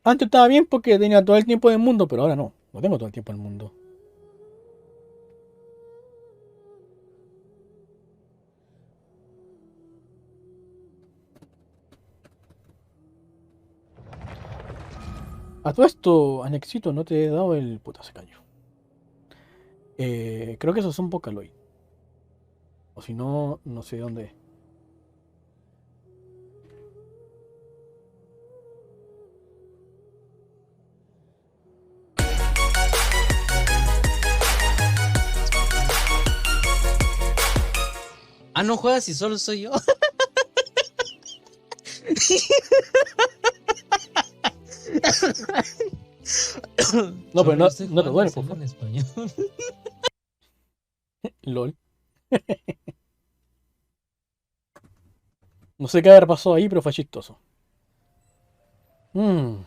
Antes estaba bien porque tenía todo el tiempo del mundo, pero ahora no. No tengo todo el tiempo del mundo. A todo esto, Anexito, no te he dado el... Puta, se cayó. Creo que esos son Vocaloid. O si no, no sé dónde es. Ah, no juegas si solo soy yo. No, pero no, estoy no te jugando duele, solo por en favor. español. LOL. No sé qué habrá pasado ahí, pero fue chistoso. Mmm.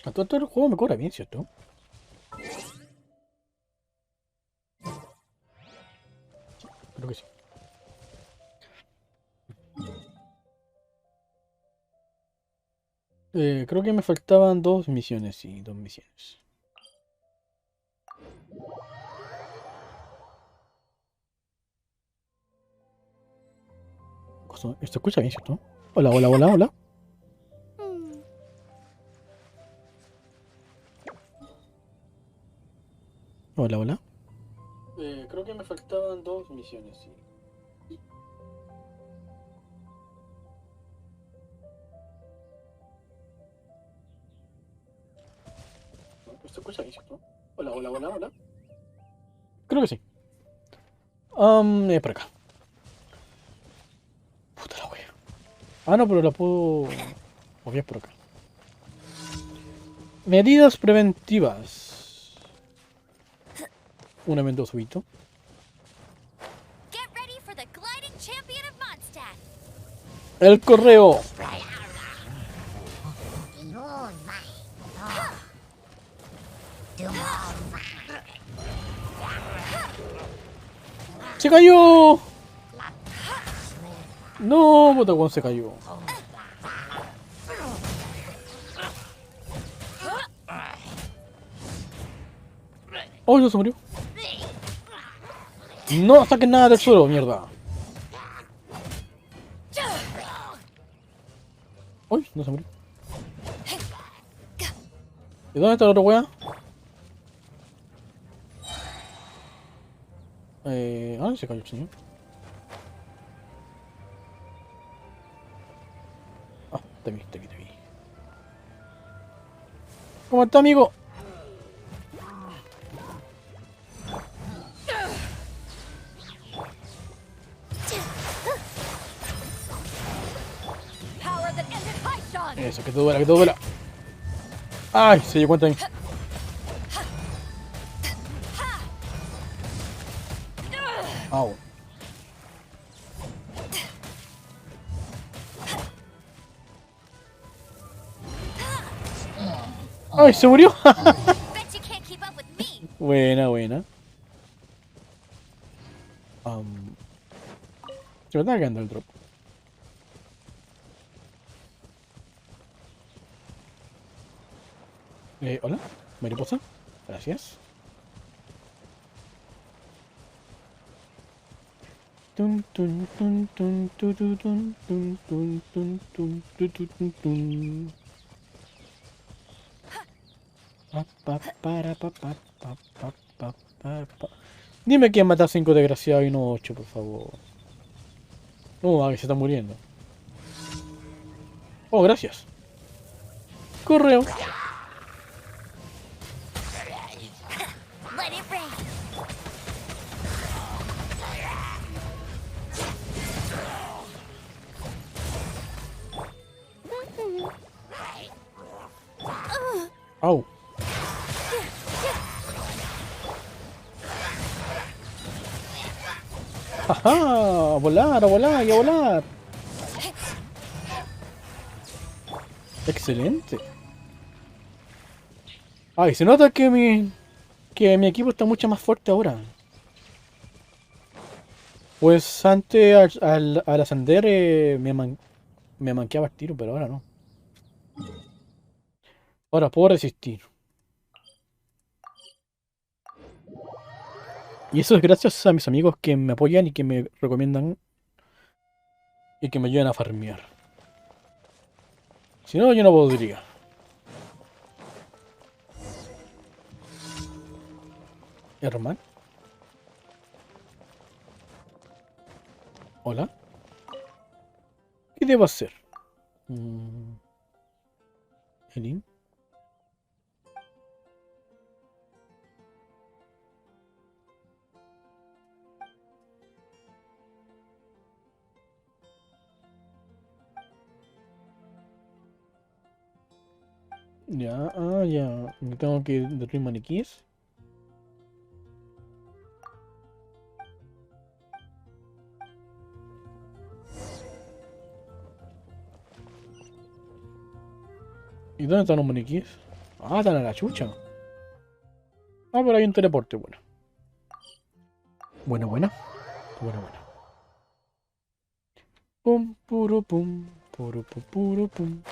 A todo el juego me cobra bien, ¿cierto? Creo que sí. Creo que me faltaban dos misiones, sí, dos misiones. Esto escucha bien, ¿cierto? Hola, hola, hola, hola. Hola, hola. Creo que me faltaban dos misiones, sí. ¿Esto escucha bien, cierto? Hola, hola, hola, hola. Creo que sí. Por acá. Puta la wea. Ah, no, pero la puedo obviar por acá. Medidas preventivas. Un evento subito. El correo. ¡Se cayó! No, puta, cuando se cayó. Oh, no se murió. No saquen nada del suelo, mierda. Uy, no se murió. ¿Y dónde está la otra wea? ¿Dónde se cayó el señor? Ah, te vi, te vi, te vi. ¿Cómo está, amigo? Eso, que te duela, que te duela. Ay, se dio cuenta de mí. Au. Ay, se murió. Buena, buena. Se me está cagando el drop. Hola, mariposa. Gracias. Tun, tun, tun, tun, tun, tun, tun, tun, tun, tun, tun, tun, tun, tun. Pa, pa, para, pa, pa, pa, pa, pa, pa, pa. Dime quién mata a 5 desgraciados y no 8, por favor. No, a que se está muriendo. Oh, gracias. Correo. Au. ¡Ajá! ¡A volar, a volar y a volar! ¡Excelente! Ay, se nota que mi Que mi equipo está mucho más fuerte ahora. Pues antes al ascender me manqueaba el tiro, pero ahora no. Ahora puedo resistir. Y eso es gracias a mis amigos que me apoyan y que me recomiendan y que me ayudan a farmear. Si no, yo no podría. Hermano. Hola. ¿Qué debo hacer? Mm, Elin. Ya, ya. Me tengo que destruir maniquíes. ¿Y dónde están los maniquíes? Ah, están a la chucha. Ah, pero hay un teleporte, bueno. Buena, buena. Buena, buena. Pum, puro, pum. Puro, puro, pum.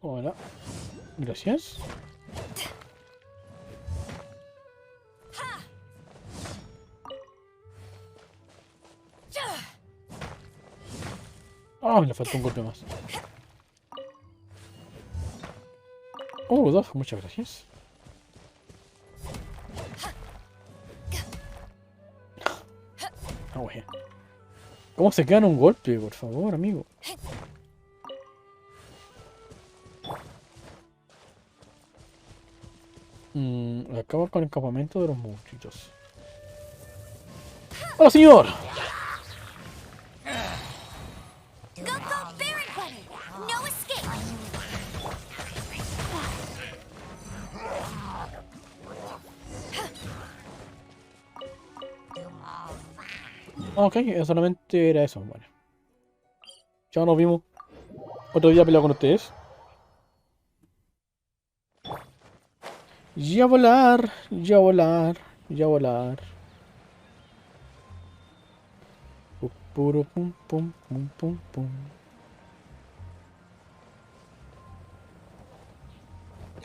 Hola. Gracias. Ah, le faltó un golpe más. Oh, dos. Muchas gracias. Ah, bueno. ¿Cómo se queda en un golpe, por favor, amigo? Acaba con el campamento de los monstruitos. ¡Hola, señor! Ah, ok, solamente era eso. Bueno. Ya nos vimos. Otro día peleo con ustedes. Ya volar, ya volar, ya volar. Puro pum pum pum pum pum.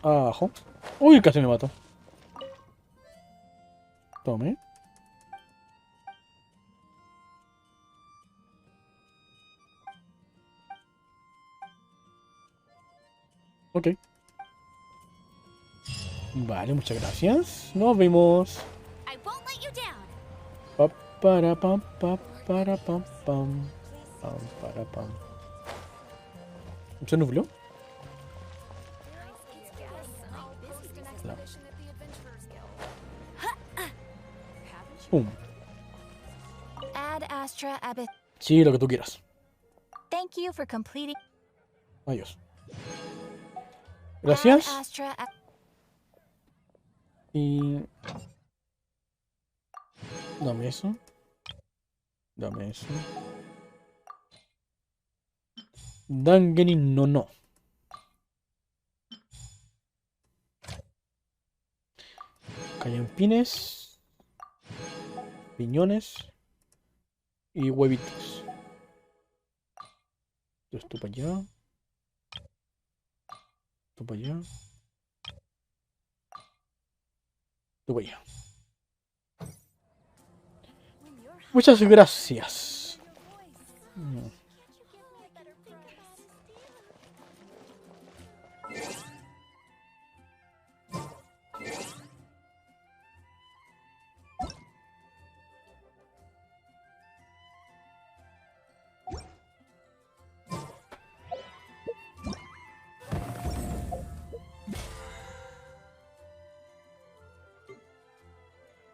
Abajo. Uy, casi me mató. Tome. Ok. Vale, muchas gracias. Nos vemos. Pa, para, pam, pa, para, pam, pam. Pam, para, pam. ¿Se nubló? No. Pum. Sí, lo que tú quieras. Adiós. Gracias. Y... dame eso. Dame eso. Dangerin no no. Callampines. Piñones. Y huevitos. Esto para allá. Esto para allá. Esto para allá. Muchas gracias.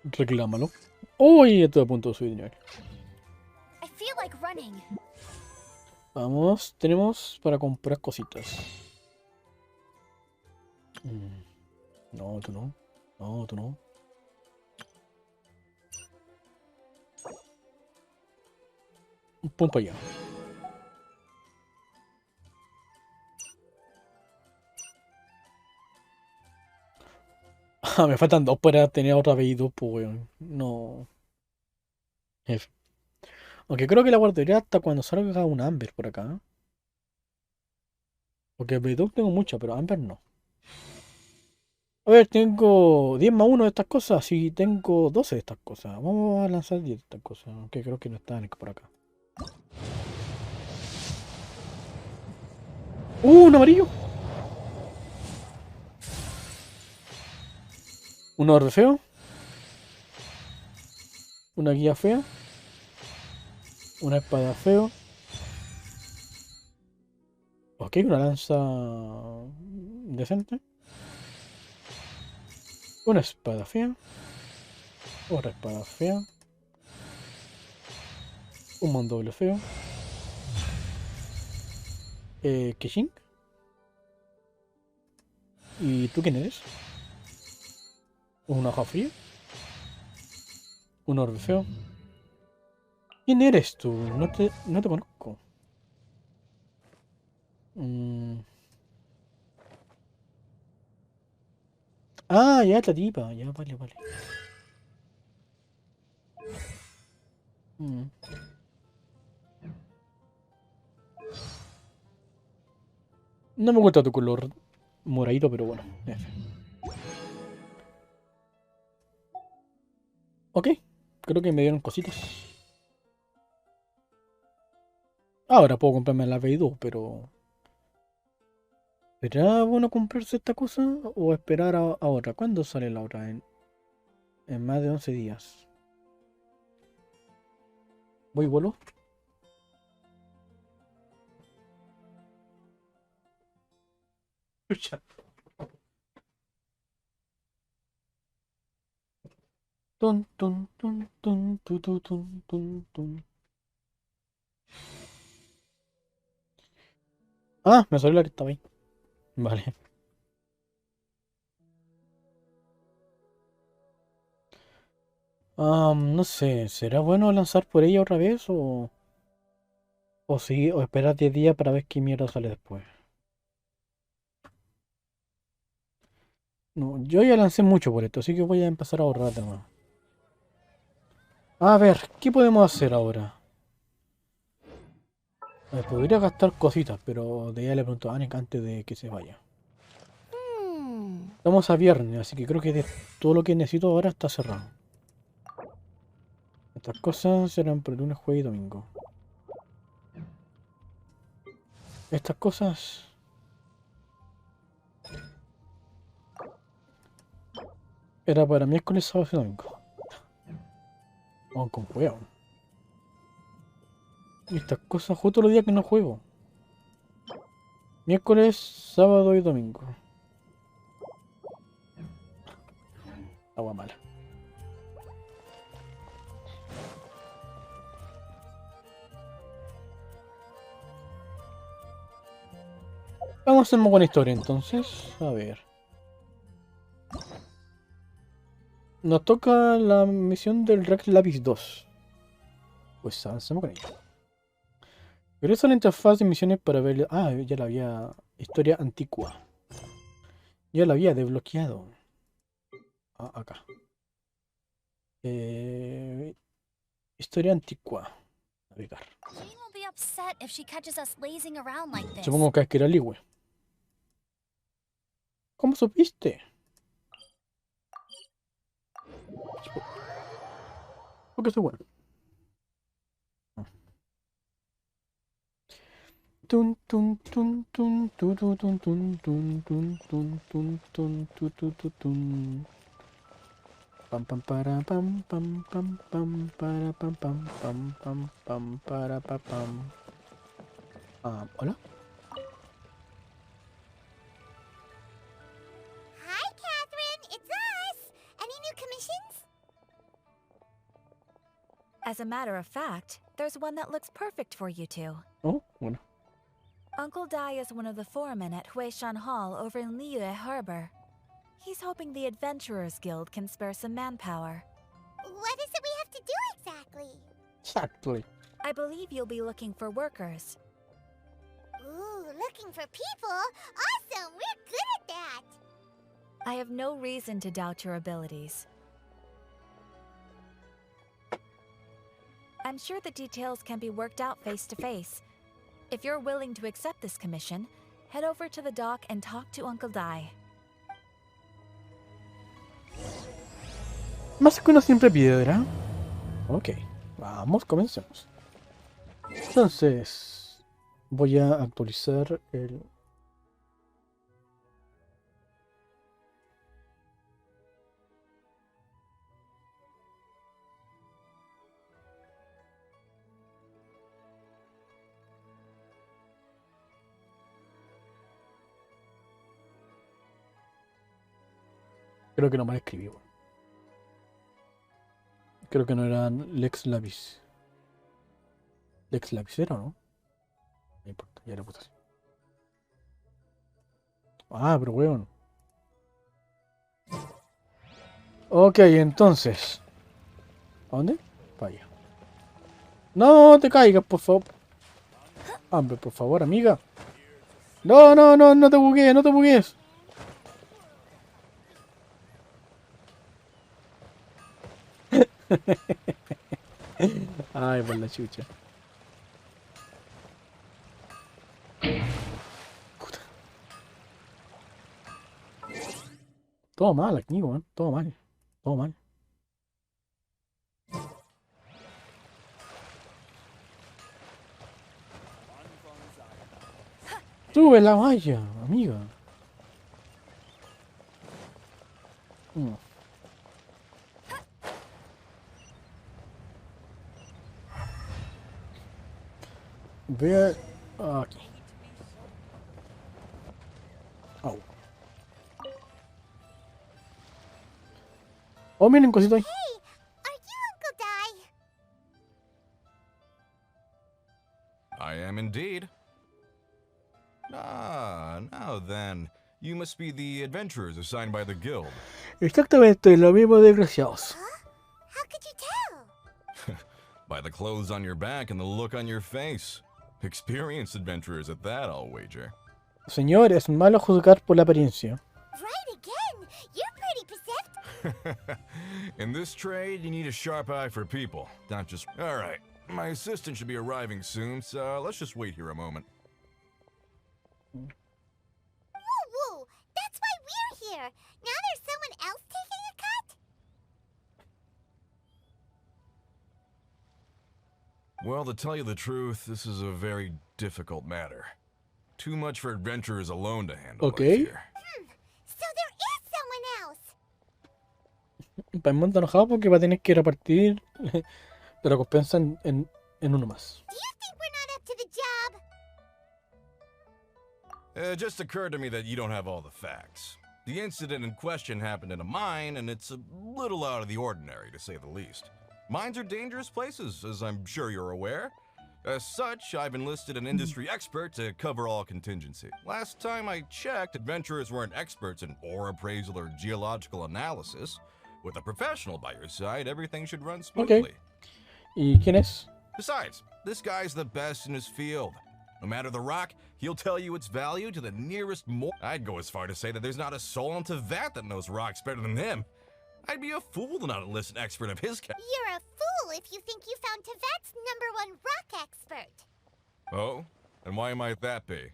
Reclámalo. Uy, estoy a punto de subir de nivel. Vamos, tenemos para comprar cositas. No, tú no. No, tú no. Pum para allá. Ah, me faltan dos para tener otra vez 2, pues weón. No. F. Aunque creo que la guardaría hasta cuando salga un Amber por acá. ¿Eh? Porque Beidou tengo mucha, pero Amber no. A ver, tengo 10+1 de estas cosas. Sí, tengo 12 de estas cosas. Vamos a lanzar 10 de estas cosas. Aunque creo que no están por acá. Un amarillo. Un orbe feo. Una guía fea. Una espada feo. Ok, una lanza decente. Una espada fea. Otra espada fea. Un mandoble feo. Kishin. ¿Y tú quién eres? ¿Una hoja fría? ¿Un orbe feo? ¿Quién eres tú? No te conozco. Mm. Ah, ya esta tipa. Ya, vale, vale. Mm. No me gusta tu color moradito, pero bueno. Ok, creo que me dieron cositas. Ahora puedo comprarme la Play 2, pero... ¿Será bueno comprarse esta cosa o esperar a otra? ¿Cuándo sale la otra? En más de 11 días. ¿Voy y vuelo? Chucha. Tun, tun, tun, tun, tu, tu, tun, tun, tun. Ah, me salió la que estaba ahí. Vale. No sé, ¿será bueno lanzar por ella otra vez o esperar 10 días para ver qué mierda sale después? No, yo ya lancé mucho por esto, así que voy a empezar a ahorrar de nuevo. A ver, ¿qué podemos hacer ahora? Podría gastar cositas, pero de ahí le pregunto a Anik antes de que se vaya. Estamos a viernes, así que creo que todo lo que necesito ahora está cerrado. Estas cosas serán por lunes, jueves y domingo. Estas cosas era para miércoles, sábado y domingo. Vamos con cuidado. Y estas cosas justo los días que no juego. Miércoles, sábado y domingo. Agua mala. Vamos a hacer una buena historia entonces. A ver. Nos toca la misión del Rex Lapis 2. Pues avancemos con ella. Regresa a la interfaz de misiones para ver... Ah, ya la había... Historia antigua. Ya la había desbloqueado. Ah, acá. Historia antigua. Navegar. Supongo que hay que ir al Ligüe. ¿Cómo supiste? Porque soy bueno. Tun tun tun tun tun tun tun tun tun tun tun tun tun tun tun tun. Pam pam para pam pam pam pam para pam pam pam pam pam para pam pam. ¿Hola? Hi, Catherine. It's us. Any new commissions? As a matter of fact, there's one that looks perfect for you two. Oh, bueno. Uncle Dai is one of the foremen at Huishan Hall over in Liyue Harbor. He's hoping the Adventurers Guild can spare some manpower. What is it we have to do exactly? Exactly. I believe you'll be looking for workers. Ooh, looking for people? Awesome! We're good at that! I have no reason to doubt your abilities. I'm sure the details can be worked out face to face. If you're willing to accept this commission, head over to the dock and talk to Uncle Dai. Más que una simple piedra. Ok, vamos, comencemos. Entonces, voy a actualizar el... Creo que no mal escribí. Bueno. Creo que no eran Lex Lapis. Lex Lapis era, ¿no? No importa, ya le puse así. Ah, pero weón. Ok, entonces. ¿A dónde? Para allá. No te caigas, por favor. Hombre, por favor, amiga. No, no, no, no te buguees, no te buguees. Ay, por la chucha. Puta. Todo mal aquí, weón. Todo mal. Todo mal. Sube la valla, amiga. Ve aquí. Au. Oh, miren, cosito ahí. Hey, are you Uncle Dai? I am indeed. Ah, now then. You must be the adventurers assigned by the guild. Exactamente, lo mismo, desgraciados. Huh? How could you tell? By the clothes on your back and the look on your face. Experienced adventurers at that, I'll wager. Señor, es malo juzgar por la apariencia. Right again! You're pretty perceptive. In this trade, you need a sharp eye for people, not just... Alright, my assistant should be arriving soon, so let's just wait here a moment. Woo woo! That's why we're here! Now there's someone else taking a cut? Well, to tell you the truth, this is a very difficult matter. Too much for adventurers alone to handle. Okay. Here. So there is someone else! Paimon está enojado porque va a tener que repartir la recompensa en uno más. Do you think we're not up to the job? It just occurred to me that you don't have all the facts. The incident in question happened in a mine, and it's a little out of the ordinary, to say the least. Mines are dangerous places, as I'm sure you're aware. As such, I've enlisted an industry expert to cover all contingency. Last time I checked, adventurers weren't experts in ore appraisal or geological analysis. With a professional by your side, everything should run smoothly. Okay. ¿Y quién es? Besides, this guy's the best in his field. No matter the rock, he'll tell you its value to the nearest I'd go as far to say that there's not a soul on Teyvat that knows rocks better than him. I'd be a fool to not enlist an expert of his You're a fool if you think you found Teyvat's #1 rock expert. Oh? And why might that be?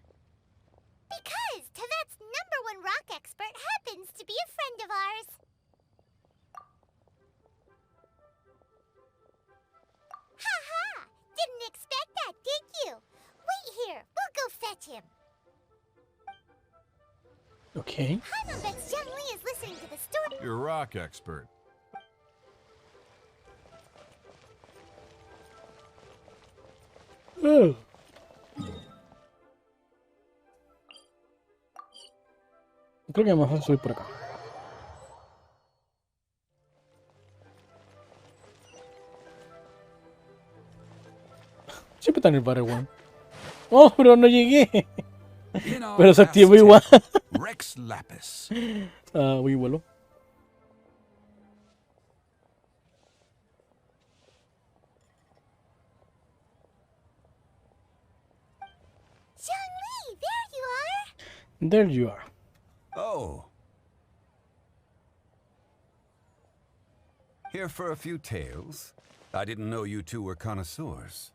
Because Teyvat's #1 rock expert happens to be a friend of ours. Ha ha! Didn't expect that, did you? Wait here, we'll go fetch him. Okay. Hanma bets Young Lee is listening to the story. You're a rock expert. Oh. Creo que vamos a subir por acá. Siempre está en el bar, weón. Oh, pero no llegué. Pero se activó igual. Rex Lapis. Ah, voy vuelo. There you are. Oh. Here for a few tales? I didn't know you two were connoisseurs.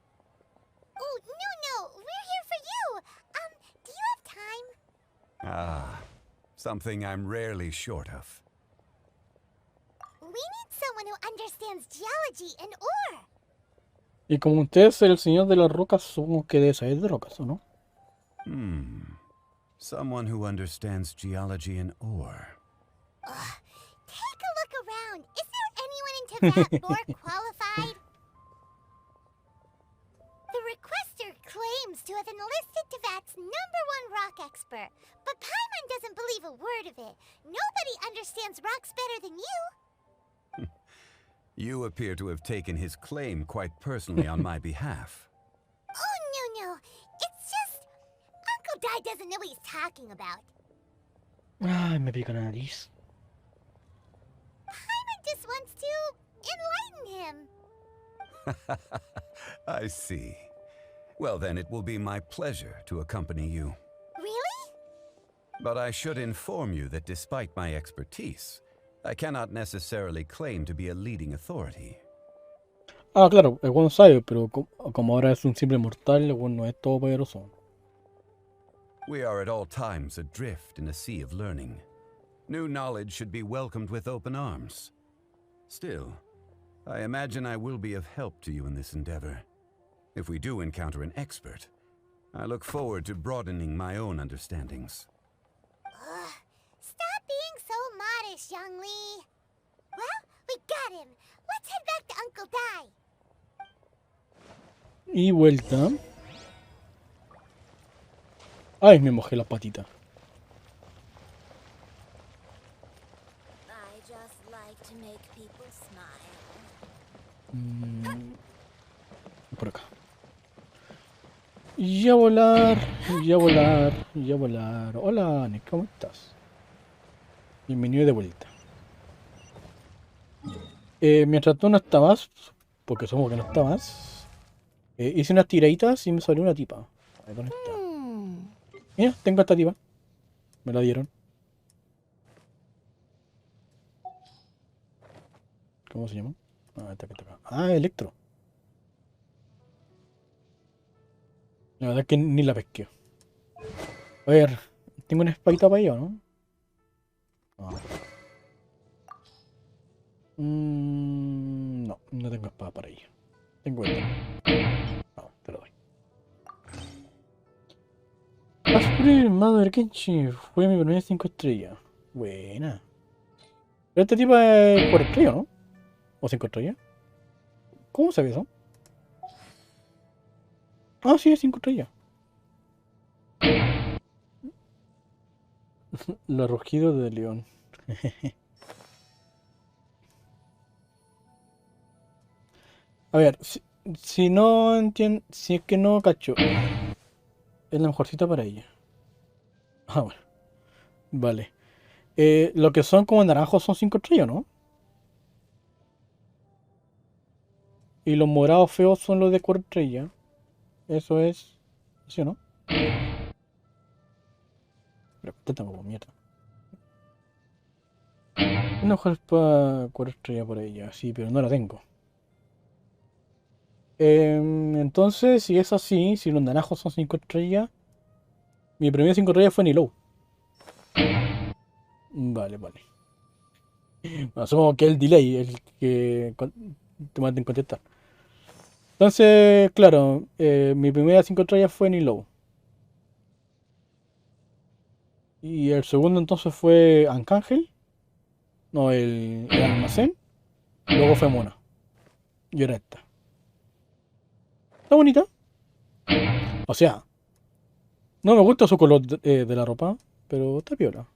Oh, no, we're here for you. Do you have time? Ah, something I'm rarely short of. We need someone who understands geology and ore. Y como usted es el señor de las rocas, supongo que debe saber de rocas, ¿o no? Someone who understands geology and ore. Take a look around. Is there anyone in Tibet more qualified? The requester claims to have enlisted Tibet's #1 rock expert, but Paimon doesn't believe a word of it. Nobody understands rocks better than you. You appear to have taken his claim quite personally on my behalf. Oh, no. It's just... Uncle Dai doesn't know what he's talking about. Ay, me pica la nariz. Paimon just wants to enlighten him. I see. Well, then it will be my pleasure to accompany you. Really? But I should inform you that despite my expertise, I cannot necessarily claim to be a leading authority. Ah, claro, el bueno sabe, pero como ahora es un simple mortal, el bueno no es todopoderoso. We are at all times adrift in a sea of learning. New knowledge should be welcomed with open arms. Still, I imagine I will be of help to you in this endeavor. If we do encounter an expert, I look forward to broadening my own understandings. Stop being so modest, young Lee. Well, we got him. Let's head back to Uncle Dai. Y vuelta. Ay, me mojé la patita. I just like to make people smile. Por acá. Y a volar, y a volar, y a volar. Hola, Nick, ¿cómo estás? Bienvenido de vuelta. Mientras tú no estabas, porque supongo que no estabas, hice unas tiraditas y me salió una tipa. A ver, ¿dónde está? Mira, tengo esta tipa. Me la dieron. ¿Cómo se llama? Ah, está acá. Ah, Electro. La verdad es que ni la pesqué. A ver, ¿tengo una espadita para ella o no? No, no tengo espada para ella. Tengo esta. No, te lo doy. Mother Genshin fue mi primera 5 estrellas. Buena. Pero este tipo es 4 estrellas, ¿no? ¿O 5 estrellas? ¿Cómo se ve eso? Ah, sí, es 5 estrellas. Los rugidos de león. A ver, si no entiendo, si es que no cacho, es la mejor cita para ella. Ah, bueno. Vale. Lo que son como naranjos son 5 estrellas, ¿no? Y los morados feos son los de 4 estrellas. Eso es... ¿Sí o no? Pero esta como mierda. Una mejor para 4 estrellas por ella, sí, pero no la tengo. Entonces, si es así, si los naranjos son 5 estrellas, mi primera 5 estrellas fue Nilo. Vale. Asumo que el delay, el que te manda en contestar. Entonces, claro, mi primera 5 estrellas fue Nilo. Y el segundo entonces fue Arcángel. No, el almacén. Luego fue Mona. Y ahora esta. Está bonita. O sea, no me gusta su color de la ropa, pero está piola.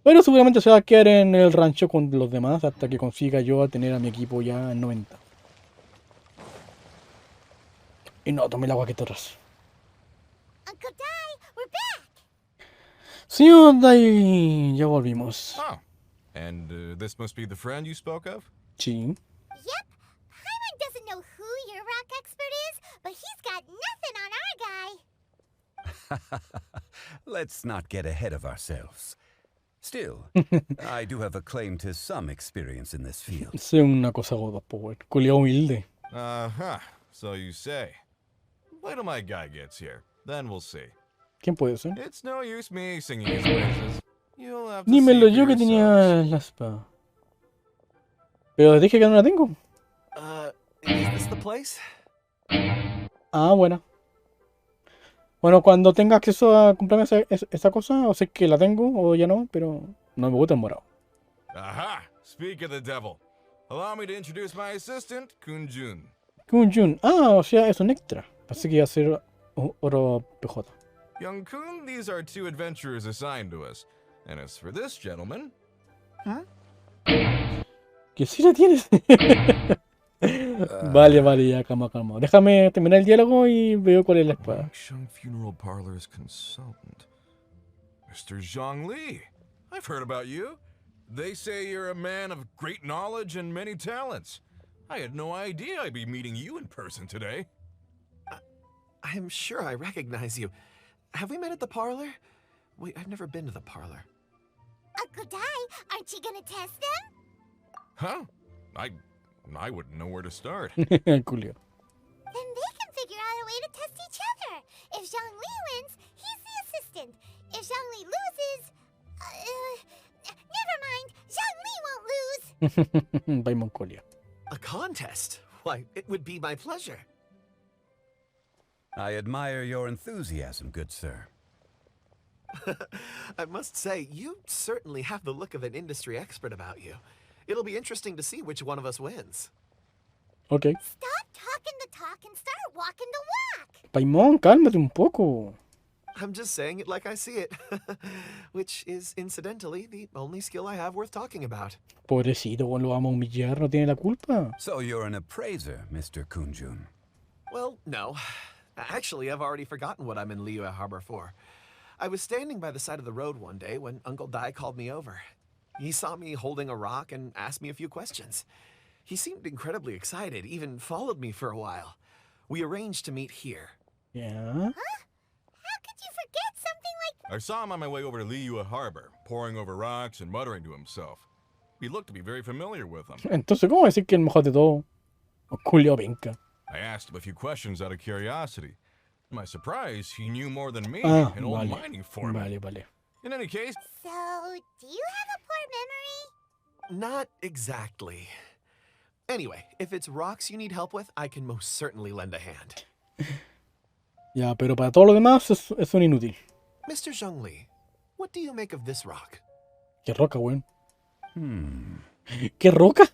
Pero seguramente se va a quedar en el rancho con los demás hasta que consiga yo a tener a mi equipo ya en 90. Y no, tomé el agua que te atrás. Uncle Dai, we're back. Señor Dai, ya volvimos. Oh. And this must be the friend you spoke of? Sí. Yep. Paimon doesn't know who your rock expert is, but he's got nothing on our guy. Let's not get ahead of ourselves. Still, I do have a claim to some experience in this field. Soy una cosa goda, po, weón. Culiao humilde. Uh-huh. So you say. Wait till my guy gets here. Then we'll see. ¿Quién puede ser? It's no use me singing his praises. You'll have to Dímelo see for yo que yourselves. tenía la espada. Pero dije que no la tengo. Is this the place? Ah, bueno. Bueno, cuando tenga acceso a comprarme esa cosa, o sé que la tengo o ya no, pero no me gusta el morado. Aha! Speak of the devil. Allow me to introduce my assistant, Kunjun. Kunjun. Ah, o sea, es un extra. Pensé que iba a ser oro PJ. Young Kun, these are two adventurers assigned to us. And as for this gentleman, Que sí la tienes. Vale, ya, calma. Déjame terminar el diálogo y veo cuál es la espada. Sheng Funeral Parlor's consultant. Mr. Zhongli. I've heard about you. They say you're a man of great knowledge and many talents. I had no idea I'd be meeting you in person today. I'm sure I recognize you. Have we met at the parlor? Wait, I've never been to the parlor. Uncle Dai, aren't you gonna test them? Huh? I wouldn't know where to start. Culio. Then they can figure out a way to test each other. If Zhongli wins, he's the assistant. If Zhongli loses, never mind. Zhongli won't lose. By Mongolia. A contest? Why, it would be my pleasure. I admire your enthusiasm, good sir. I must say, you certainly have the look of an industry expert about you. It'll be interesting to see which one of us wins. Ok. Stop talking the talk and start walking the walk. Paimon, cálmate un poco. I'm just saying it like I see it. Which is, incidentally, the only skill I have worth talking about. Pobrecito, lo vamos a humillar, no tiene la culpa. So you're an appraiser, Mr. Kunjun. Well, no. Actually, I've already forgotten what I'm in Liyue Harbor for. I was standing by the side of the road one day when Uncle Dai called me over. He saw me holding a rock and asked me a few questions. He seemed incredibly excited, even followed me for a while. We arranged to meet here. Yeah. How could you forget something like I saw him on my way over to Liyue Harbor, poring over rocks and muttering to himself. He looked to be very familiar with them. Entonces, ¿cómo decir que el mejor de todo? Julio venga. I asked him a few questions out of curiosity. To my surprise, he knew more than me, Ah, an old vale. mining foreman. Vale. In any case, So, do you have a poor memory? Not exactly. Anyway, if it's rocks you need help with, I can most certainly lend a hand. Ya, pero para todo lo demás es un inútil. Mr. Zhongli, what do you make of this rock? Qué roca, weón. ¿Qué roca?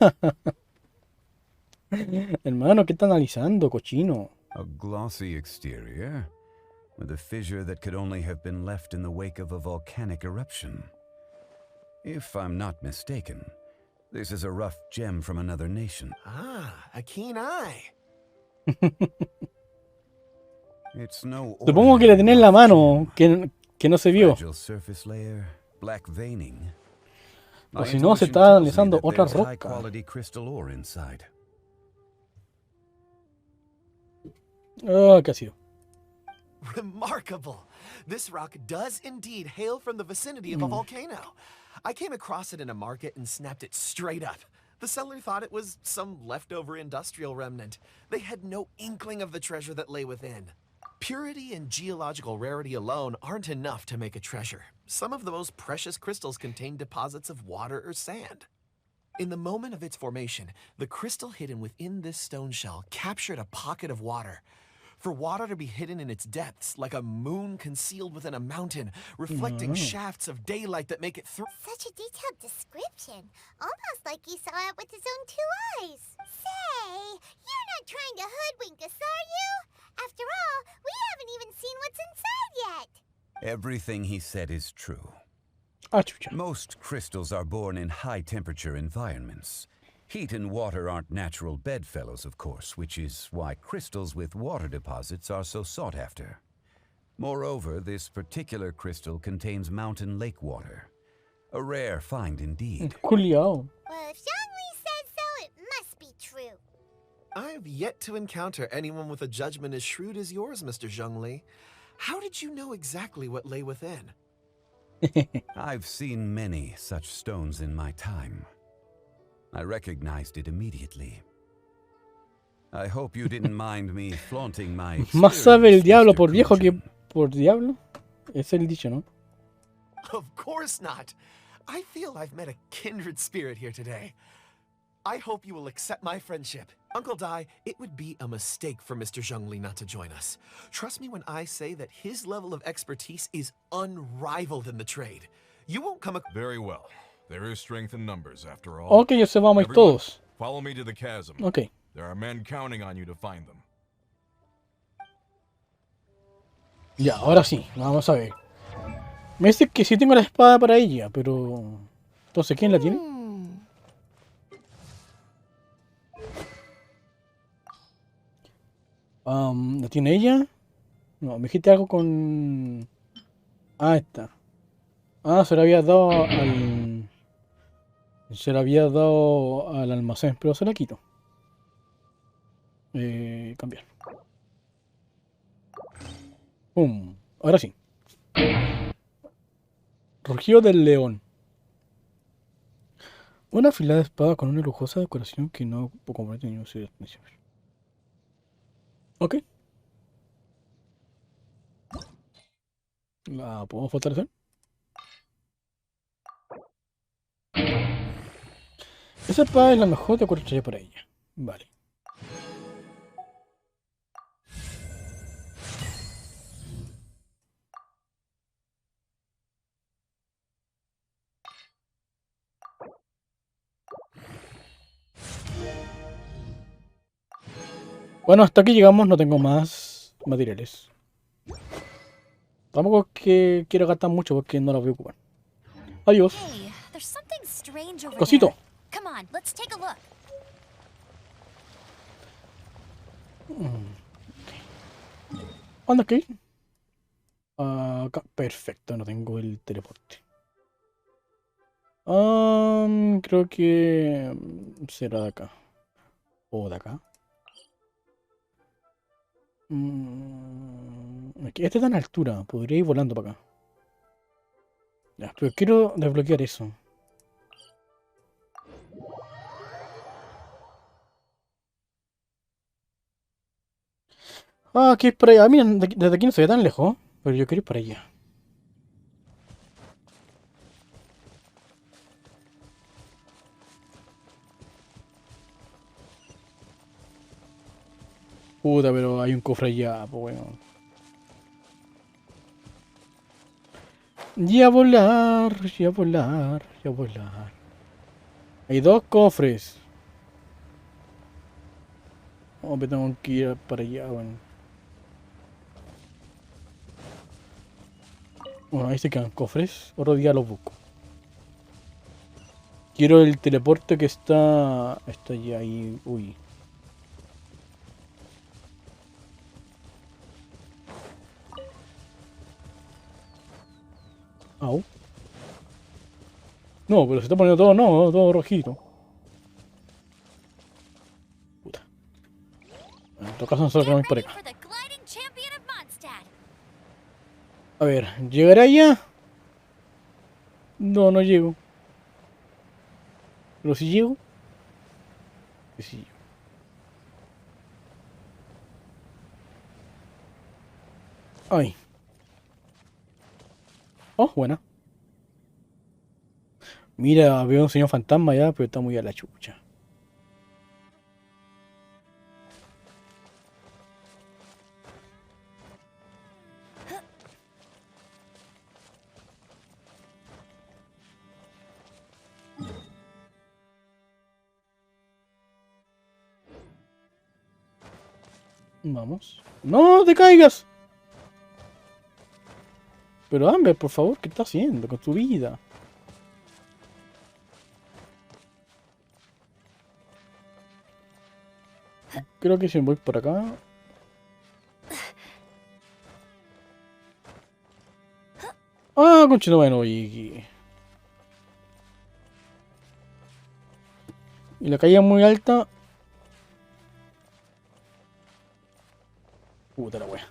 Hermano, ¿qué está analizando, cochino? A glossy exterior, with a fissure that could only have been left in the wake of a volcanic eruption. If I'm not mistaken, this is a rough gem from another nation. Ah, a keen eye. It's no Supongo que la tenés en la mano, que no se vio. Fragile surface layer, black veining. O My si no, se intuition está tells me analizando that otra there's roca. high-quality crystal ore inside. Ah, ¿qué ha sido? Remarkable. This rock does indeed hail from the vicinity of a volcano. I came across it in a market and snapped it straight up. The seller thought it was some leftover industrial remnant. They had no inkling of the treasure that lay within. Purity and geological rarity alone aren't enough to make a treasure. Some of the most precious crystals contain deposits of water or sand. In the moment of its formation, the crystal hidden within this stone shell captured a pocket of water. For water to be hidden in its depths, like a moon concealed within a mountain, reflecting shafts of daylight that make it through. Such a detailed description. Almost like he saw it with his own 2 eyes. Say, you're not trying to hoodwink us, are you? After all, we haven't even seen what's inside yet. Everything he said is true. Ah, chucha. Most crystals are born in high-temperature environments. Heat and water aren't natural bedfellows, of course, which is why crystals with water deposits are so sought after. Moreover, this particular crystal contains mountain lake water. A rare find indeed. Culiao. Well, if Zhongli says so, it must be true. I've yet to encounter anyone with a judgment as shrewd as yours, Mr. Zhongli. How did you know exactly what lay within? I've seen many such stones in my time. I recognized it immediately. I hope you didn't mind me flaunting my Más sabe el experience, diablo Mr. por viejo que Pigeon. por diablo. Es el dicho, ¿no? Of course not. I feel I've met a kindred spirit here today. I hope you will accept my friendship. Uncle Dai, it would be a mistake for Mr. Zhongli not to join us. Trust me when I say that his level of expertise is unrivaled in the trade. You won't come across... Very well. There is strength in numbers, after all. Ok, ya se vamos a ir Everyone, todos. follow me to the chasm. Ok. There are men counting on you to find them. Ya, ahora sí. Vamos a ver. Me dice que sí tengo la espada para ella, pero... Entonces, ¿quién la tiene? ¿La tiene ella? No, me dijiste algo con... Ah, esta. Ah, se la había dado al... Se la había dado al almacén, pero se la quito. Cambiar. Pum. Ahora sí. Rugido del león. Una afilada espada con una lujosa decoración que no compromete ningún sitio de atención. Ok. ¿La podemos fortalecer? Esa espada es la mejor de 4 estrellas para ella. Vale. Bueno, hasta aquí llegamos, no tengo más materiales. Tampoco es que quiero gastar mucho porque no la voy a ocupar. Adiós. Hey, there's something strange over Cosito. there. Come on, let's take a look. ¿Dónde es que ir? Acá. Perfecto, no tengo el teleporte. Creo que será de acá. O de acá. Este está en altura. Podría ir volando para acá. Ya, pero quiero desbloquear eso. Ah, aquí es para allá. Miren, desde aquí no se ve tan lejos. Pero yo quiero ir para allá. Puta, pero hay un cofre allá, pues bueno. Y a volar, y a volar, y a volar. Hay 2 cofres. Oh, me tengo que ir para allá, bueno. Bueno, ahí se quedan cofres. Otro día los busco. Quiero el teleporte que está... Está allá ahí. Uy. Au. No, pero se está poniendo todo, no, todo rojito. Puta. En todo caso nosotros Get vamos por ready acá. for the gliding champion of Mondstadt. A ver, ¿llegará allá? No, no llego. Pero si llego. Que sí llego. Ay. Oh, buena. Mira, veo un señor fantasma ya, pero está muy a la chucha. Vamos. ¡No te caigas! Pero Amber, por favor, ¿qué estás haciendo con tu vida? Creo que si me voy por acá. Ah, conchito, bueno, y la caída es muy alta. Puta la wea.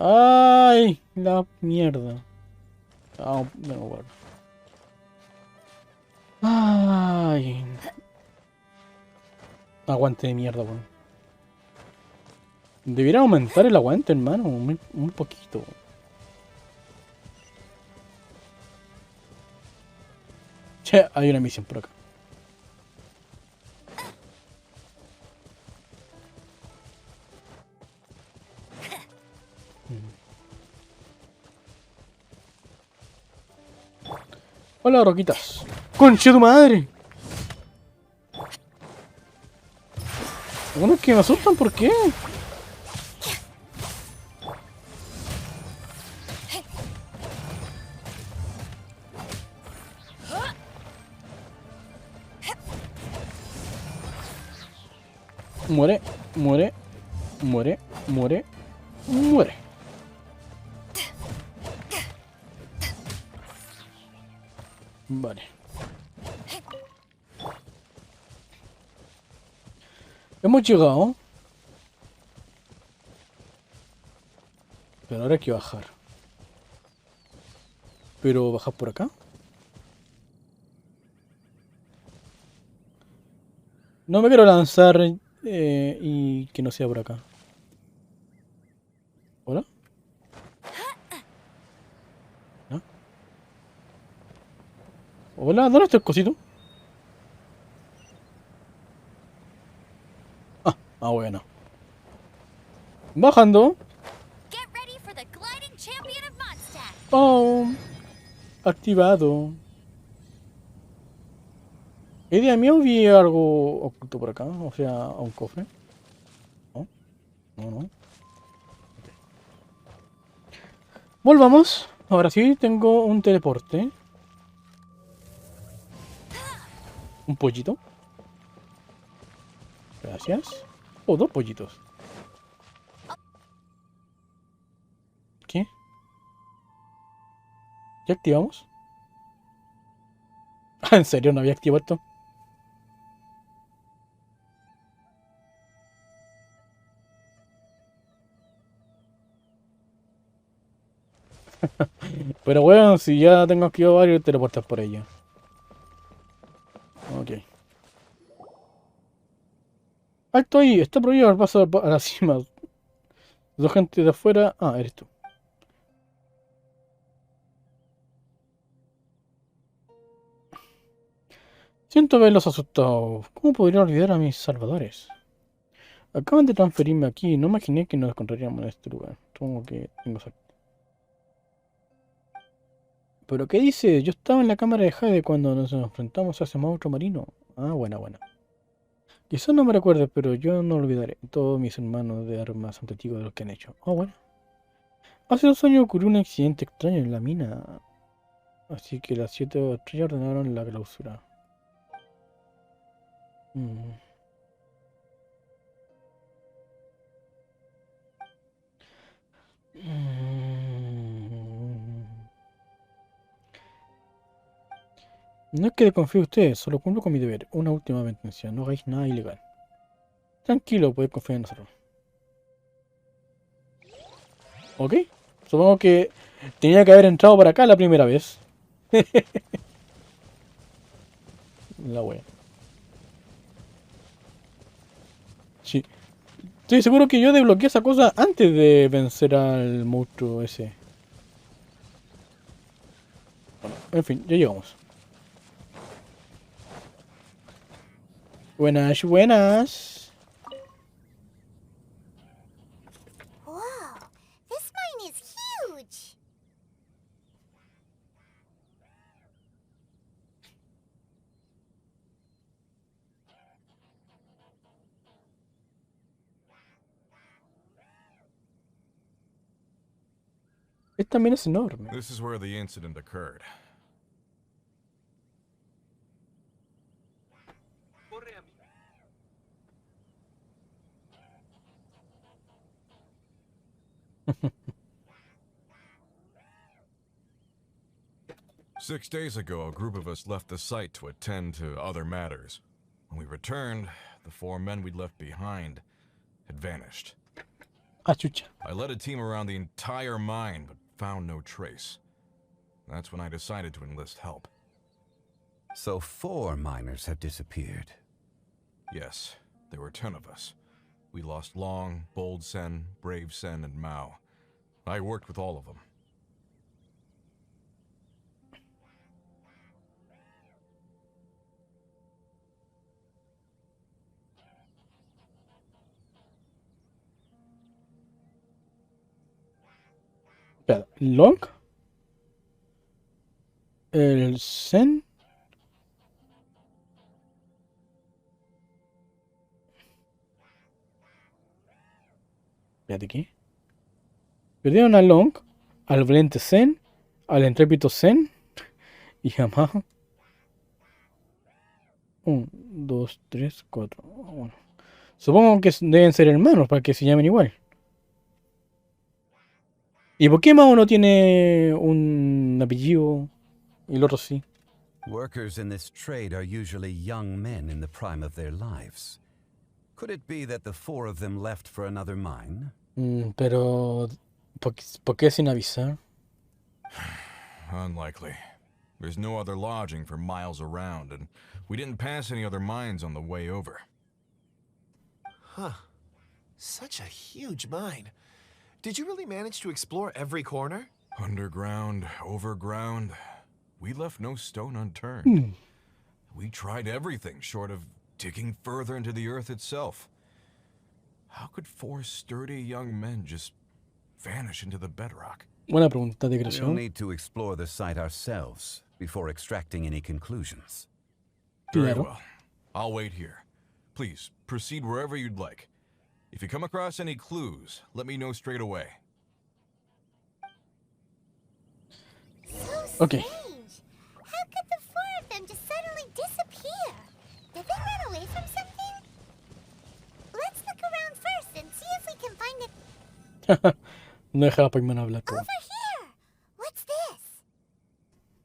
¡Ay! La mierda. Ah, no, bueno. ¡Ay! Aguante de mierda, weón. Debería aumentar el aguante, hermano. Un poquito. Che, hay una misión por acá. Hola, roquitas. ¡Conche tu madre! Algunos que me asustan, ¿por qué? Muere, muere, muere, muere, muere. Vale. Hemos llegado. Pero ahora hay que bajar. ¿Pero bajar por acá? No me quiero lanzar y que no sea por acá. ¿Hola? ¿No? ¿Hola? ¿Dónde está el cosito? Ah, bueno. Bajando. Get ready for the gliding champion of Mondstadt. Oh, activado. ¿Idea mía o vi algo oculto por acá? O sea, un cofre. No, no, no. Volvamos. Ahora sí, tengo un teleporte. Un pollito. Gracias. Oh, dos pollitos. ¿Qué? ¿Ya activamos? ¿En serio no había activado esto? Pero bueno, si ya tengo activado varios teleportes por ello. Ok. Alto ahí, está prohibido el paso a la cima. Dos gente de afuera. Ah, eres tú. Siento verlos asustados. ¿Cómo podría olvidar a mis salvadores? Acaban de transferirme aquí. No imaginé que nos encontraríamos en este lugar. Supongo que tengo suerte. ¿Pero qué dice? Yo estaba en la cámara de Jade cuando nos enfrentamos a ese monstruo marino. Ah, buena, buena. Quizás no me recuerdes, pero yo no olvidaré. Todos mis hermanos de armas son testigos de lo que han hecho. Oh, bueno. Hace 2 años ocurrió un accidente extraño en la mina. Así que las 7 estrellas ordenaron la clausura. Mm. No es que desconfíe de ustedes, solo cumplo con mi deber. Una última advertencia, no hagáis nada ilegal. Tranquilo, podéis confiar en nosotros. ¿Ok? Supongo que tenía que haber entrado por acá la primera vez. La wea. Sí. Estoy seguro que yo desbloqueé esa cosa antes de vencer al monstruo ese. Bueno, en fin, ya llegamos. Buenas, buenas. Whoa, this mine is huge. Esta mina es enorme. This is where the incident occurred. 6 days ago, a group of us left the site to attend to other matters. When we returned, the 4 men we'd left behind had vanished. Ah, chucha. I led a team around the entire mine, but found no trace. That's when I decided to enlist help. So 4 miners have disappeared. Yes, there were 10 of us. We lost Long, Bold Sen, Brave Sen, and Mao. I worked with all of them. Espera, Long, el Zen. Espérate, ¿qué? Perdieron a Long, al valiente Zen, al intrépido Zen y a Mao. 1, 2, 3, 4. Bueno. Supongo que deben ser hermanos para que se llamen igual. ¿Y por qué Mao no tiene un apellido y el otro sí? Workers in this trade are usually young men in the prime of their lives. Could it be that the 4 of them left for another mine? Pero, ¿por qué sin avisar? Unlikely. There's no other lodging for miles around, and we didn't pass any other mines on the way over. Huh. Such a huge mine. Did you really manage to explore every corner? Underground, overground, we left no stone unturned. We tried everything short of digging further into the earth itself. How could 4 sturdy young men just vanish into the bedrock? Buena pregunta de We'll creación. need to explore the site ourselves before extracting any conclusions. Very Claro. well. I'll wait here. Please, proceed wherever you'd like. If you come across any clues, let me know straight away. So Okay. strange. How could the 4 of them just suddenly disappear? Did they run away from something? Let's look around first and see if we can find it. No deja a Pac-Man hablar. Over here! What's this?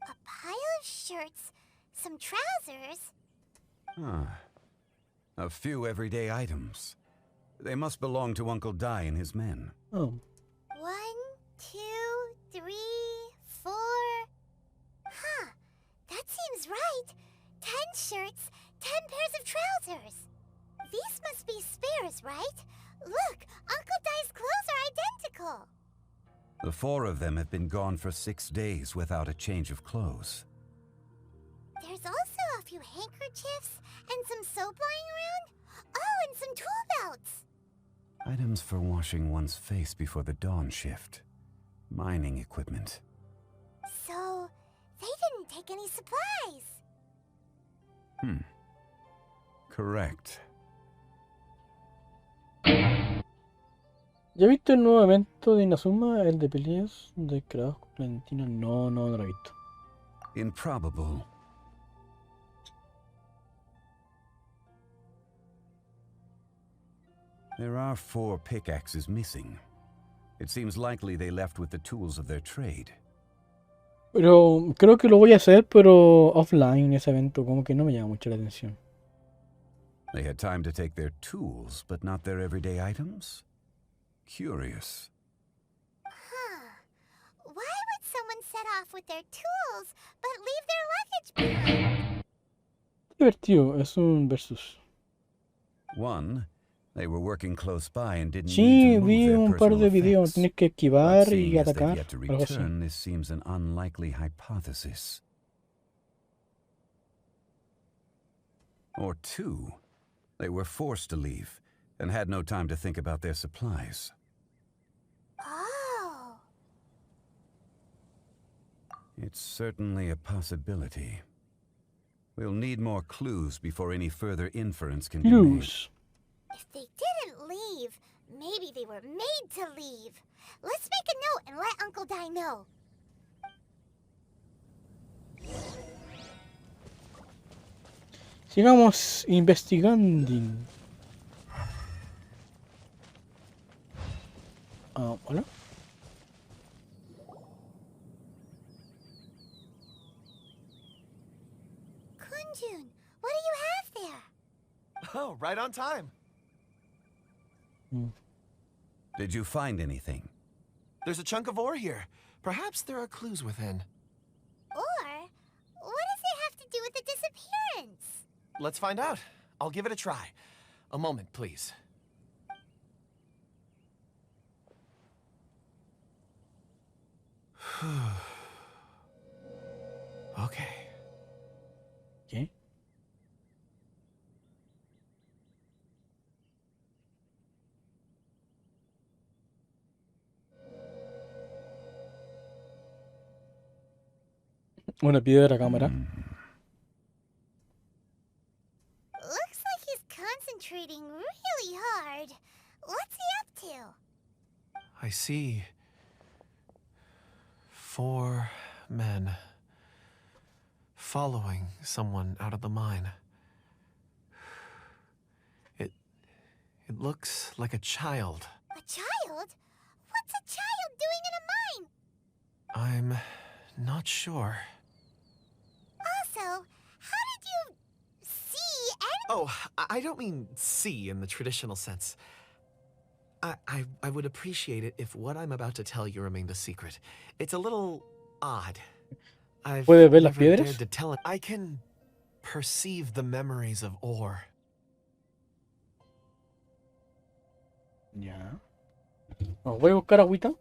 A pile of shirts, some trousers. A few everyday items. They must belong to Uncle Dai and his men. Oh. 1, 2, 3, 4. Huh, that seems right. 10 shirts, 10 pairs of trousers. These must be spares, right? Look, Uncle Dai's clothes are identical. The 4 of them have been gone for 6 days without a change of clothes. There's also a few handkerchiefs and some soap lying around. Oh, and some tool belts. Items for washing one's face before the dawn shift. Mining equipment. So, they didn't take any supplies. Correct. ¿Ya viste el nuevo evento de Inazuma? El de peleas de creados clandestinos. No lo he visto. Improbable. There are 4 pickaxes missing. It seems likely they left with the tools of their trade. Pero creo que lo voy a hacer, pero offline ese evento. Como que no me llama mucho la atención. They had time to take their tools, but not their everyday items? Curious. Huh. Why would someone set off with their tools, but leave their luggage behind? Divertido, es un versus. 1, they were working close by and didn't Sí, need to move vi their un par personal de videos. effects. Tienes que But esquivar seeing y as they've atacar. yet to Algo así. return, this seems an unlikely hypothesis. Or 2, they were forced to leave and had no time to think about their supplies. Oh. It's certainly a possibility. We'll need more clues before any further inference can be made. Clues. If they didn't leave, maybe they were made to leave. Let's make a note and let Uncle Dai know. Sigamos investigando. Hola. Kunjun, what do you have there? Oh, right on time. Did you find anything? There's a chunk of ore here. Perhaps there are clues within. Or, what does it have to do with the disappearance? Let's find out. I'll give it a try. A moment, please. Okay. ¿Qué? Una piedra cámara. Looks like he's concentrating really hard. What's he up to? I see 4 men following someone out of the mine. It looks like a child. A child? What's a child doing in a mine? I'm not sure. Also, how did you see any— Oh, I don't mean see in the traditional sense. I would appreciate it if what I'm about to tell you remained a secret. It's a little odd. I've ¿Puedes ver las never piedras? dared to tell it. I can perceive the memories of ore. Ya. Oh, voy a buscar agüita.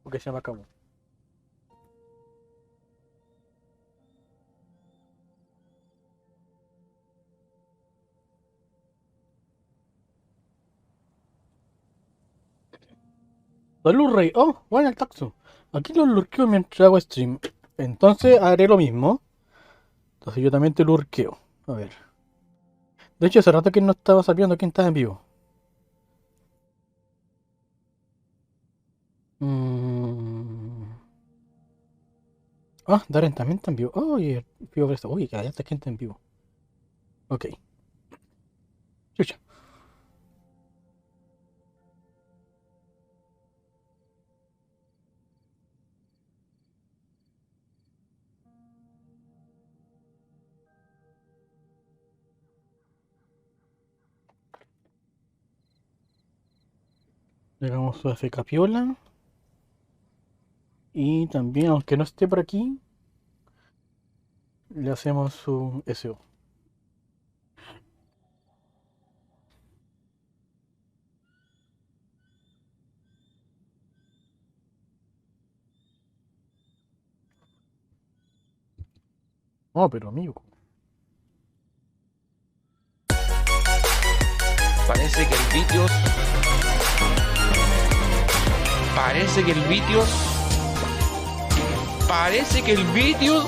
Porque se me acabó. Salud, Rey. Oh, bueno, el taxo. Aquí lo lurqueo mientras hago stream. Entonces haré lo mismo. Entonces yo también te lurqueo. A ver. De hecho, hace rato que no estaba sabiendo quién estaba en vivo. Ah, Darren también está en vivo. Oye, vivo esto. Oye, que hay harta gente en vivo. Ok. Chucha. Le damos su FK Piola. Y también, aunque no esté por aquí, le hacemos su SO. Oh, pero amigo. Parece que el vídeo. Parece que el vídeo. Parece que el vídeo.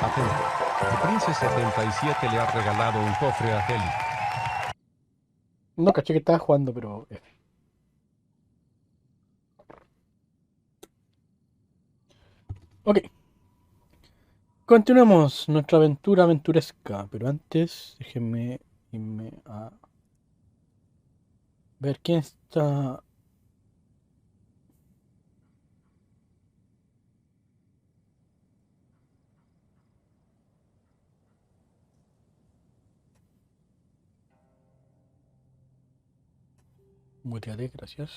Atento. El Prince 77 le ha regalado un cofre a Heli. No caché que estaba jugando, pero... Ok. Continuemos nuestra aventura aventuresca. Pero antes, déjenme irme a... ver quién está... Muérale, gracias.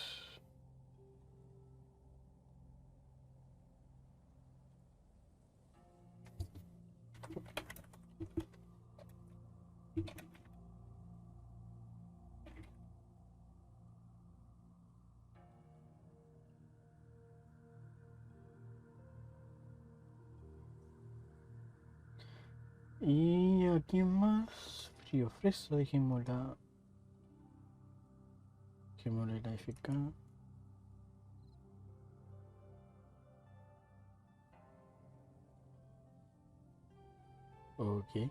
Y aquí más... Frío fresa, dejémosla... dejémosle la FK. Ok.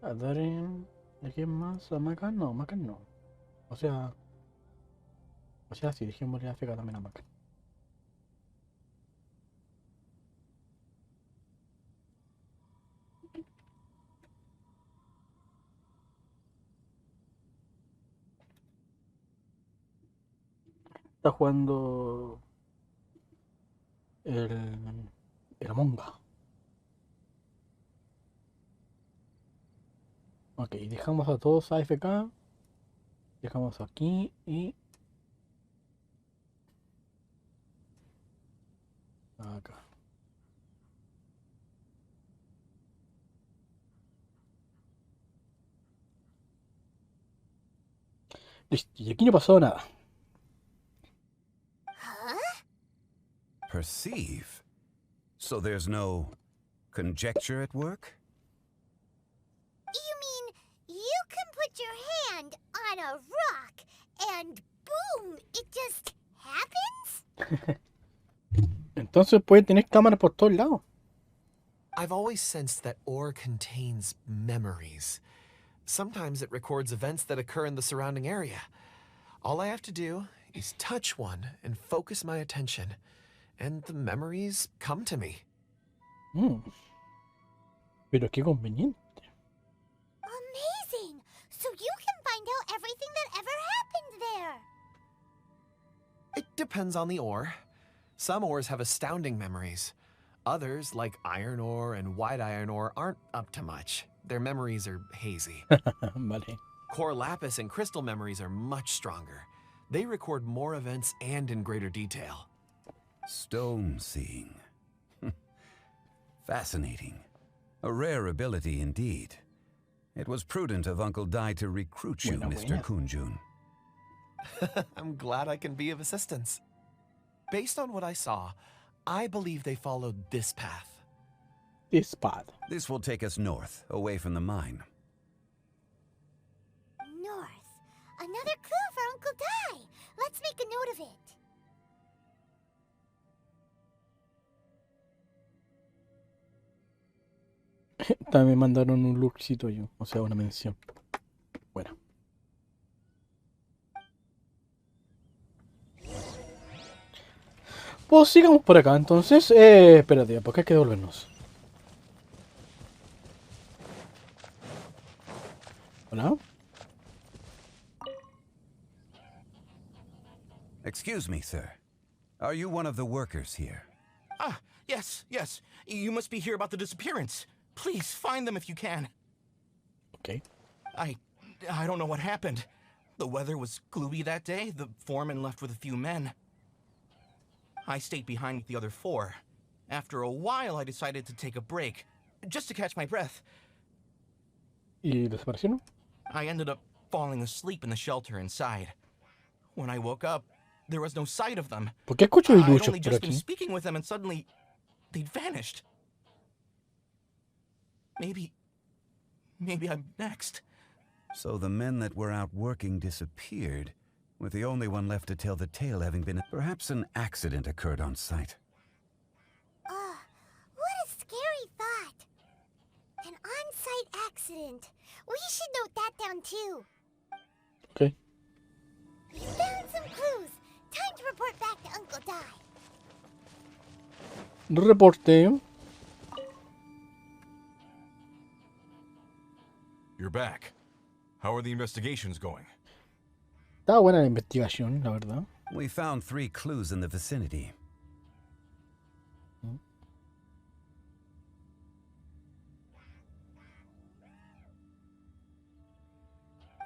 A Darren... ¿A quién más? ¿A Macan? No, Macan no. O sea... O sea, si dejémosle AFK también a Mac. Está jugando el Among Us. Ok, dejamos a todos AFK. Dejamos aquí y acá. Listo, y aquí no pasó nada. Huh? Perceive? So there's no conjecture at work? You mean you can put your hand on a rock and boom, it just happens? Entonces puede tener cámaras por todos lados. I've always sensed that ore contains memories. Sometimes it records events that occur in the surrounding area. All I have to do is touch one and focus my attention, and the memories come to me. Pero qué conveniente. Amazing! So you can find out everything that ever happened there. It depends on the ore. Some ores have astounding memories. Others, like iron ore and white iron ore, aren't up to much. Their memories are hazy. Vale. Core lapis and crystal memories are much stronger. They record more events and in greater detail. Stone seeing. Fascinating. A rare ability indeed. It was prudent of Uncle Dai to recruit you, Buena, Mr. buena. Kunjun. I'm glad I can be of assistance. Based on what I saw, I believe they followed this path. This path. This will take us north, away from the mine. North. Another clue for Uncle Dai. Let's make a note of it. También me mandaron un lookcito yo, o sea, una mención. Bueno. Pues sigamos por acá, entonces. Espérate, porque hay que devolvernos. Hola. Excuse me, sir. Are you one of the workers here? Ah, yes. You must be here about the disappearance. Please, find them if you can. Ok. I don't know what happened. The weather was gloomy that day. The foreman left with a few men. I stayed behind with the other 4. After a while, I decided to take a break, just to catch my breath. ¿Y desaparecieron? I ended up falling asleep in the shelter inside. When I woke up, there was no sight of them. ¿Por qué escucho I'd diluchos only por just been aquí? speaking with them and suddenly, they'd vanished. Maybe I'm next. So the men that were out working disappeared, with the only one left to tell the tale having been perhaps an accident occurred on site. What a scary thought. An on-site accident. We should note that down too. Ok. We found some clues. Time to report back to Uncle Dai. Reporte. You're back. How are the investigations going? Estaba buena la investigación, la verdad. We found 3 clues in the vicinity.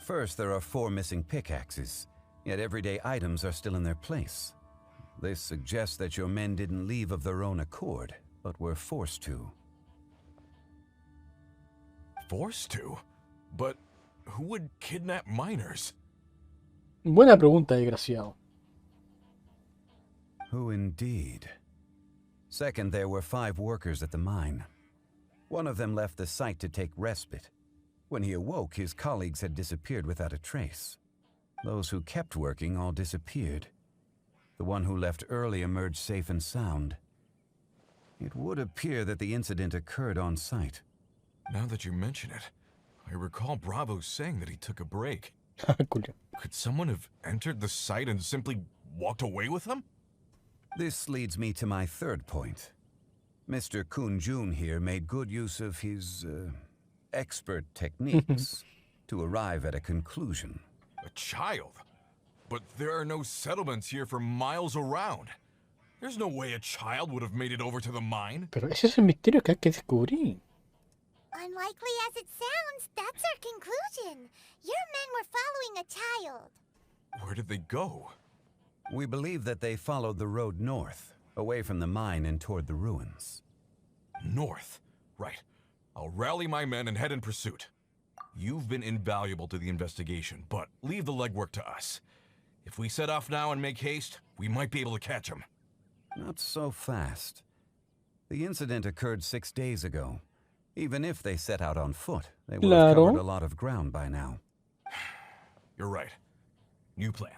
First, there are 4 missing pickaxes, yet everyday items are still in their place. This suggests that your men didn't leave of their own accord, but were forced to. Forced to? But who would kidnap miners? Buena pregunta, desgraciado. Who indeed? Second, there were 5 workers at the mine. One of them left the site to take respite. When he awoke, his colleagues had disappeared without a trace. Those who kept working all disappeared. The one who left early emerged safe and sound. It would appear that the incident occurred on site. Now that you mention it, I recall Bravo saying that he took a break. Culo. Could someone have entered the site and simply walked away with them? This leads me to my third point. Mr. Kun-jun here made good use of his expert techniques to arrive at a conclusion. A child? But there are no settlements here for miles around. There's no way a child would have made it over to the mine. Pero ese es el misterio que hay que descubrir. Unlikely as it sounds, that's our conclusion. Your men were following a child. Where did they go? We believe that they followed the road north, away from the mine and toward the ruins. North. Right. I'll rally my men and head in pursuit. You've been invaluable to the investigation, but leave the legwork to us. If we set off now and make haste, we might be able to catch them. Not so fast. The incident occurred 6 days ago. Even if they set out on foot, they would have Claro. covered a lot of ground by now. You're right. New plan.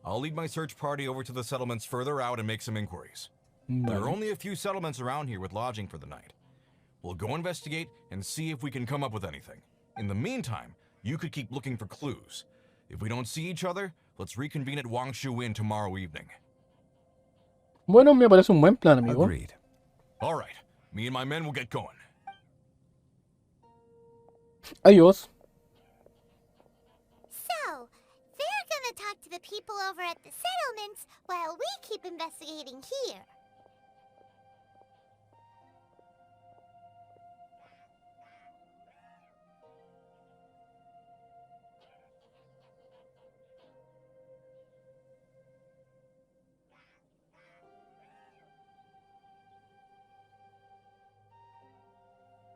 I'll lead my search party over to the settlements further out and make some inquiries. There are Vale. only a few settlements around here with lodging for the night. We'll go investigate and see if we can come up with anything. In the meantime, you could keep looking for clues. If we don't see each other, let's reconvene at Wangshu Inn tomorrow evening. Bueno, me parece un buen plan, amigo. Agreed. All right. Me and my men will get going. Adiós. So, they're gonna talk to the people over at the settlements while we keep investigating here.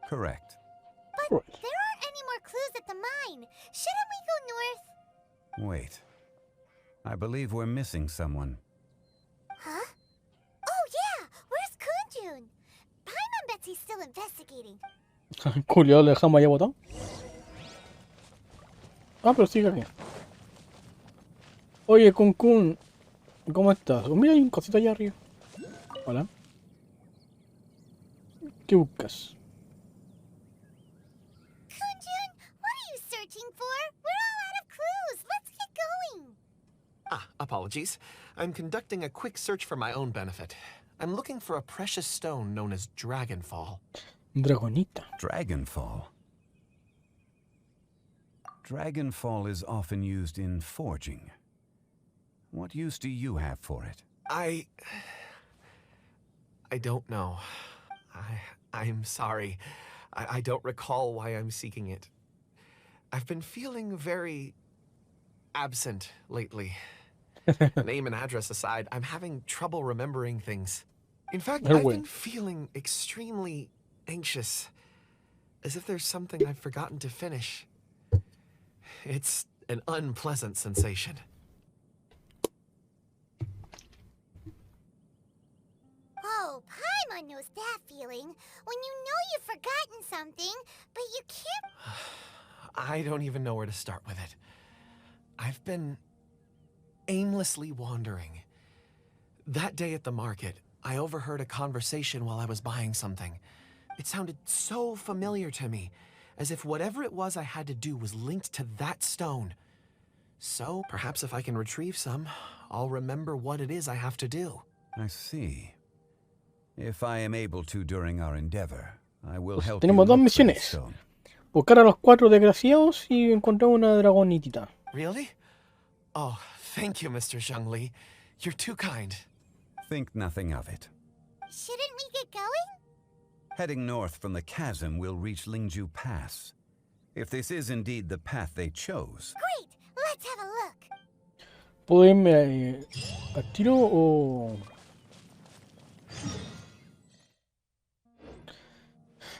Correct. Right. There aren't any more clues at the mine. Shouldn't we go north? Wait. I believe we're missing someone. Huh? Oh yeah! Where's Kunjun? Paimon bets he's still investigating. Culiado, le dejamos allá botado. Ah, pero sigue aquí. Oye, Kun, ¿cómo estás? Oh, mira, hay un cosito allá arriba. Hola. ¿Qué buscas? Kunjun, what are you searching for? We're all out of clues. Let's get going. Ah, apologies. I'm conducting a quick search for my own benefit. I'm looking for a precious stone known as Dragonfall. Dragonita. Dragonfall. Dragonfall is often used in forging. What use do you have for it? I don't know. I'm sorry. I don't recall why I'm seeking it. I've been feeling very absent lately. Name and address aside, I'm having trouble remembering things. In fact, Oh, I've well. been feeling extremely anxious, as if there's something I've forgotten to finish. It's an unpleasant sensation. Oh, Paimon knows that feeling. When you know you've forgotten something, but you can't. I don't even know where to start with it. I've been aimlessly wandering. That day at the market, I overheard a conversation while I was buying something. It sounded so familiar to me, as if whatever it was I had to do was linked to that stone. So, perhaps if I can retrieve some, I'll remember what it is I have to do. I see. If I am able to during our endeavor, I will Pues help tenemos you dos look for the misiones. stone. Buscar a los 4 desgraciados y encontrar una dragonitita. Really? Oh, thank you, Mr. Zhengli. You're too kind. Think nothing of it. Shouldn't we get going? Heading north from the chasm, we'll reach Lingju Pass. If this is indeed the path they chose, Great, let's have a look. ¿Puedo irme al tiro o...?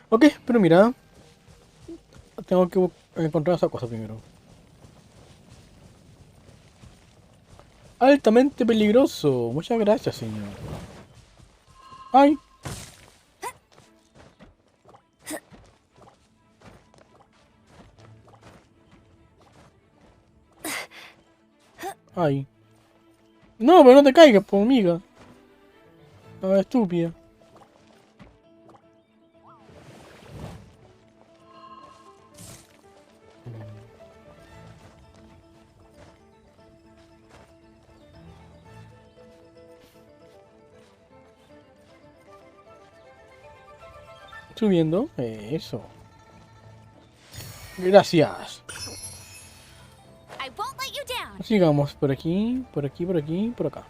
Ok, pero mira. Tengo que encontrar esa cosa primero. Altamente peligroso. Muchas gracias, señor. ¡Ay! ¡Ay! No, pero no te caigas, por miga. Ah, estúpida. Subiendo. Eso. Gracias. I won't let you down. Sigamos por aquí, por aquí, por aquí, por acá.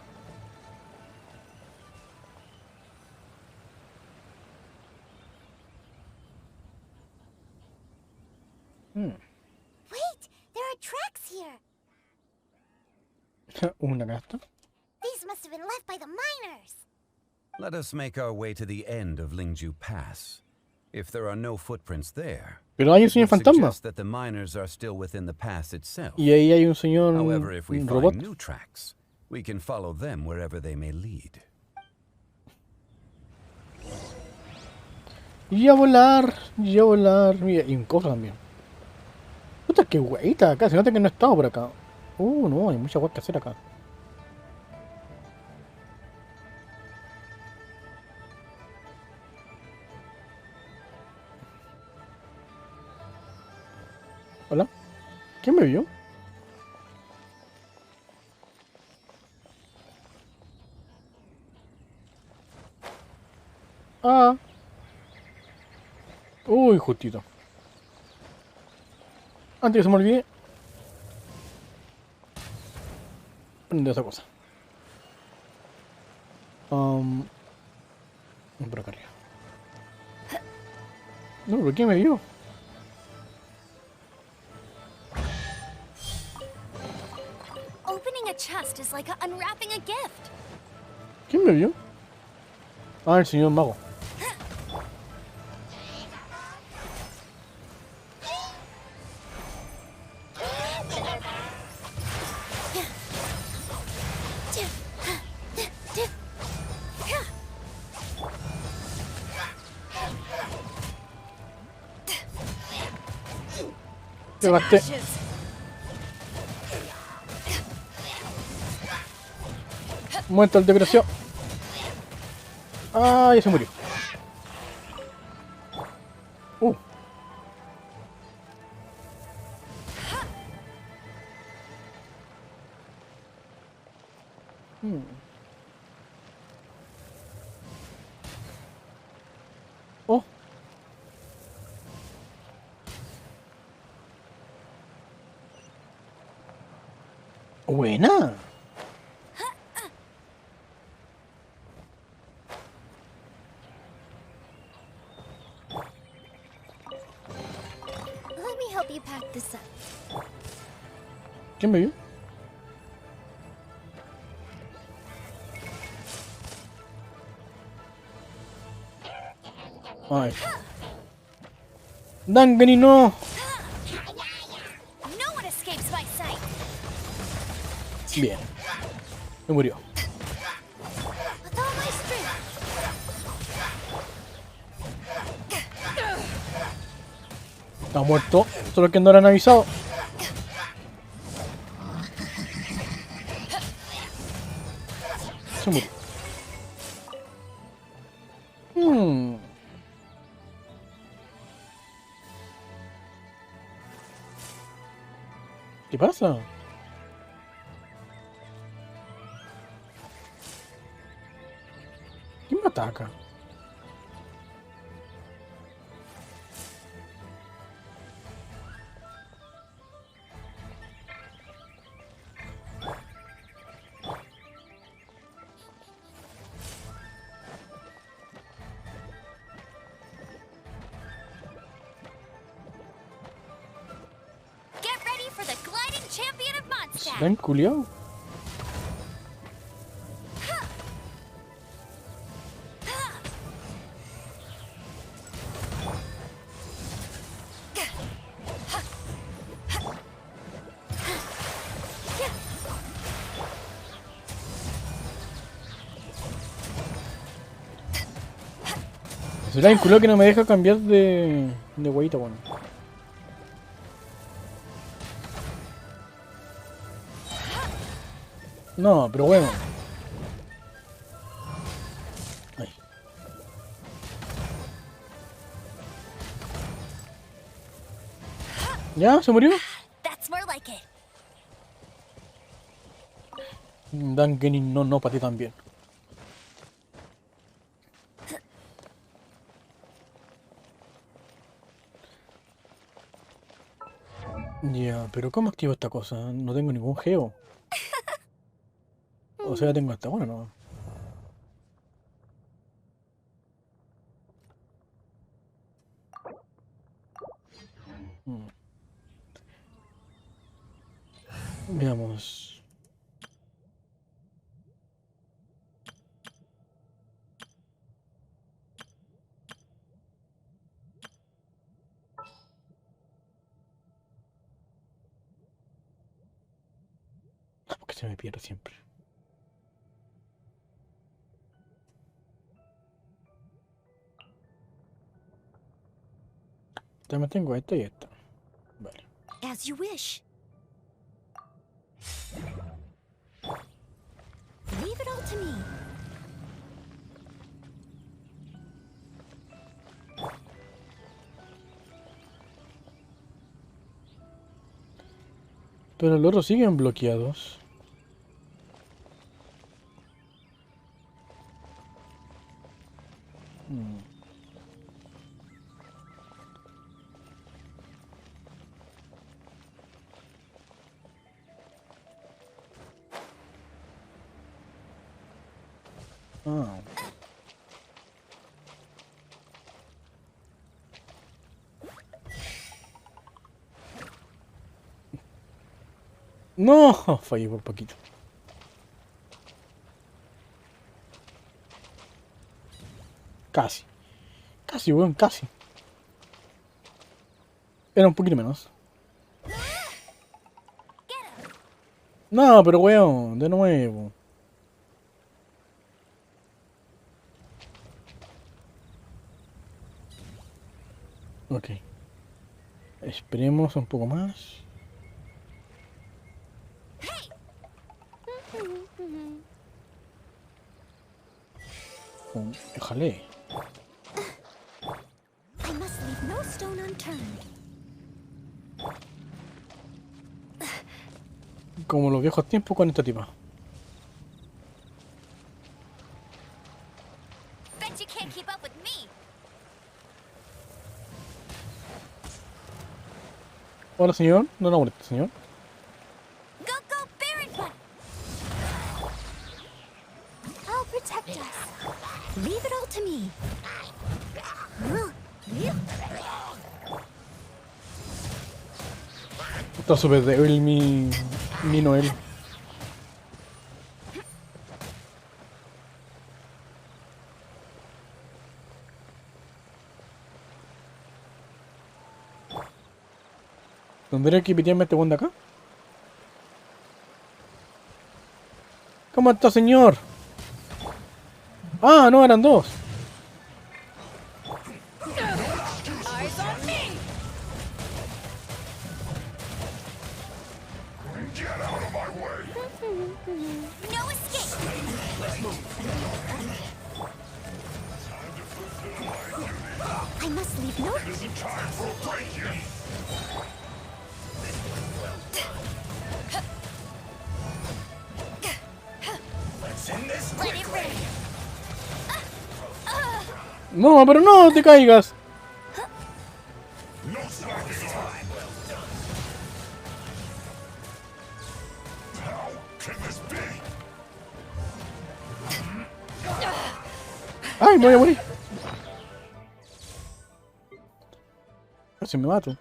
Wait, there are tracks here. Una gasta. These must have been left by the miners. Let us make our way to the end of Lingju Pass. If there are no footprints there, Pero hay un it señor would fantasma. suggest that the miners are still within the pass itself. Y ahí hay un señor However, if we un find robot. new tracks, we can follow them wherever they may lead. Y a volar, y a volar. Mira, y un cofre también. Puta, qué guaita acá. Se nota que no he estado por acá. No, hay mucha guay que hacer acá. Hola. ¿Quién me vio? Ah. Uy, justito. Antes que se me olvide. De esa cosa. Por acá arriba. No, ¿por qué me vio? Opening a chest is like unwrapping a gift. ¿Quién me vio? Ah, el señor mago. Te gasté. Muerto el desgraciado. Ah, ya se murió. Oh. Buena. Let me help you pack this up. ¿Quién me vio? Ay. Dangani, no. No one escapes my sight. Bien. Me murió. With all my strength. Está muerto. Solo que no lo han avisado. Se murió. ¿Qué pasa? ¿Quién me ataca? Get ready for the gliding champion of Mondstadt. ¿Se han culiado? Será el culo que no me deja cambiar de guayita, bueno. No, pero bueno. Ahí. ¿Ya? ¿Se murió? That's more like it. Dangeni, no, para ti también. Ya, pero ¿cómo activo esta cosa? No tengo ningún geo. O sea, tengo hasta bueno, ¿no? Mm. Veamos. Porque se me pierde siempre. Ya me tengo esta y esta. Vale. As you wish. Leave it all to me. Pero los otros siguen bloqueados. Mm. Ah. No, fallé por poquito. Casi. Casi, weón, casi. Era un poquito menos. No, pero weón, de nuevo. Ok. Esperemos un poco más. Déjale. I must leave no stone unturned. Como los viejos tiempos con esta tipa. Bet you can't keep up with me. Hola, señor. No lo moleste, señor. Go, go, Baron One. I'll protect us. Leave it all to me. Está súper débil mi Noel. ¿Tendría que pitearme este weón de acá? ¿Cómo está, señor? Ah, no, eran dos. No escape. I must leave no. Let it rain. No, pero no te caigas. Ay, me voy a morir. Casi me mato.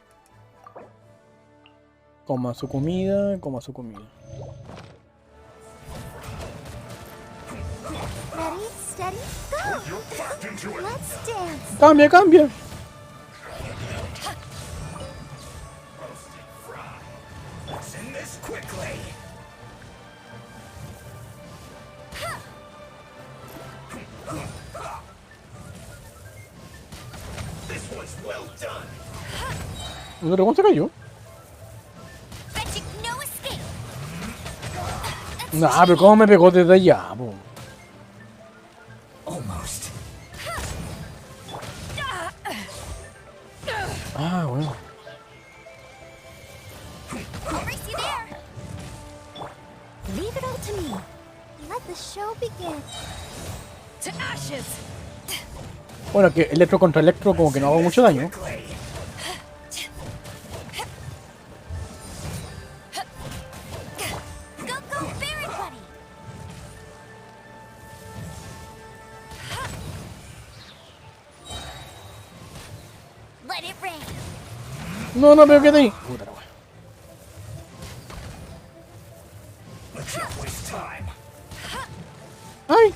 Coma su comida, coma su comida. Ready, steady, go. Let's dance. Cambia, cambia. ¿El dragón se cayó? Bet you no escape. Nah, pero cómo me pegó desde allá, po. Ah, bueno. I'll race you there. Leave it all to me. Let the show begin. To ashes. Bueno, que electro contra electro como que no hago mucho daño. No, no, pero quédate ahí. Puta la wea. ¡Ay!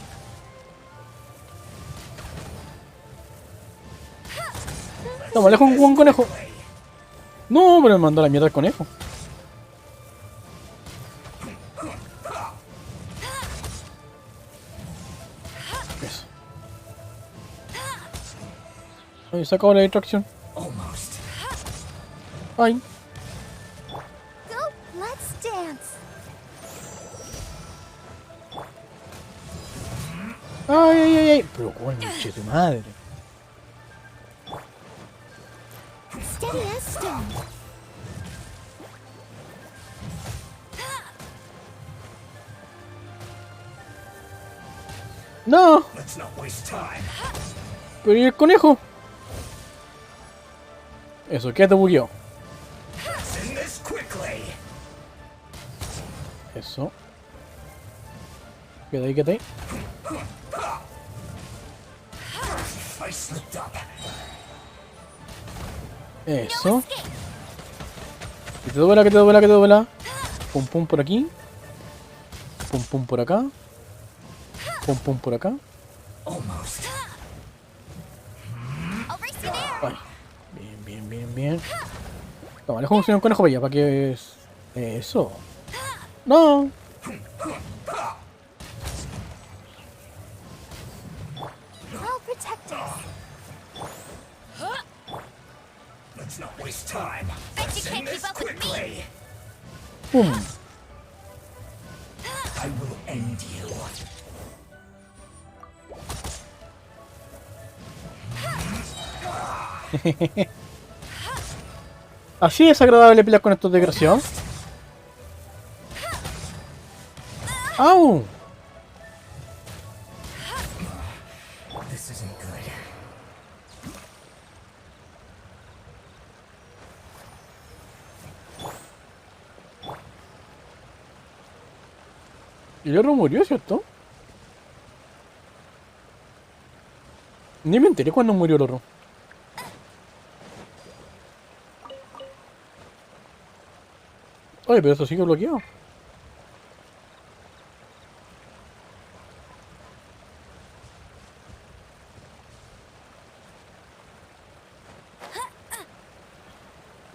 Estamos lejos un conejo. No, pero me mandó la mierda el conejo. Eso. Ay, se acabó la distracción. Ay. Go, let's dance. Ay, ay, ay, ay. Pero conche tu madre. Steady as stone. No. Pero ¿y el conejo? Eso, quédate bugueado. Eso. Queda ahí, queda ahí. Eso. Que te duela, que te duela, que te duela. Pum pum por aquí. Pum pum por acá. Pum pum por acá. Ay. Bien, bien, bien, bien. Toma, le jugamos un conejo para allá, para que es. Eso. No. I'll protect us. Bet you can't keep up with me. Pum. Así es agradable pelear con estos desgraciados. ¡Au! Y el otro murió, ¿cierto? Ni me enteré cuando murió el otro. Oye, pero eso sigue bloqueado.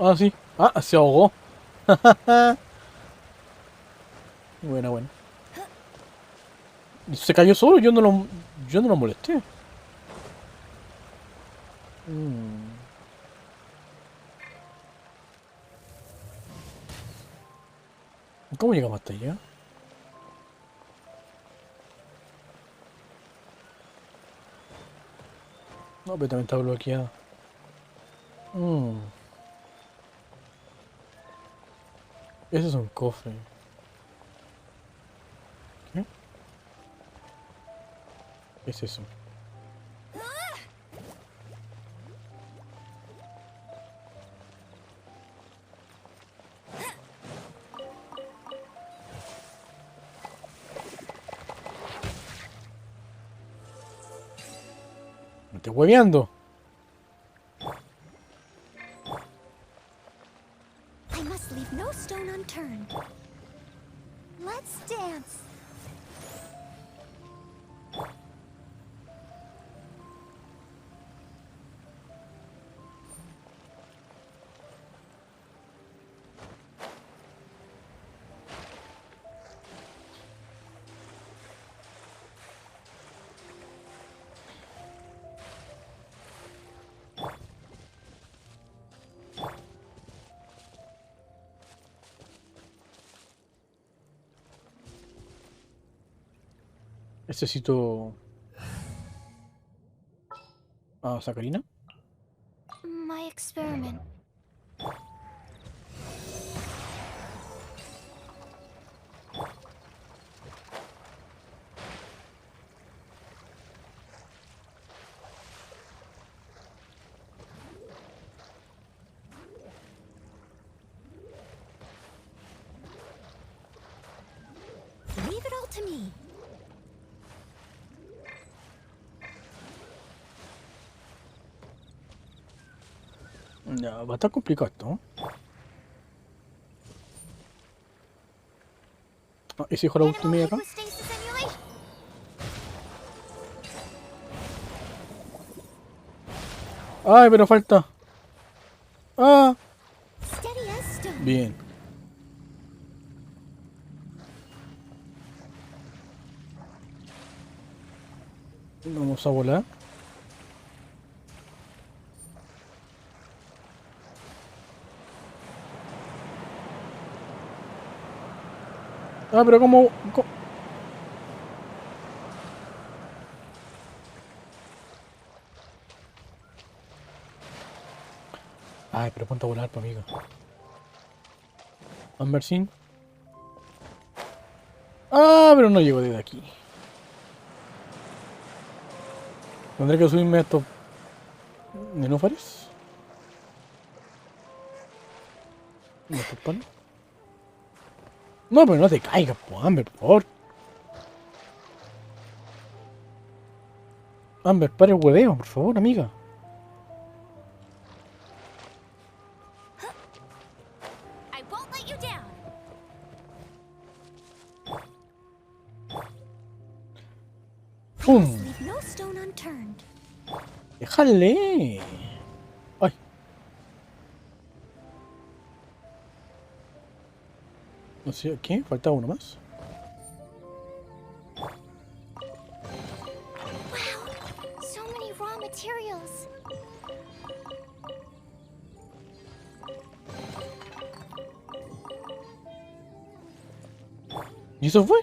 Ah, sí. Ah, se ahogó. Buena, buena. Se cayó solo, yo no lo molesté. ¿Cómo llegamos hasta allá? No, pero también está bloqueado. Ese es un cofre. ¿Qué? ¿Qué es eso? Me estoy hueveando. I must leave no stone unturned. Let's dance. Necesito... Ah, sacarina. My experiment. Leave it all to me. Ya, va a estar complicado esto, ¿no? Ah, ¿y si dejo la última acá? Hypostasis emulation. ¡Ay, pero falta! ¡Ah! Steady as stone. Bien. Vamos a volar. Ah, pero como... Ay, pero ponte a volar, pues, amigo. Ambersin. Ah, pero no llego desde aquí. Tendré que subirme a estos nenúfares. ¿A estos palos? No, pero no te caigas, pues, Amber, por favor. Amber, para el hueveo, por favor, amiga. I won't let you down. ¡Pum! Leave no stone unturned. ¡Déjale! ¡Ay! No sé, ¿qué? Falta uno más. Wow, so many raw materials. ¿Y eso fue?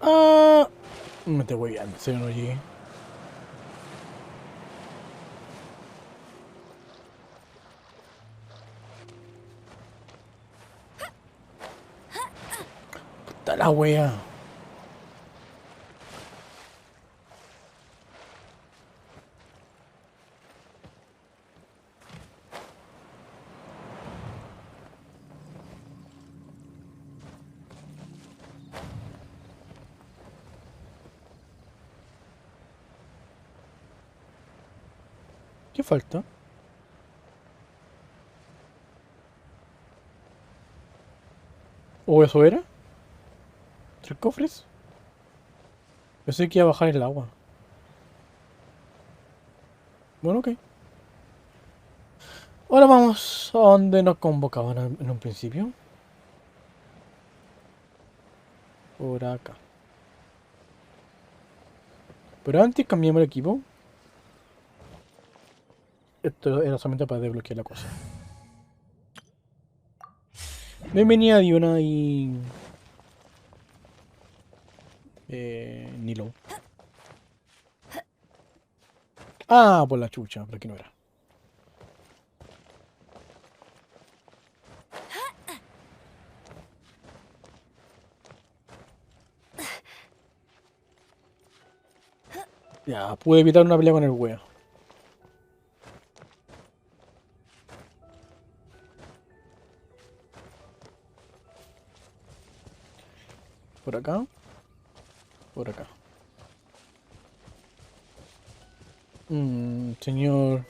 Ah, me te voy a... En serio, no llegué. Puta la wea. ¿Qué falta? ¿O eso era? ¿Tres cofres? Pensé que iba a bajar el agua. Bueno, ok. Ahora vamos a donde nos convocaban en un principio. Por acá. Pero antes cambiamos el equipo. Esto era solamente para desbloquear la cosa. Bienvenida Diona y... Nilo. Ah, por la chucha, pero aquí no era. Ya, pude evitar una pelea con el wea. Por acá. Por acá. Señor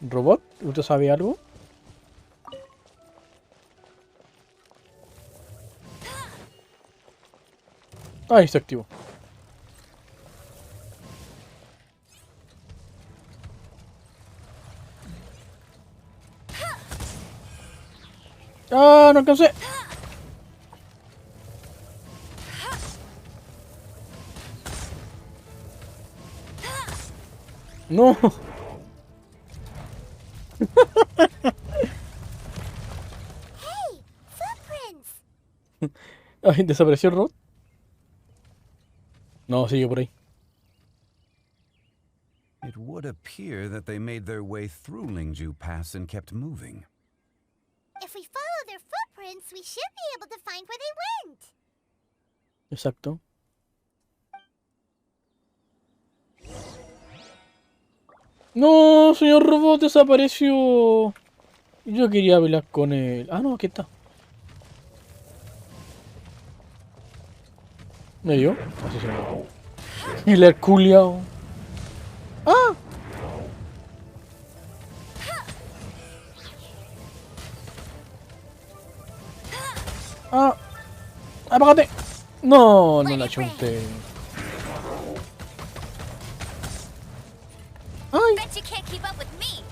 robot, ¿usted sabe algo? Ahí se activó. ¡Ah, no alcancé! ¡No! Hey, footprints. Ay, ¿desapareció el robot? No, sigue por ahí. It would appear that they made their way through Lingju Pass and kept moving. If we follow their footprints, we should be able to find where they went. Exacto. No, señor robot desapareció. Yo quería hablar con él. Ah, no, aquí está. ¿Me dio? Así se me dio. Y el culiao. ¡Ah! ¡Ah! ¡Apágate! No, no la chunté. ¡Ay! Bet you can't keep up with me.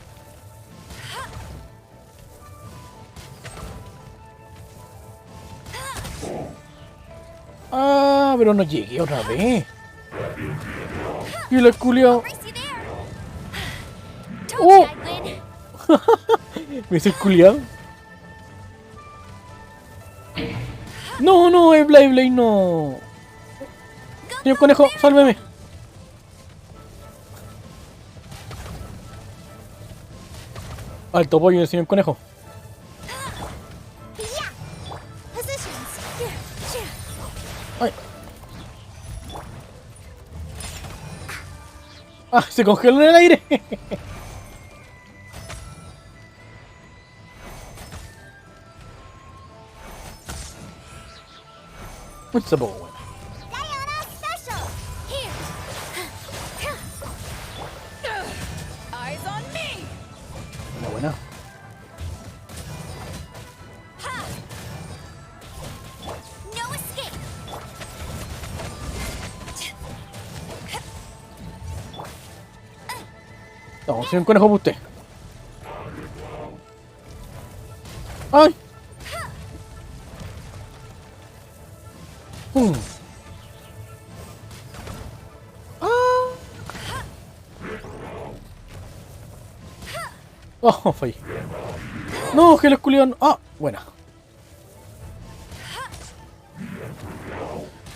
¡Ah! Pero no llegué otra vez. Y el culiao. Race you there. Oh. Told you I'd win. ¿Me hice el culiao? No, no, es Blade Blade, no. Señor conejo, sálveme. Alto pollo del señor conejo. Yeah. Positions. Ay. Ah, se congeló en el aire. Mucho poco bueno. Diana special. Here. Eyes on me. Buena, buena. No escape. No, señor conejo para usted. ¡Ay! ¡Pum! ¡Ah! ¡Oh, fallé! ¡No, que el culión! ¡Ah! Buena.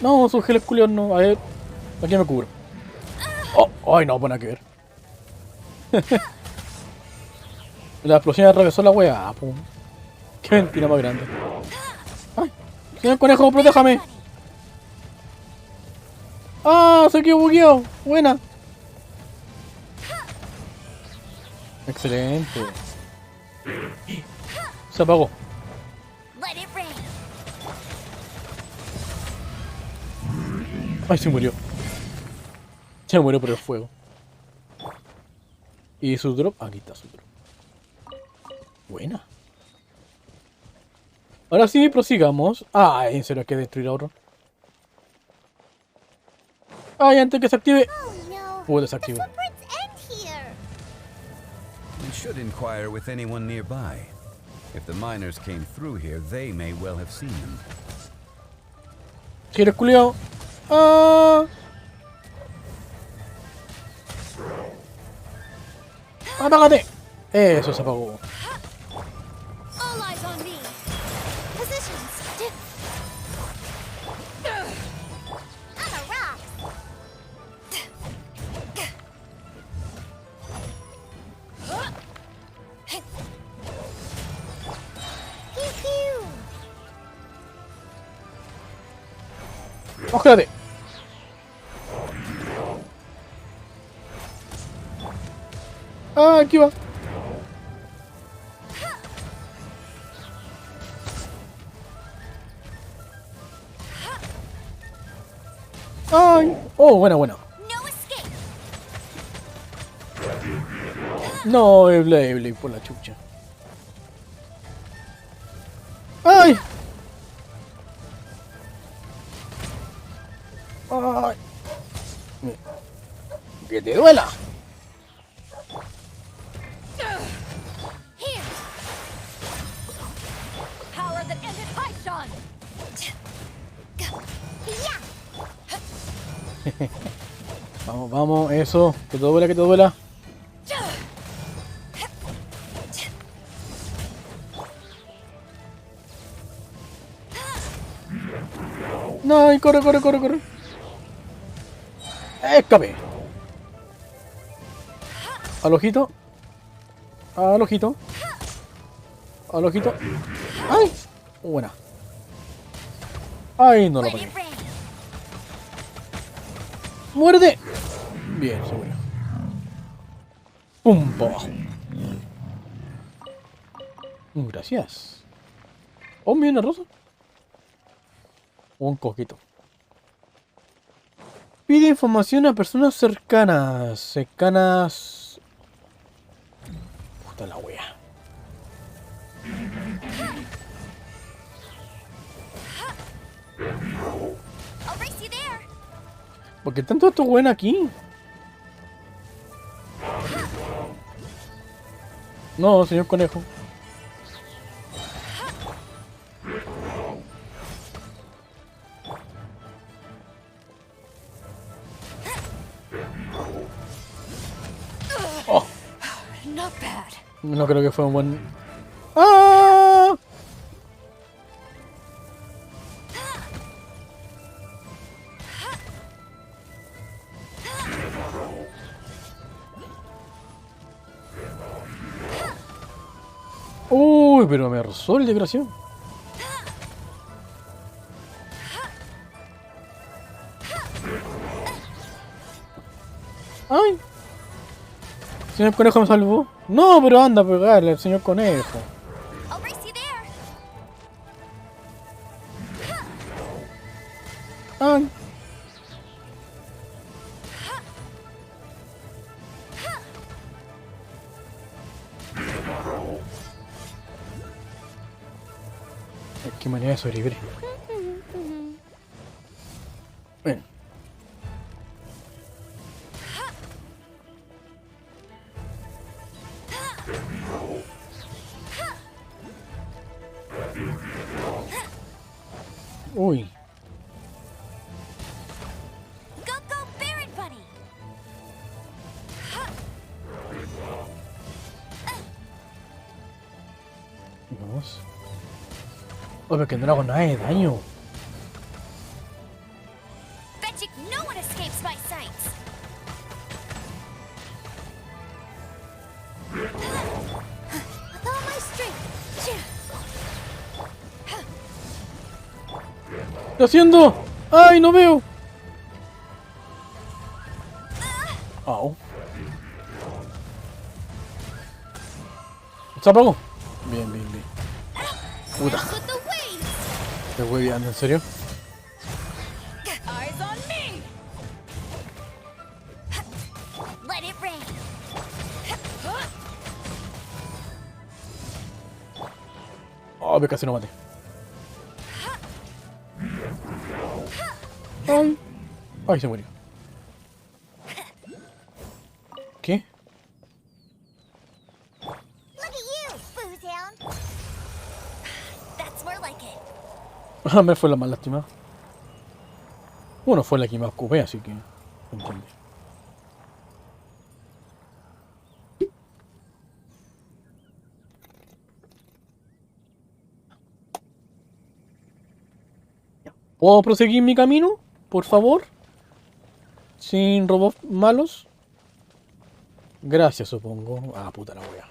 No, su gel culión no. A ver. Aquí me cubro. ¡Oh! ¡Ay, no! Buena que ver. La explosión atravesó la wea. Pum. Qué mentira más grande. ¡Ay! Señor conejo, protéjame. ¡Ah! Se quedó bugueado. Buena. Excelente. Se apagó. Let it rain. Ay, se murió. Se murió por el fuego. ¿Y su drop? Aquí está su drop. Buena. Ahora sí, prosigamos. Ah, en serio hay que destruir a otro. Ay, antes que se active. Oh no. Puedo The desactivo. footprints end here. You should inquire with anyone nearby. If the miners came through here, they may well have seen them. Gira culiao. Ah. Apágate. Eso se apagó. All eyes on me. Positions. I'm a rock. Pew pew. Cógete. Ah, aquí va. Ay. Oh, buena, buena. No escape. No, Blade por la chucha. ¡Ay! ¡Ay! ¡Que te duela! Here. Power that ended Paishon. Yeah. Vamos, vamos, eso. Que te duela, que te duela. No, y corre, corre, corre, corre. Escape. Al ojito. Al ojito. Al ojito. ¡Ay! Buena. ¡Ay, no lo Let pagué! it rain. ¡Muerde! Bien, se murió. ¡Pum! Para abajo. Gracias. ¿Oh, mira una rosa? O un coquito. Pide información a personas cercanas. Cercanas. Puta la wea. I'll race you there. ¿Por qué tanto estos weones aquí? No, señor conejo. Oh, Not bad. no creo que fue un buen... ¡Ah! Uy, pero me rozó el desgraciado. ¡Ay! El señor conejo me salvó. No, pero anda a pegarle al señor conejo. I'll race you there. ¡Ay! Qué manera de sobrevivir. Ven. Uy. Go, go, Baron Bunny. Vamos. Oh, pero que no le hago nada de daño. Bet you no one escapes my sights. With all my strength. ¿Qué estoy haciendo? ¡Ay, no veo! Au. ¿Se apagó? Bien, bien, bien. Puta. With the wings. Te voy viendo, ¿en serio? Eyes on me. Let it rain. Oh, me casi no maté. Ay. Ay, se murió. ¿Qué? Look at you, Bootown. That's more like it. Ah, me fue la más lástima. Bueno, fue la que más ocupé, así que... entiende. ¿Puedo proseguir mi camino? Por favor. Sin robots malos. Gracias, supongo. Ah, puta la wea.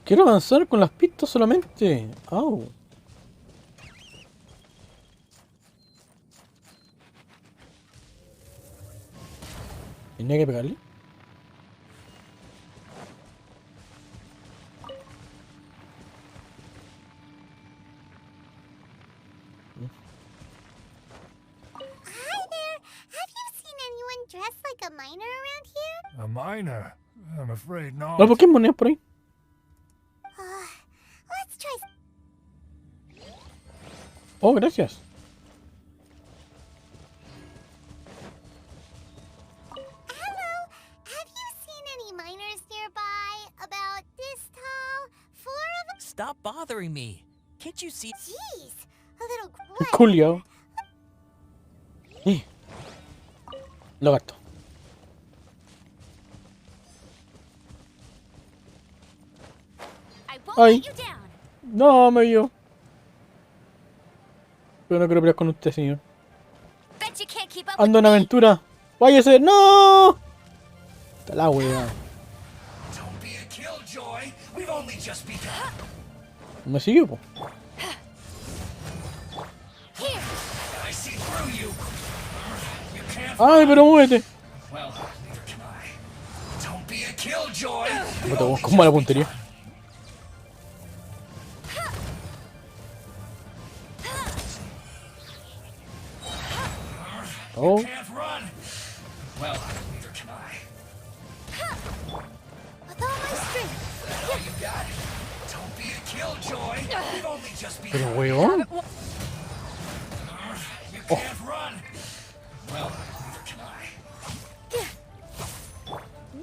Quiero avanzar con las pistas solamente. Au. ¿Tenía que pegarle? Hi there. Have you seen anyone dressed like a miner around here? A miner? I'm afraid ¿No not. Pokémon por ahí? Let's try. Oh, gracias. Hello. Have you seen any miners nearby? About this tall? 4 of them? Stop bothering me. Can't you see? Jeez. A little grunt. Julio. Lo gasto. I won't Ay. let you down. No, me vio. Pero no quiero pelear con usted, señor. Bet you can't keep up Ando with en me. aventura. ¡Váyase! ¡No! Está la wea. Don't be a killjoy. We've only just begun. Me siguió, po. Here. I see through you. You can't. ¡Ay, pero muévete! Well, neither can I. Don't be a killjoy. Puta, ¿cómo va la puntería? Oh. Can't run. Well, neither can I. With all my strength. Well, you got it. Don't be a killjoy. We've only just Pero begun. weón. You can't run. Well, neither can I.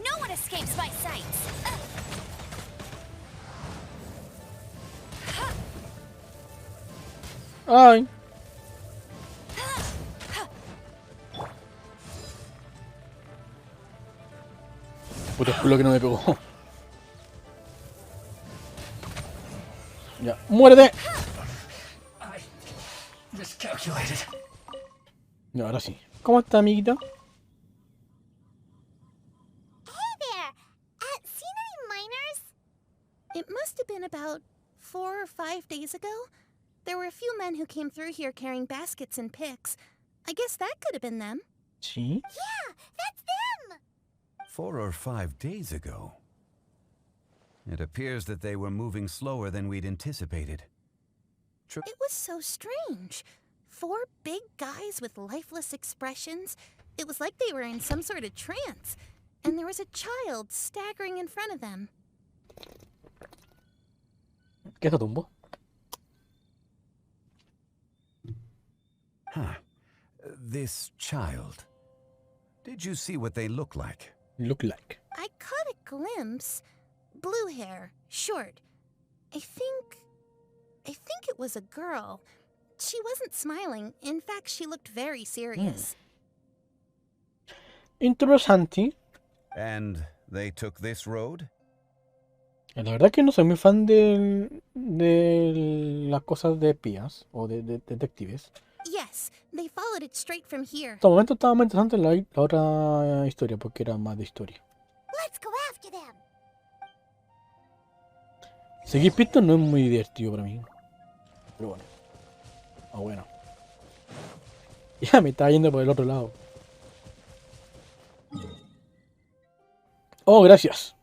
No one escapes my sights. Ay. Puta, es lo que no me pegó. Ya, muérete. I miscalculated. Ya, ahora sí. ¿Cómo está, amiguita? Hey there. Seen any miners? It must have been about 4 or 5 days ago. There were a few men who came through here carrying baskets and picks. I guess that could have been them. Sí. Yeah, that's them. 4 or 5 days ago. It appears that they were moving slower than we'd anticipated. It was so strange. 4 big guys with lifeless expressions. It was like they were in some sort of trance. And there was a child staggering in front of them. ¿Qué se tumbó? Huh. This child. Did you see what they look like? Look like. I caught a glimpse. Blue hair, short. I think it was a girl. She wasn't smiling. In fact, she looked very serious. Interesante. And they took this road? La verdad que no soy muy fan de las cosas de espías o de detectives. Yes, they followed it straight from here. Hasta el momento estaba más interesante la otra historia porque era más de historia. Let's go after them. Seguir pistas no es muy divertido para mí. Pero bueno. Ah, bueno. Ya me estaba yendo por el otro lado. Oh, gracias.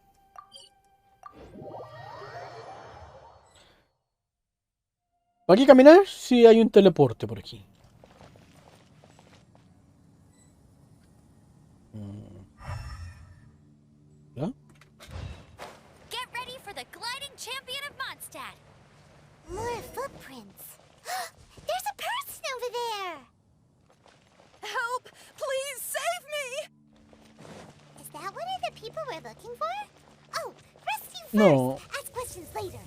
¿Para qué caminar si hay un teleporte por aquí? ¿Ya? Get ready for the gliding champion of Mondstadt. More footprints. There's a person over there. Help! Please save me! Is that one of the people we're looking for? Oh, rescue first. No. Ask questions later.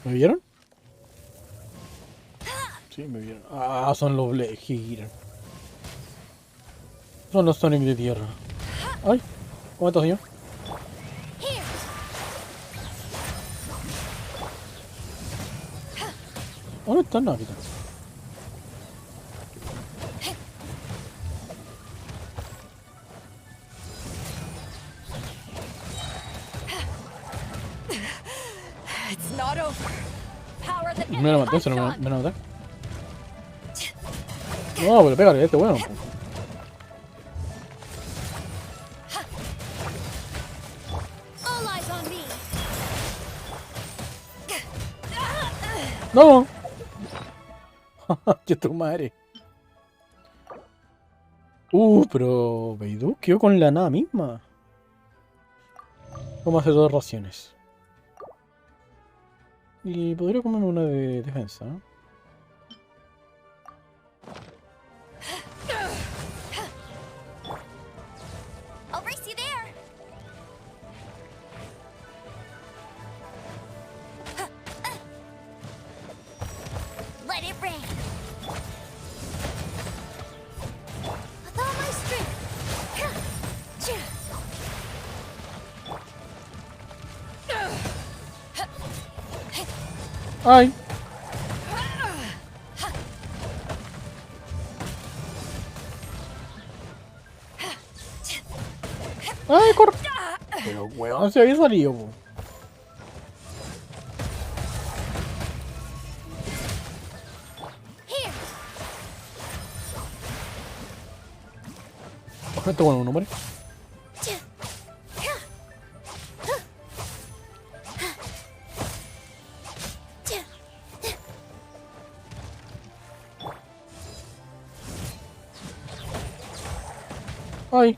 ¿Me vieron? Sí, me vieron. Ah, son los Black Heater. Son los Sonic de tierra. Ay, ¿cómo está, señor? Here. ¿Dónde están? No, aquí están. It's not over. Power the Me van a matar, se lo van a matar. No, pero pégale, este bueno. All eyes on me. ¡No! ¡Qué tu madre! Pero Beidou quedó con la nada misma. Vamos a hacer 2 raciones. Y podría comerme una de defensa, ¿no? I'll race you there. Let it rain. With all my strength. ¡Ay! ¡Ay, corre! Pero weón, se había salido, po. Here. Esto bueno, no muere. Ay.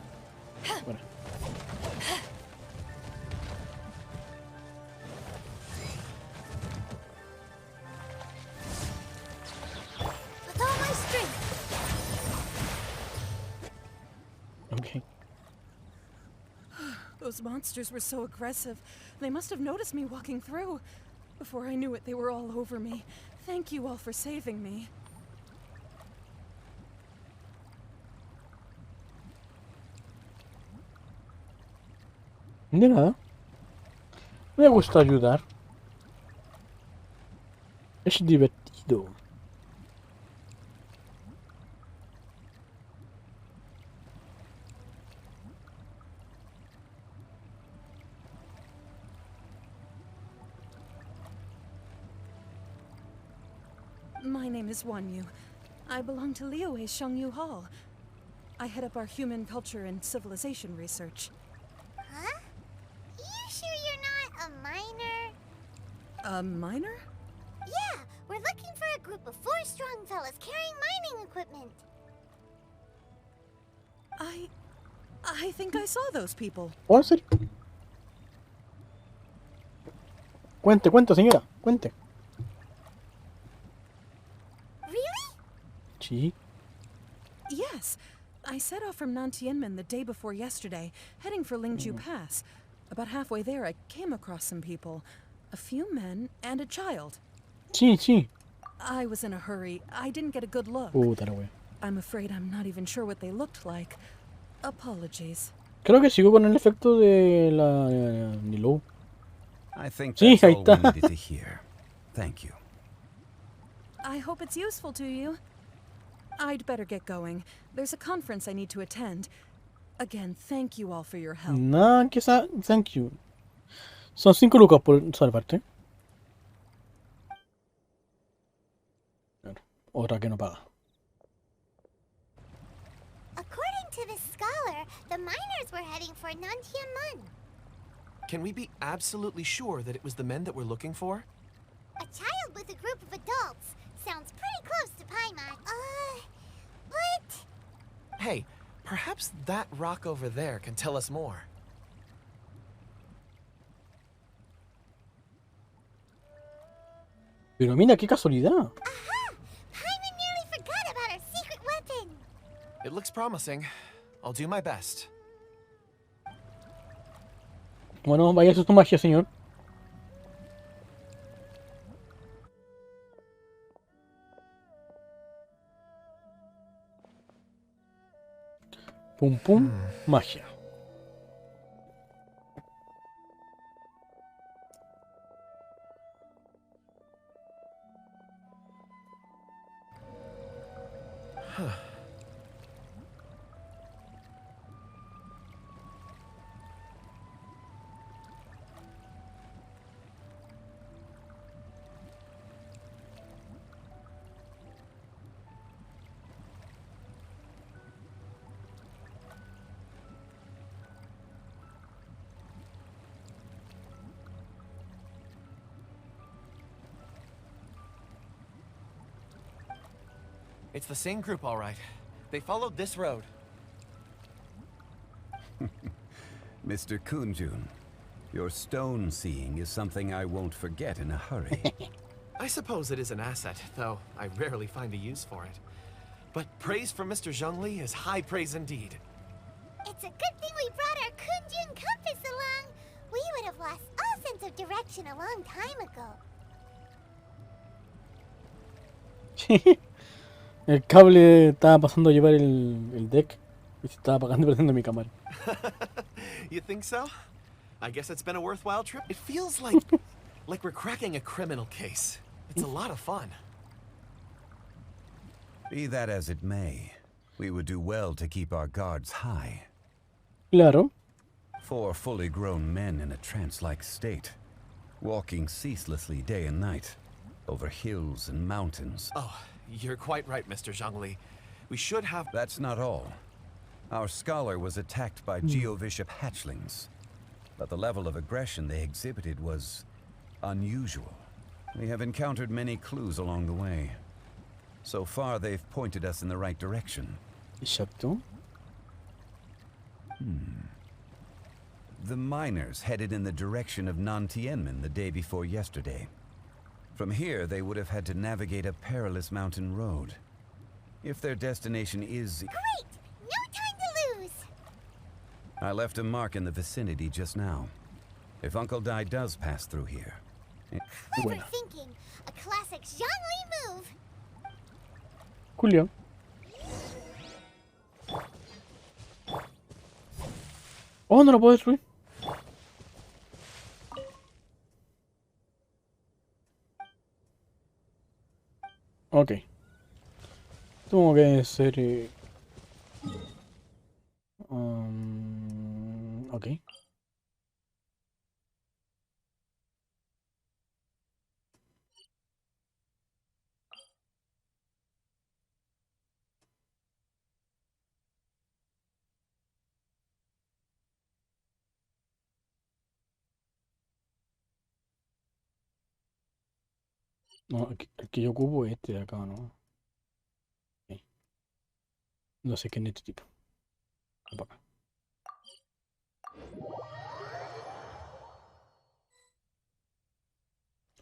Bueno. With all my strength. Ok. Those monsters were so aggressive. They must have noticed me walking through. Before I knew it, they were all over me. Thank you all for saving me. De nada. Me gusta ayudar. Es divertido. My name is Wanyu. I belong to Liyue Shangyu Hall. I head up our human culture and civilization research. Huh? You sure you're not a miner? A miner? Yeah, we're looking for a group of 4 strong fellas carrying mining equipment. I think I saw those people. ¿O en serio? Cuente, cuente, señora. Cuente. Really? Sí. Yes. I set off from Nantianmen the day before yesterday, heading for Lingju Pass. About halfway there, I came across some people. A few men and a child. Sí, sí. I was in a hurry. I didn't get a good look. Puta la wea. I'm afraid I'm not even sure what they looked like. Apologies. Creo que sigo con el efecto de la Nilo. I think Sí, that's ahí all está. we needed to hear. Thank you. I hope it's useful to you. I'd better get going. There's a conference I need to attend. Again, thank you all for your help. Nada, que thank you. Son 5 lucas por salvarte. Otra que no paga. According to this scholar, the miners were heading for Nantianmen. Can we be absolutely sure that it was the men that we're looking for? A child with a group of adults. Sounds pretty close to Paimon. But... Hey, perhaps that rock over there can tell us more. Pero mira, qué casualidad. Aha! Paimon nearly forgot about our secret weapon. It looks promising. I'll do my best. Bueno, vaya su magia, señor. Pum pum, magia. It's the same group, all right. They followed this road. Mr. Kunjun, your stone seeing is something I won't forget in a hurry. I suppose it is an asset, though I rarely find a use for it. But praise from Mr. Zhongli is high praise indeed. It's a good thing we brought our Kunjun compass along. We would have lost all sense of direction a long time ago. El cable estaba pasando a llevar el deck y se estaba apagando y prendiendo mi cámara. You think so? I guess it's been a worthwhile trip. It feels like we're cracking a criminal case. It's a lot of fun. Be that as it may, we would do well to keep our guards high. Claro. 4 fully grown men in a trance-like state, walking ceaselessly day and night, over hills and mountains. Oh, you're quite right, Mr. Zhongli. We should have... That's not all. Our scholar was attacked by Geovishap hatchlings, but the level of aggression they exhibited was unusual. We have encountered many clues along the way. So far, they've pointed us in the right direction. Zapto. The miners headed in the direction of Nantianmen the day before yesterday. From here, they would have had to navigate a perilous mountain road. If their destination is... Great! No time to lose! I left a mark in the vicinity just now. If Uncle Dai does pass through here... Clever thinking! A classic Zhongli move! Julio. Oh, no lo puedo destruir. Ok. Tengo que ser... ok. No, el que yo ocupo es este de acá, ¿no? Ok. No sé qué es este tipo. Ven para acá.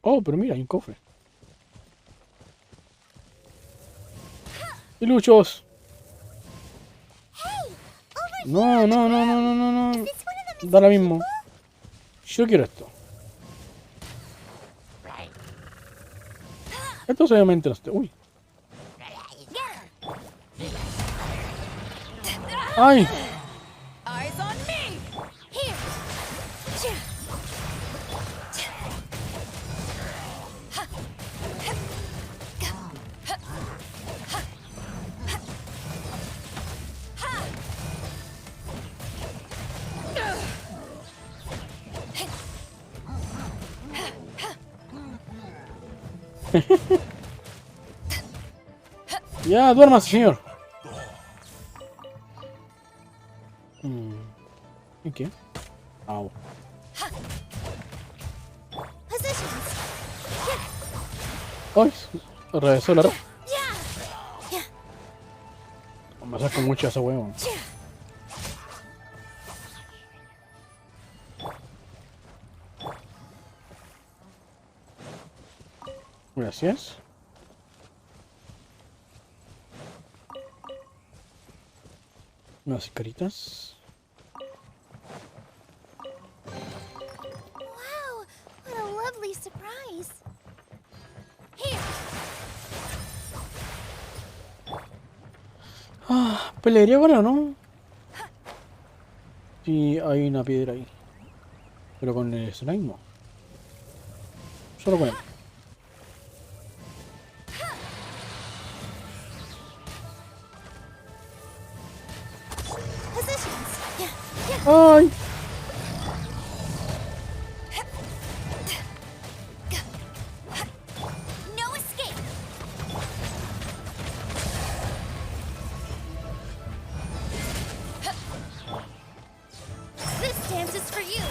Oh, pero mira, hay un cofre. ¡Y luchos! No, no, no, no, no, no, no. Da lo mismo. Yo quiero esto. Esto obviamente no está. Uy. ¡Ay! Ya, duerma, señor. ¿Y qué? Au. Ay, regresó la ropa. Me saco mucho ese huevo. Gracias. Unas caritas. Wow, what a lovely surprise. Here. Ah, pelearía con él, ¿no? Sí, hay una piedra ahí. Pero con el slime no. Solo con él. ¡Ay! No escape. This dance is for you.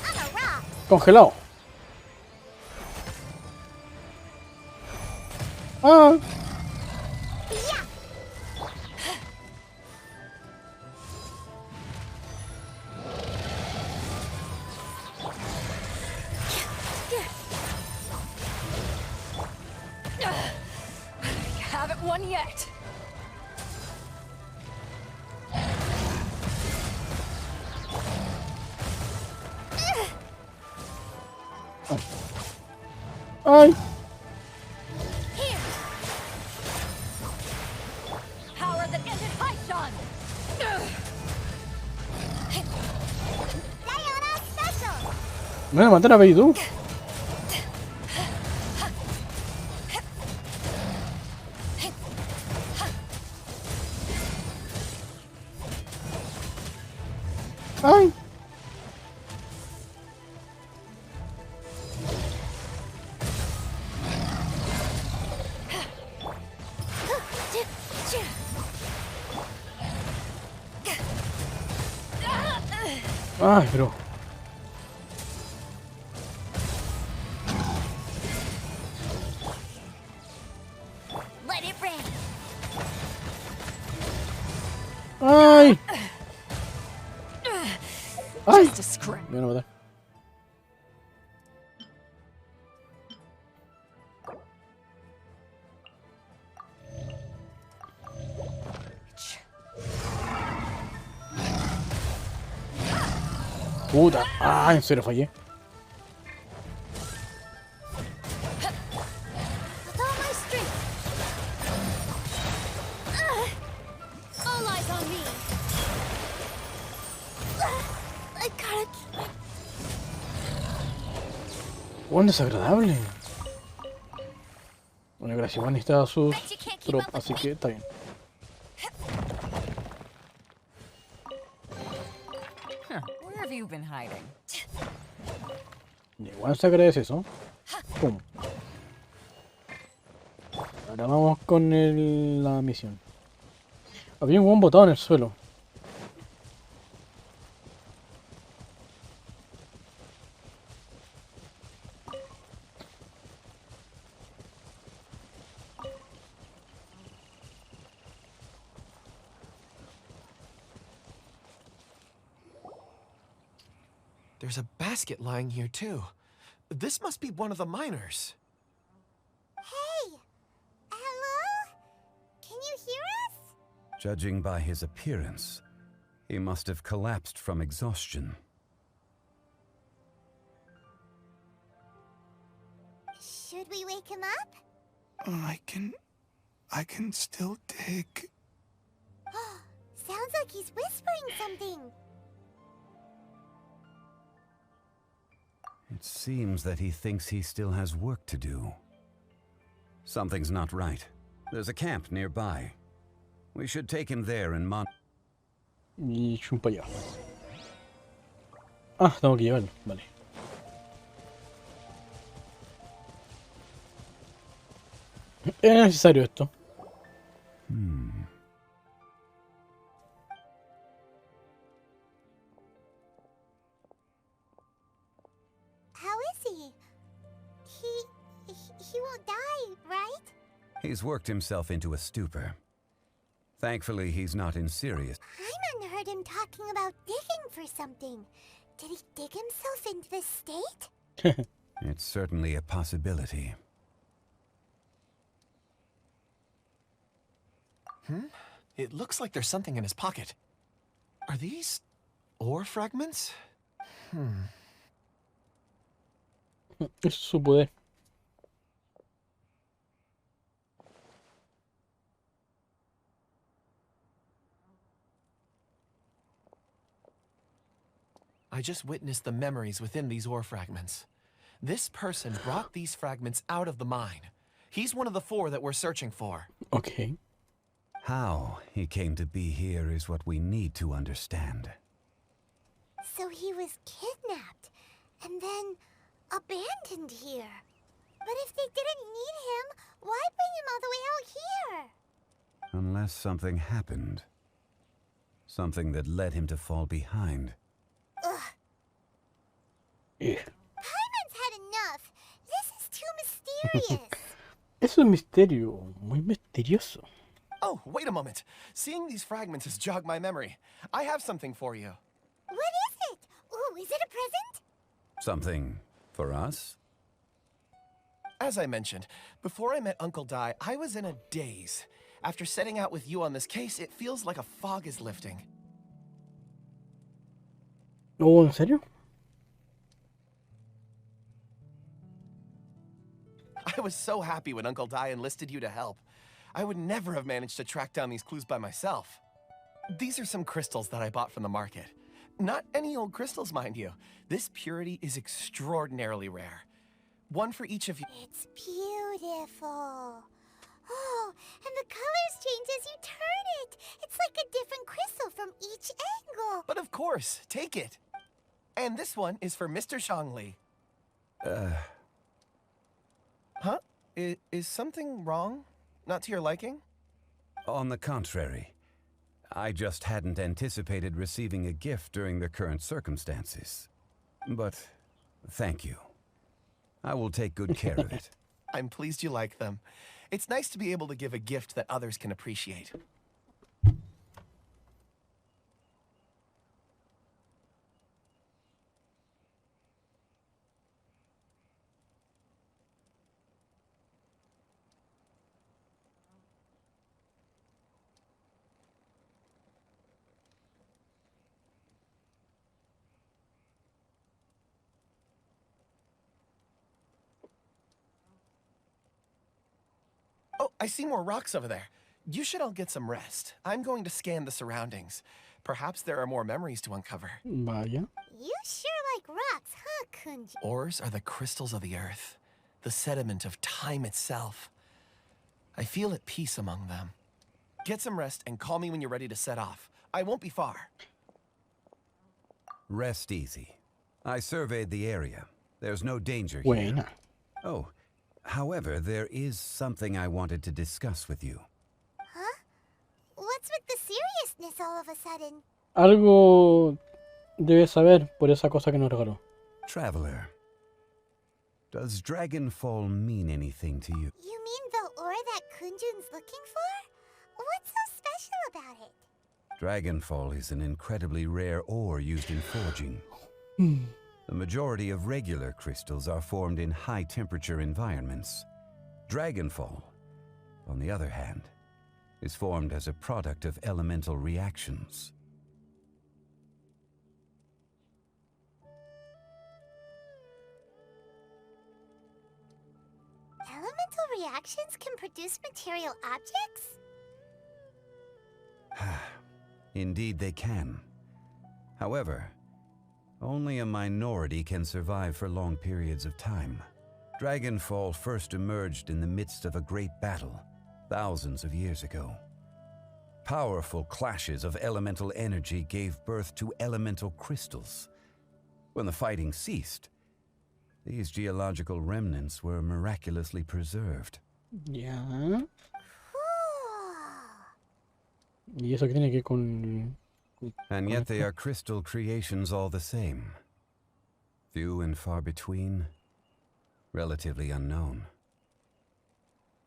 I'm a rock. Congelado. Ah. Haven't won yet. Ay. Power that ended Haishan. Me van a matar a Beidou. Ay. Ay, pero... Let it rain. Ay. ¡Ay! Just a script. Me van a matar. Puta. Ah, en serio fallé. With all my strength. All eyes on me. I gotta. Buen desagradable. Bueno, gracias. Igual necesitaba sus Bet you can't keep tropas, up with así que está bien. Huh. Where have you been hiding? Igual se agradece eso. Pum. Ahora vamos con la misión. Había un buen botado en el suelo. There's a basket lying here, too. This must be one of the miners. Hey! Hello? Can you hear us? Judging by his appearance, he must have collapsed from exhaustion. Should we wake him up? I can still dig. Sounds like he's whispering something. It seems that he thinks he still has work to do. Something's not right. There's a camp nearby. We should take him there and Y chumpa allá. Ah, tengo que llevarlo. Vale. Era necesario esto. How is he? He won't die, right? He's worked himself into a stupor. Thankfully, he's not in serious. Hyman heard him talking about digging for something. Did he dig himself into this state? It's certainly a possibility. It looks like there's something in his pocket. Are these ore fragments? Es su poder. I just witnessed the memories within these ore fragments. This person brought these fragments out of the mine. He's one of the 4 that we're searching for. Okay. How he came to be here is what we need to understand. So he was kidnapped and then abandoned here. But if they didn't need him, why bring him all the way out here? Unless something happened. Something that led him to fall behind. Ugh. Yeah. Hyman's had enough. This is too mysterious. Es un misterio, muy misterioso. Oh, wait a moment. Seeing these fragments has jogged my memory. I have something for you. What is it? Ooh, is it a present? Something for us? As I mentioned, before I met Uncle Dai, I was in a daze. After setting out with you on this case, it feels like a fog is lifting. Oh, ¿en serio? I was so happy when Uncle Dai enlisted you to help. I would never have managed to track down these clues by myself. These are some crystals that I bought from the market. Not any old crystals, mind you. This purity is extraordinarily rare. One for each of you. It's beautiful. Oh, and the colors change as you turn it. It's like a different crystal from each angle. But of course, take it. And this one is for Mr. Shangli. Huh? Is something wrong? Not to your liking? On the contrary. I just hadn't anticipated receiving a gift during the current circumstances. But thank you. I will take good care of it. I'm pleased you like them. It's nice to be able to give a gift that others can appreciate. I see more rocks over there. You should all get some rest. I'm going to scan the surroundings. Perhaps there are more memories to uncover. Vaya. You sure like rocks, huh, Kunji? Ores are the crystals of the earth, the sediment of time itself. I feel at peace among them. Get some rest and call me when you're ready to set off. I won't be far. Rest easy. I surveyed the area. There's no danger Buena. here. Oh, however, there is something I wanted to discuss with you. Huh? What's with the seriousness all of a sudden? Algo debes saber por esa cosa que nos regaló. Traveler, does Dragonfall mean anything to you? You mean the ore that Kunjun's looking for? What's so special about it? Dragonfall is an incredibly rare ore used in forging. The majority of regular crystals are formed in high-temperature environments. Dragonfall, on the other hand, is formed as a product of elemental reactions. Elemental reactions can produce material objects? Indeed they can. However, only a minority can survive for long periods of time. Dragonfall first emerged in the midst of a great battle, thousands of years ago. Powerful clashes of elemental energy gave birth to elemental crystals. When the fighting ceased, these geological remnants were miraculously preserved. Ya. Y eso que tiene que ver con... And yet they are crystal creations all the same. Few and far between, relatively unknown.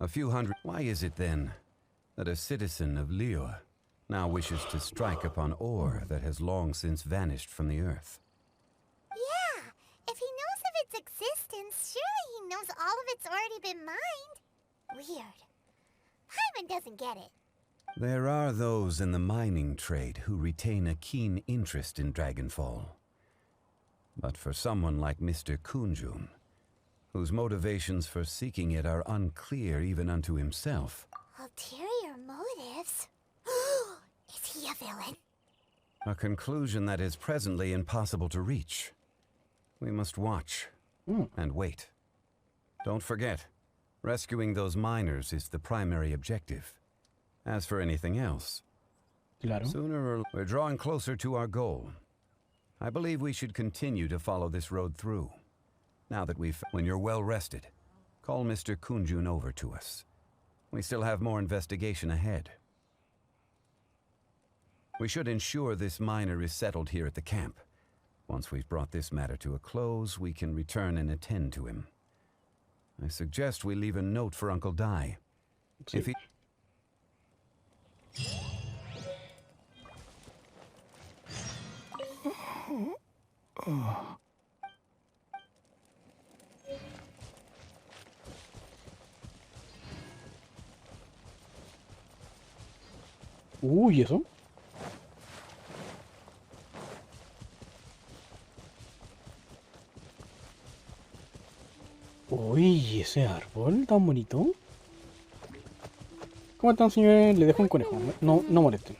A few hundred... Why is it then that a citizen of Liyue now wishes to strike upon ore that has long since vanished from the earth? Yeah, if he knows of its existence, surely he knows all of it's already been mined. Weird. Paimon doesn't get it. There are those in the mining trade who retain a keen interest in Dragonfall. But for someone like Mr. Kunjun, whose motivations for seeking it are unclear even unto himself... Ulterior motives? Is he a villain? A conclusion that is presently impossible to reach. We must watch and wait. Don't forget, rescuing those miners is the primary objective. As for anything else, Claro. sooner or we're drawing closer to our goal. I believe we should continue to follow this road through. Now that when you're well rested, call Mr. Kunjun over to us. We still have more investigation ahead. We should ensure this miner is settled here at the camp. Once we've brought this matter to a close, we can return and attend to him. I suggest we leave a note for Uncle Dai. Sí. If he... Uy, ¿eso? Uy, ese árbol tan bonito. ¿Cómo están, señores? Le dejo un conejo. No, no molesten.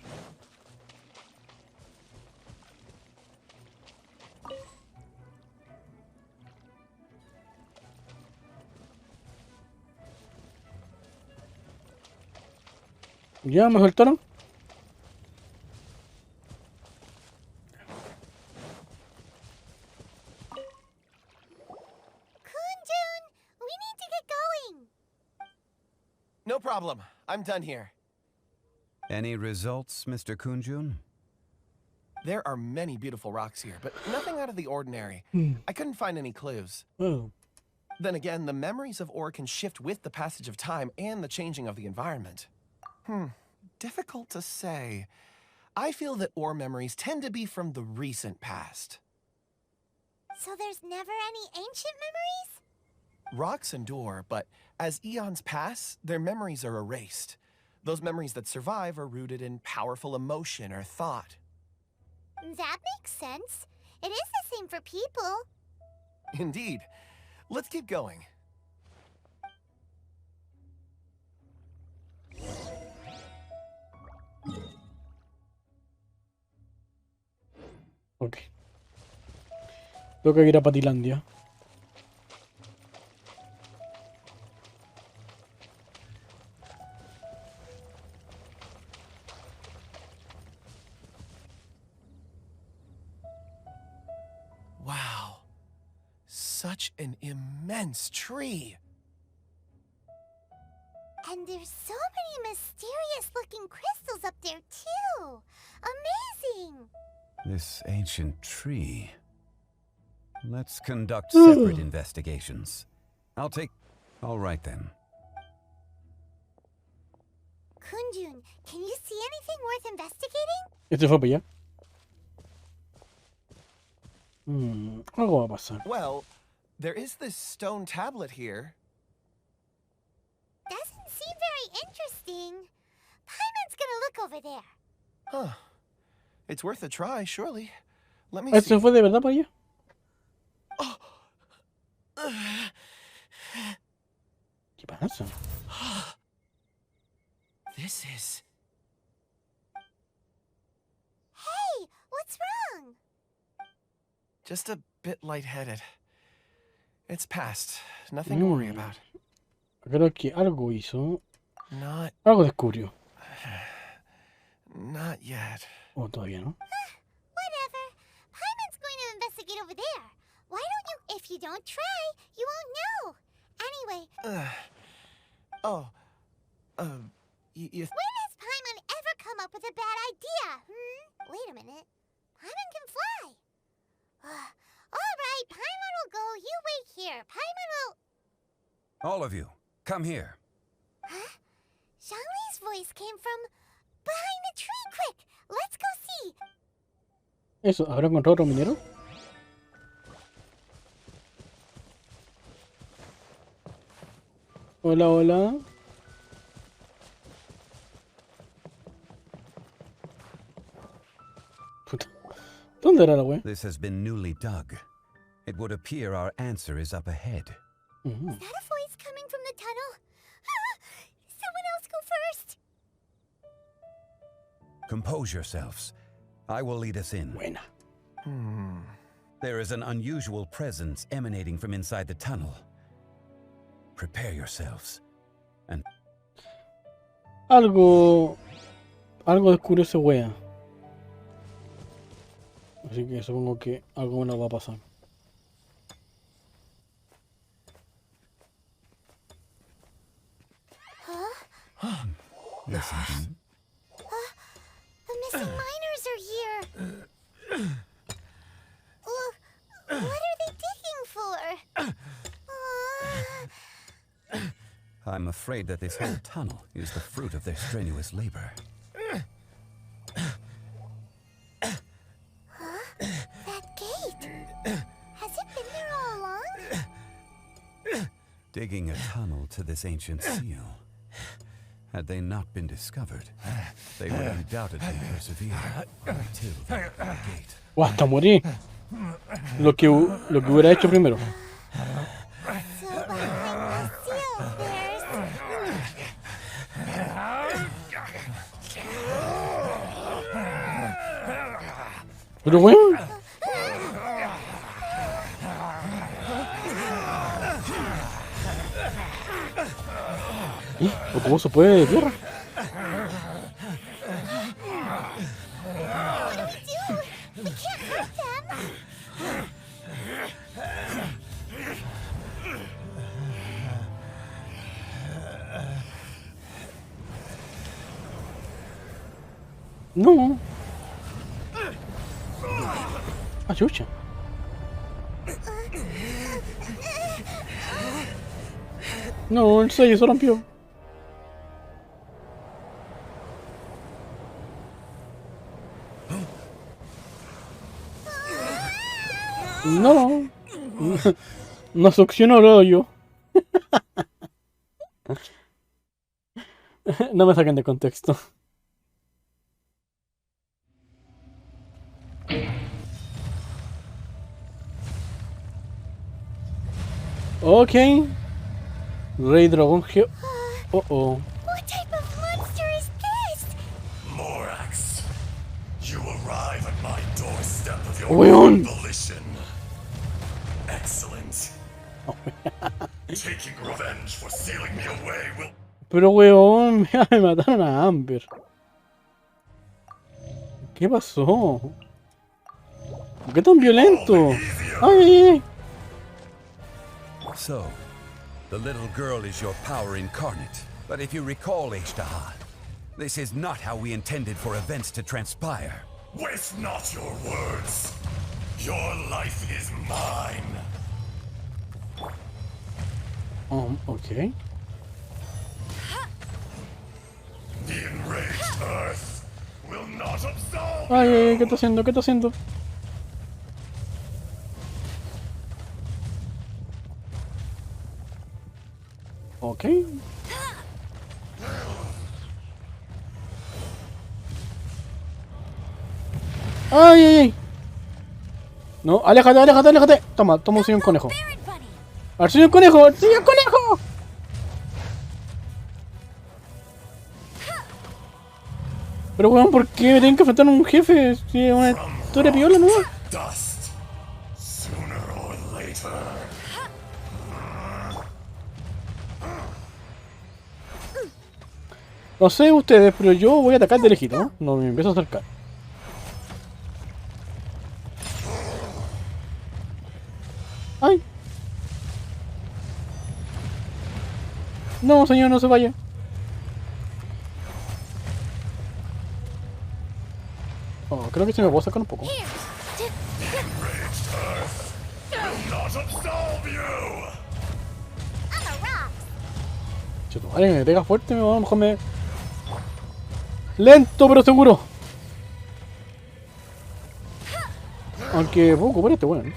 ¿Ya me soltaron? Kunjun, we need to get going. No problem. I'm done here. Any results, Mr. Kunjun? There are many beautiful rocks here, but nothing out of the ordinary. I couldn't find any clues. Oh. Then again, the memories of ore can shift with the passage of time and the changing of the environment. Difficult to say. I feel that ore memories tend to be from the recent past. So there's never any ancient memories? Rocks endure, but as eons pass, their memories are erased. Those memories that survive are rooted in powerful emotion or thought. That makes sense. It is the same for people. Indeed. Let's keep going. Ok. Toca ir a Patilandia. Wow. Such an immense tree. And there's so many mysterious-looking crystals up there, too. Amazing! This ancient tree. Let's conduct separate investigations. I'll take... All right, then. Kunjun, can you see anything worth investigating? Este fue para allá. Algo va a pasar. Well, there is this stone tablet here. Doesn't seem very interesting. Paimon's gonna look over there. Huh. It's worth a try, surely. Let me ¿Este see. fue de verdad para allá? ¿Qué pasa? This is... Hey, what's wrong? just a bit lightheaded. It's past. Nothing to worry about. Creo que algo hizo. Not... Algo descubrió. Not yet. Oh, todavía no. Whatever. Paimon's going to investigate over there. Why don't you... If you don't try, you won't know. Anyway... you... When has Paimon ever come up with a bad idea, Wait a minute. Paimon can fly. All right, Paimon will go. You wait here. Paimon will... All of you, come here. Huh? Zhongli's voice came from behind the tree. Quick, let's go see. Eso, ¿habrá encontrado otro minero? Hola, hola. Puta. ¿Dónde era la wea? This has been newly dug. It would appear our answer is up ahead. Is that a voice coming from the tunnel? Someone else go first. Compose yourselves. I will lead us in. Buena. There is an unusual presence emanating from inside the tunnel. Prepare yourselves. And Algo descubrió ese wea. Así que supongo que algo bueno va a pasar. listen. The missing miners are here. What are they digging for? I'm afraid that this whole tunnel is the fruit of their strenuous labor. That gate. Has it been there all along? Digging a tunnel to this ancient seal. Had they not been discovered, they would undoubtedly persevere until they opened the gate. ¡Guau, hasta morir! Lo que hubiera hecho primero. So behind the seal, Pero bueno. ¿O cómo se puede de tierra? What do we do? We can't hurt them. No. Ah, chucha. No, el sello se rompió. No. No succionó el hoyo. No me saquen de contexto. Ok. Rey Dragón Geo. Oh. What type of monster is this? Morax, you arrive at my doorstep of your Weón. own volition. Excellent. Taking revenge for sealing me away will... Pero weón, me mataron a Amber. ¿Qué pasó? ¿Por qué tan violento? Ay, ay, ay. So, the little girl is your power incarnate. But if you recall, Ishtaha, this is not how we intended for events to transpire. Waste not your words. Your life is mine. Okay. The enraged earth will not absolve Ay, ay, ay, you. ¿qué está haciendo? ¿Qué está haciendo? Ok. Ay, ay, ay. No, aléjate, aléjate, aléjate. Toma, toma un señor conejo. ¡Al señor conejo! ¡Al señor conejo! Pero weón, ¿por qué me tienen que enfrentar a un jefe? Si es una historia piola, ¿no? Dust. Sooner or later. No sé ustedes, pero yo voy a atacar de lejito, ¿no? No me empiezo a acercar. ¡Ay! No, señor, no se vaya. Oh, creo que se me puede sacar un poco. The enraged earth will not absolve you. Chuto, vale, me pega fuerte, a lo mejor me... Lento pero seguro. Aunque puedo ocupar este weón.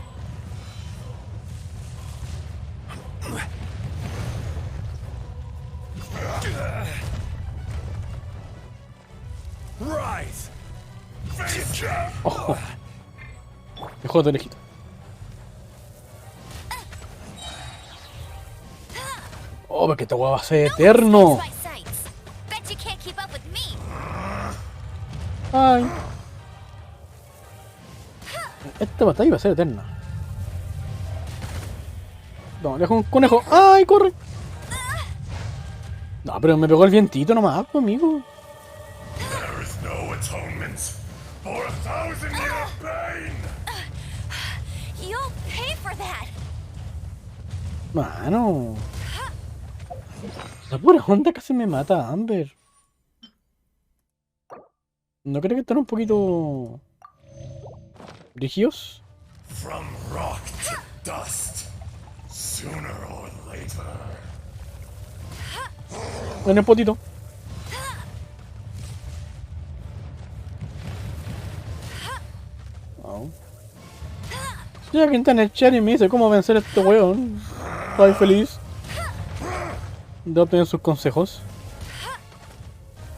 Rise. Face Oh. Mejor de lejito. Oh, porque esta weá va a ser eterno. Ay. Esta batalla va a ser eterna. No, dejo un conejo. ¡Ay, corre! No, pero me pegó el vientito nomás, pues, amigo. There is no atonement for 1,000 years pain. You'll pay for that. Mano. La pura onda casi me mata a Amber. ¿No creo que están un poquito... rígidos? From rock to dust. Sooner or later. En el potito. Oh. Ya que está en el chat y me dice cómo vencer a este weón. Estoy feliz de obtener sus consejos.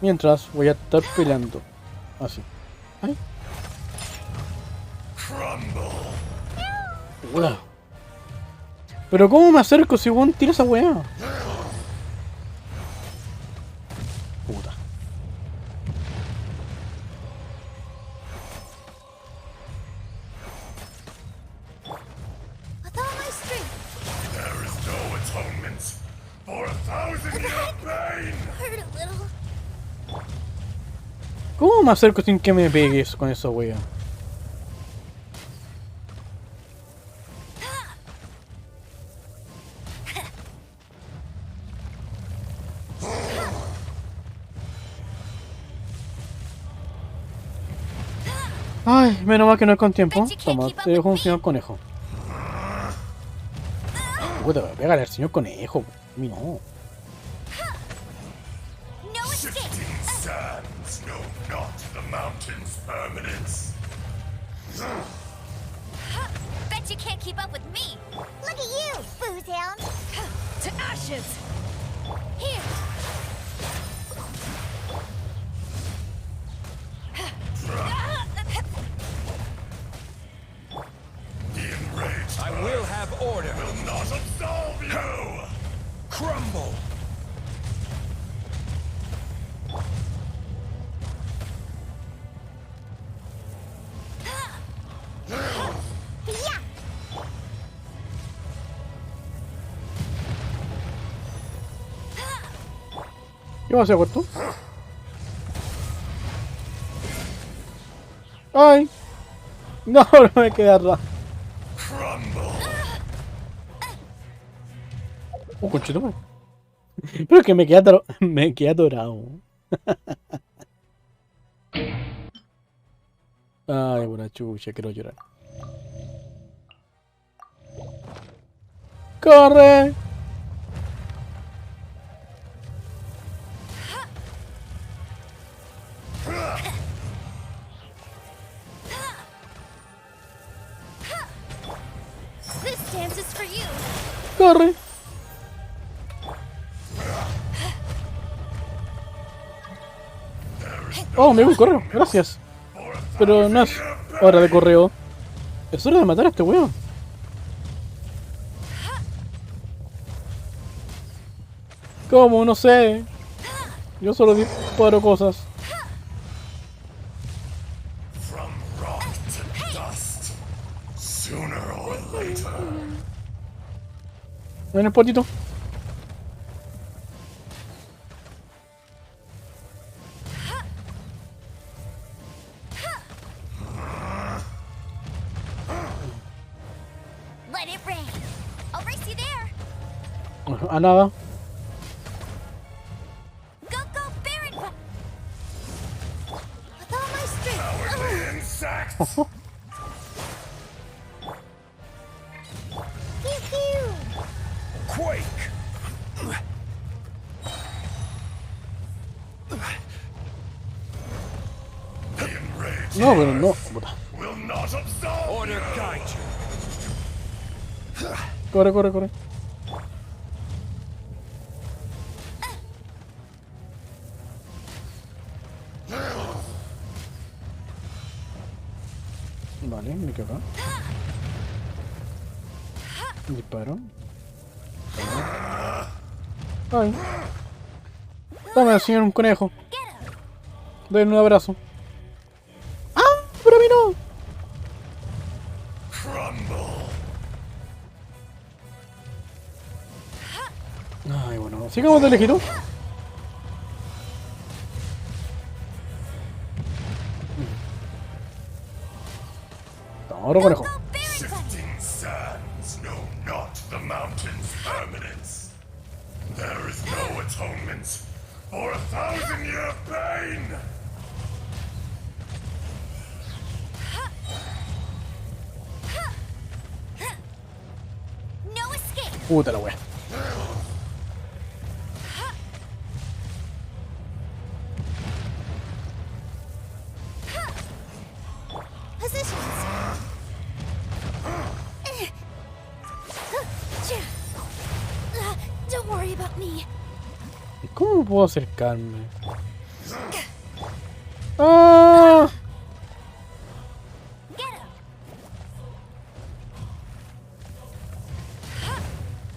Mientras voy a estar peleando. Así. Ay. Hola. Pero ¿cómo me acerco si weón tira esa weá? Puta. With all my strength. There is no atonement for 1,000 years pain. Hurt a little. ¿Cómo me acerco sin que me pegues con esa wea? Ay, menos mal que no es con tiempo. Toma, te dejo un señor conejo. Puta, pégale al señor conejo. A mí no. Shifting sands know not the mountain's permanence. Bet you can't keep up with me. Look at you, booze hound. To ashes. Here. The enraged I will have order. will not absolve you. Crumble. ¿Qué va a hacer, corto? ¡Ay! No, no me queda atrás. Conchito, man. Pero es que me queda atorado. Ay, buena chucha, quiero llorar. ¡Corre! This dance is for you. ¡Corre! Oh, me voy correo, gracias. Pero no es hora de correo. Es hora de matar a este weón. ¿Cómo? No sé. Yo solo disparo cosas. From rock to dust, sooner or later. Ven el potito. Let it rain. I'll race you there. A nada. Go, go, Baron! With all my strength. Cowardly insects! Pew, pew. Quake! The enraged No, pero no. Puta. will not absolve Order guide you. Corre, corre, corre. Vale, me quedo acá. Disparo. Ay. Toma, señor, un conejo. Denle un abrazo. ¡Ah! ¡Pero a mí no! Ay, bueno, sigamos de lejito. Ahora conejo. Shifting sands know not the mountain's permanence. There is no atonement for 1,000-year pain. No escape. Puta la wea. Positions. Don't worry about me. ¿Cómo puedo acercarme? ¡Ah! Get him.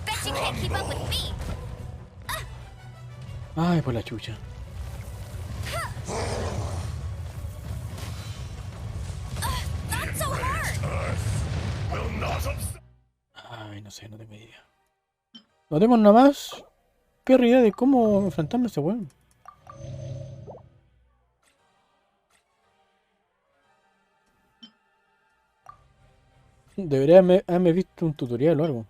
Bet you can't keep up with me. Ay, por la chucha. Not so hard. Will not absolve. Ay, no sé, no tengo idea. No tengo nada más perra idea de cómo enfrentarme a ese weón. Debería haberme visto un tutorial o algo.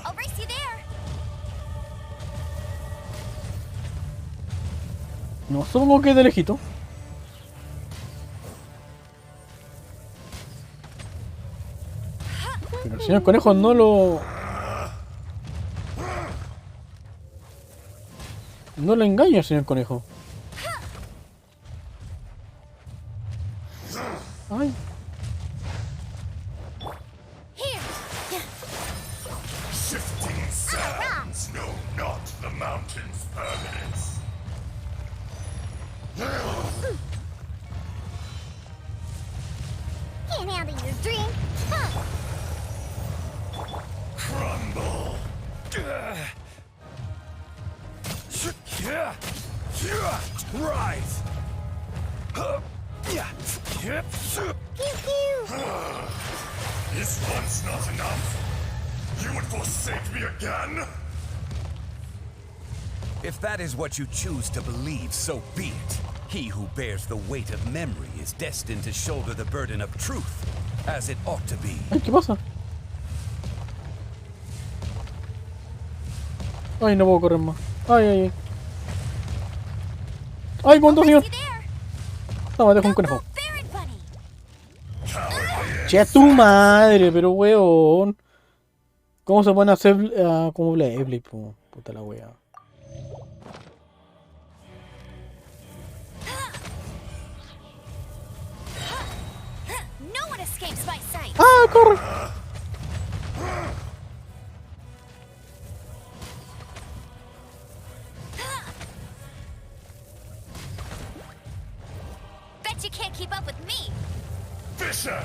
I'll race you there. No, supongo que de lejito. Pero el señor conejo no lo... No lo engaña, señor conejo. Ay. Here. Shifting sands know not the mountain's permanence. Can't handle your drink. Huh. Crumble. Rise. Pew pew. Is once not enough? You would forsake me again? If that is what you choose to believe, so be it. He who bears the weight of memory is destined to shoulder the burden of truth, as it ought to be. Ay, ¿qué pasa? Ay, no puedo correr más. Ay, ay, ay. Ay, ¿cuánto, señor? No, me dejo un conejo. Che, tu madre, pero weón. ¿Cómo se pueden hacer como Blade, po? Puta la wea. ¡Ah, corre! Bet you can't keep up with me. Fisher!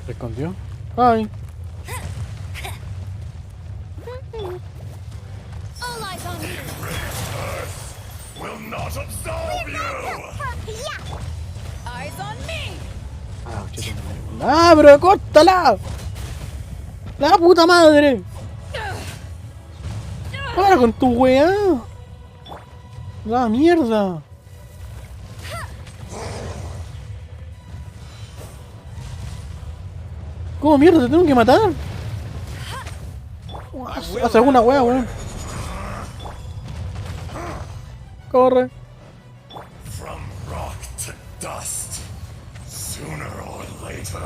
Se escondió. Ay. All eyes on me. Will not absolve you! Eyes on me. ¡Ah, pero córtala! ¡La puta madre! ¡Para con tu weá! ¡La mierda! ¿Cómo mierda te tengo que matar? Hace alguna weá, weón. Corre. From rock to dust, sooner or later.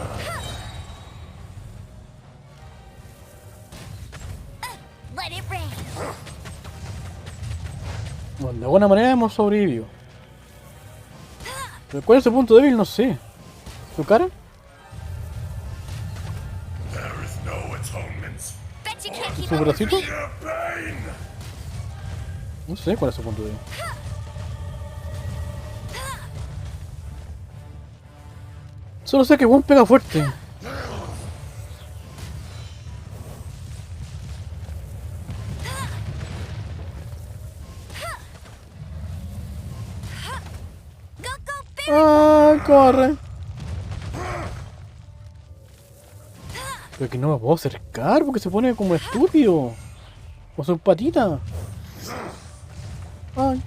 Let it rain. Bueno, de buena manera hemos sobrevivido. ¿Pero cuál es su punto débil? No sé. ¿Su cara? There is no atonement. Bet you can't keep ¿Su up with bracito? me. Your pain! No sé cuál es su punto débil. Solo sé que Juan pega fuerte. ¡Ah, corre! Pero que no me puedo acercar porque se pone como estúpido. Con sus patitas. Ay.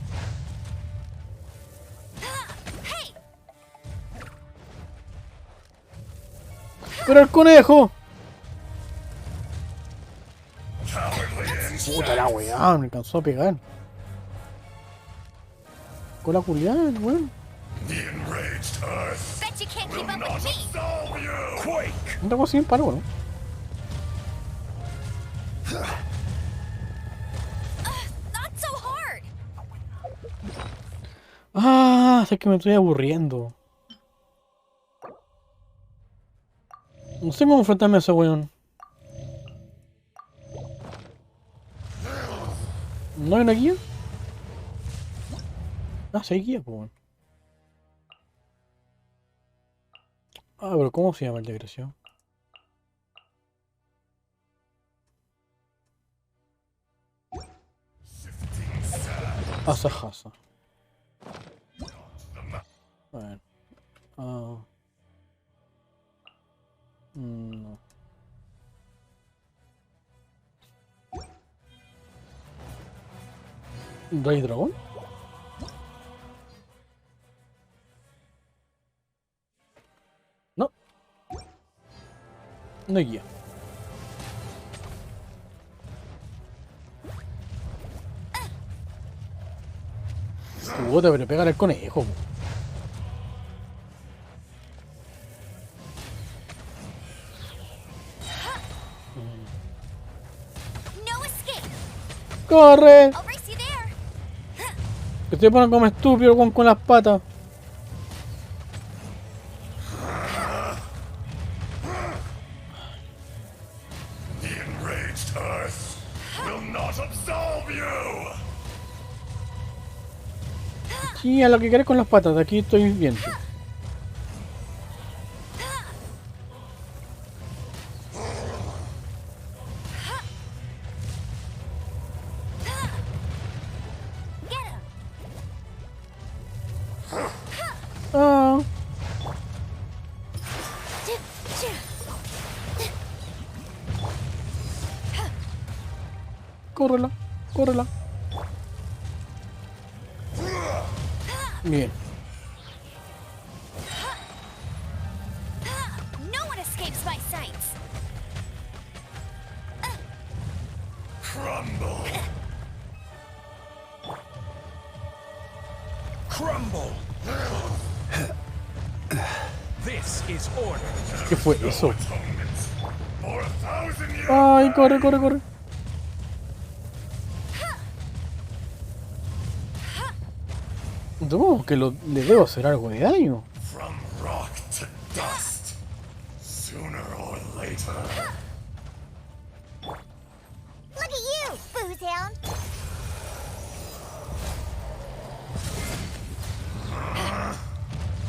¡Pero el conejo! Puta la weá, me alcanzó a pegar. Con la culiada, weón. The enraged earth Bet you can't keep will up not with me. absolve you! Quake! No tengo así en paro, ¿no? Not so hard. Ah, sé que me estoy aburriendo. No sé cómo enfrentarme a ese weón. ¿No hay una guía? Ah, sí hay guía, pues. Ah, pero ¿cómo se llama el desgraciado? Asahasa. A ver. No. ¿Rey dragón? No. No hay guía. Puta, pero pégale al conejo. No escape. ¡Corre! I'll race you there. Que te ponen como estúpido con las patas. The enraged earth will not absolve you! Sí, a lo que querés con las patas, de aquí estoy viendo. Get him. Ah. Córrela, córrela. Bien. No one escapes my sights. Crumble. Crumble. This is order. ¿Qué fue eso? Atonements for 1,000 years. Ay, corre, corre, corre. Supongo que le debo hacer algo de daño. From rock to dust. Sooner or later. Look at you, Boozehound.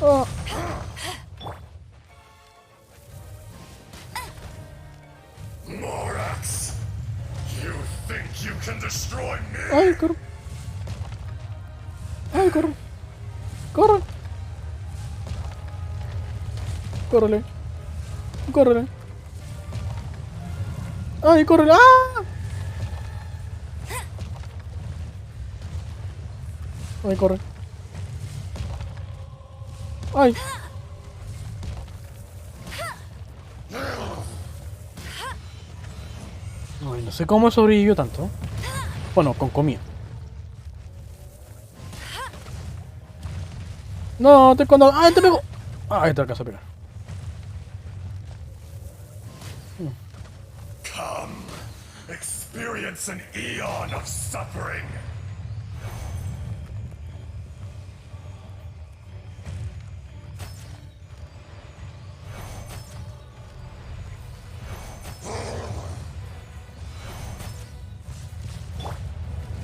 Ah. Morax, you think you can destroy me? Ay, corre. Ay, corre. Corre. Córrele. Córrele. Ay, córrele. ¡Ah! Ay, corre. Ay. Ay, no sé cómo sobrevivió tanto. Bueno, con comida. No, te escondo. ¡Ay, te pego! ¡Ay, te alcanzo a pegar! Come, experience an eon of suffering.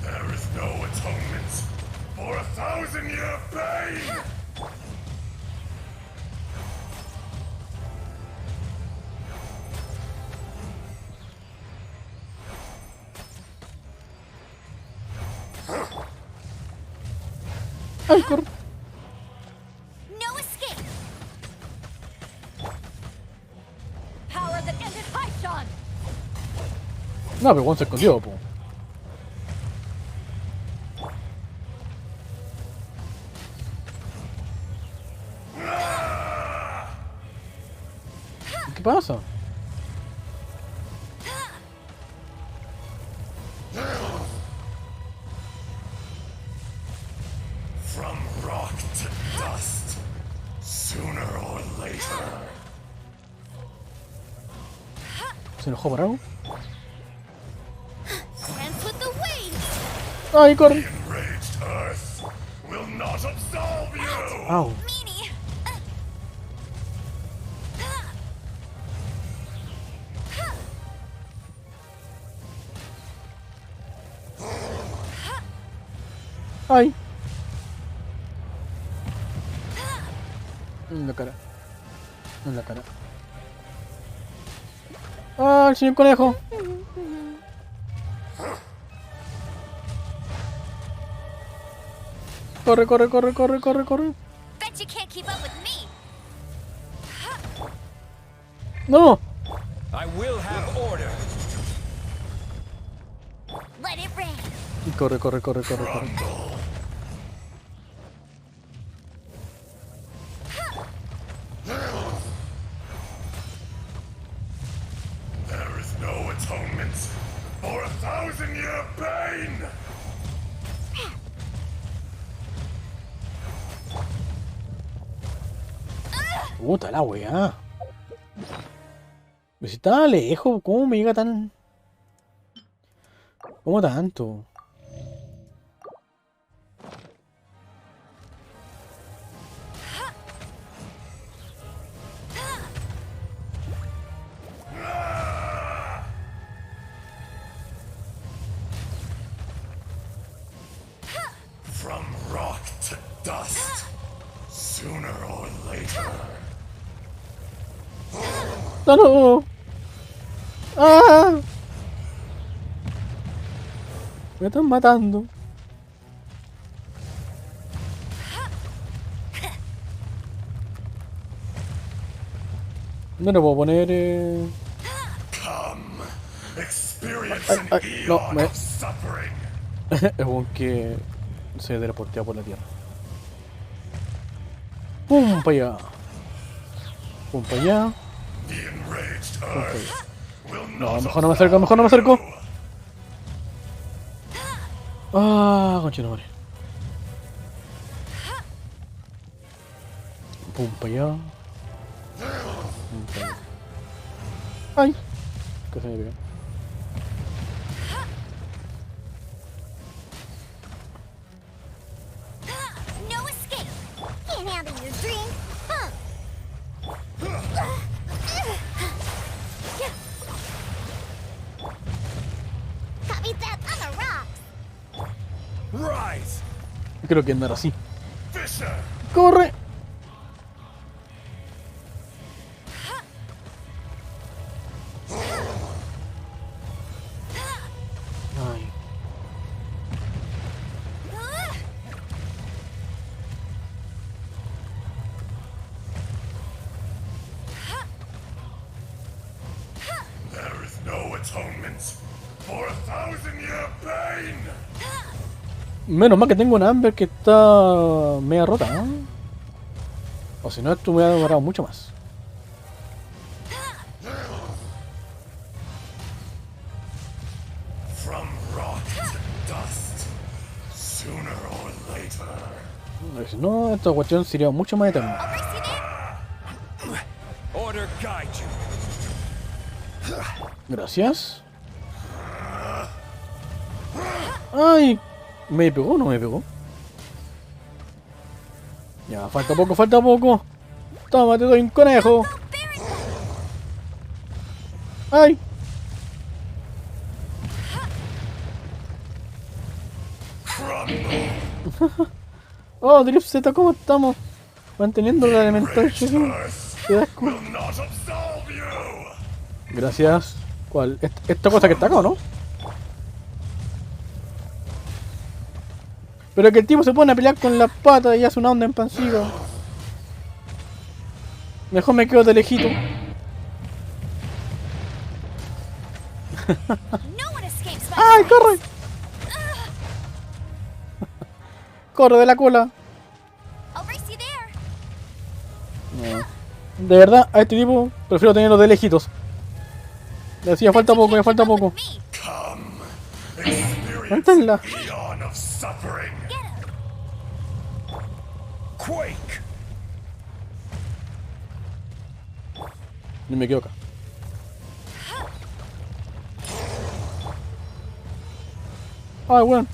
There is no atonement for 1,000-year pain. ¡Ay, corre! No escape. Power that ended Hyshon. No, pero Juan se escondió, po. ¿Qué pasa? From rock to dust, sooner or later. ¿Se enojó por algo? Dance with the waves. ¡Ay, corre! Enraged Earth will not absolve you. ¡Au! Meanie. ¡Ay! En la cara. En la cara. ¡Ah, el señor conejo! Corre, corre, corre, corre, corre, corre. Bet you can't keep up with me. ¡No! I will have order. Let it rain. Y corre, corre, corre, corre, corre. There is no atonement for 1,000-year pain. Puta la weá. Pero si estaba lejos, ¿cómo me llega tan...? ¿Cómo tanto? From rock to dust, sooner or later. ¡No, no! ¡Ah! Me están matando. No le puedo poner... Come, experience Ay, an ay, no, eon of suffering. Es un que se teleportea por la tierra. ¡Pum! Para allá. ¡Pum! Para allá. The enraged ¡Pum! Para allá. earth will No, not mejor no me acerco, mejor no me acerco. Ah, conchetumare. Pum, para allá. Pum, para allá. Ay, que se me pegó. No escape! Can't handle your drink, huh? Copy that on the rocks! rise. Creo que andar así. Fisher. ¡Corre! Ay. There is no atonement for 1,000-year pain. Menos mal que tengo una Amber que está media rota, ¿eh? O si no, esto me ha demorado mucho más. From rock to dust, sooner or later. Si no, esta cuestión sería mucho más eterna. Order guide you. Gracias. Ay, ¿me pegó o no me pegó? Ya, falta poco, falta poco. Toma, te doy un conejo. Ay. Oh, zzz, ¿cómo estamos? Manteniendo la elemental chico. Qué asco. Gracias. ¿Cuál? ¿Esta cosa que está acá o no? Pero que el tipo se pone a pelear con las patas y hace una onda en pancito. Mejor me quedo de lejito. ¡Ay, corre! Corre de la cola. No. De verdad, a este tipo prefiero tenerlo de lejitos. Le hacía falta poco, me falta poco. Cuéntenla. Ni me quedo acá. Ay, bueno.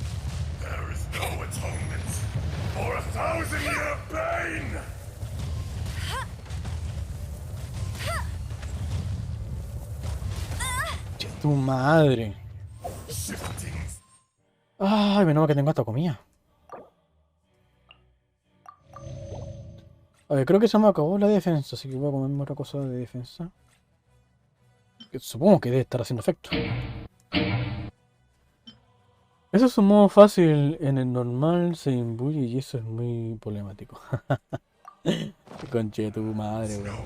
Che, tu madre. Ay, menos mal que tengo hasta comida. A ver, creo que se me acabó la defensa, así que voy a comerme otra cosa de defensa. Que supongo que debe estar haciendo efecto. Eso es un modo fácil, en el normal se imbuye y eso es muy problemático. Conche de tu madre, weón.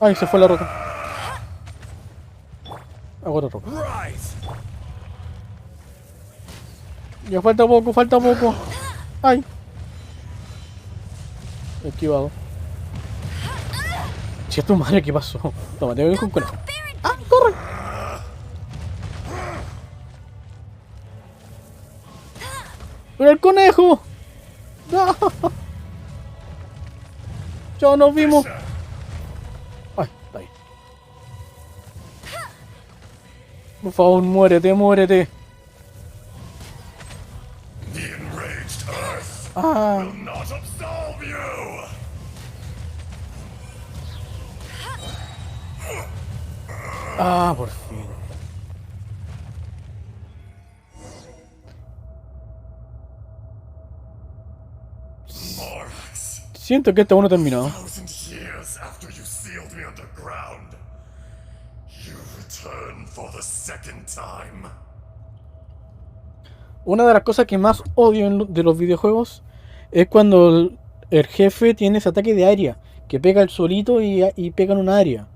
Ay, se fue la roca. Hago otra roca. Ya falta poco, falta poco. Ay. Esquivado. Che, tu madre, ¿qué pasó? Toma, te voy con conejo. ¡Ah, corre! ¡Pero el conejo! ¡No! ¡Ya nos vimos! ¡Ay, está ahí! Por favor, muérete, muérete. Ah. Ah, por fin. Siento que este uno terminó. Una de las cosas que más odio de los videojuegos es cuando el jefe tiene ese ataque de área, que pega el solito y pega en una área.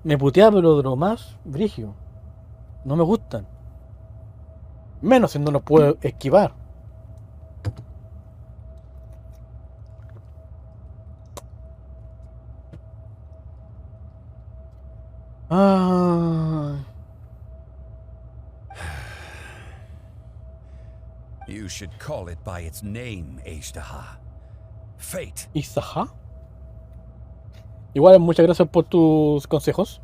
Me putea, pero de lo más brígido. No me gustan. Menos si no los puedo esquivar. Ah. You should call it by its name, Ejdaha. Fate. ¿Isaha? Igual, muchas gracias por tus consejos.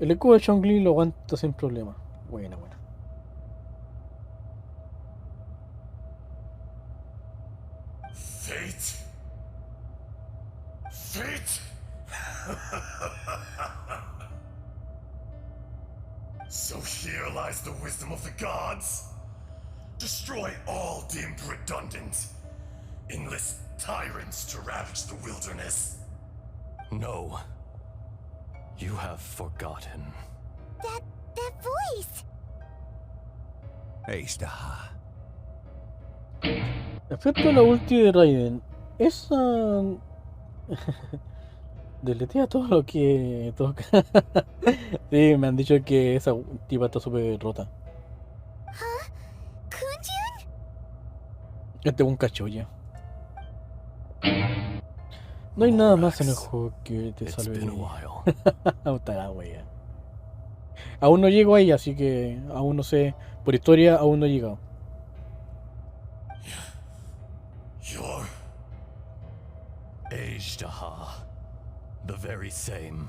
El eco de Chongli lo aguanto sin problema. Buena, buena. Fate? Fate? So here lies the wisdom of the gods. Destroy all deemed redundant. Enlist tyrants to ravage the wilderness. No. You have forgotten. That voice! Ejdaha. Efecto de la ulti de Raiden. Esa... Deletea todo lo que toca. Sí, me han dicho que esa tipa está súper rota. Huh? Kunjun? Este es un cachoya. No hay nada más en el juego que te salve. Puta la wea. Aún no llego ahí, así que aún no sé. Por historia, aún no he llegado. You're Ejdaha. The very same.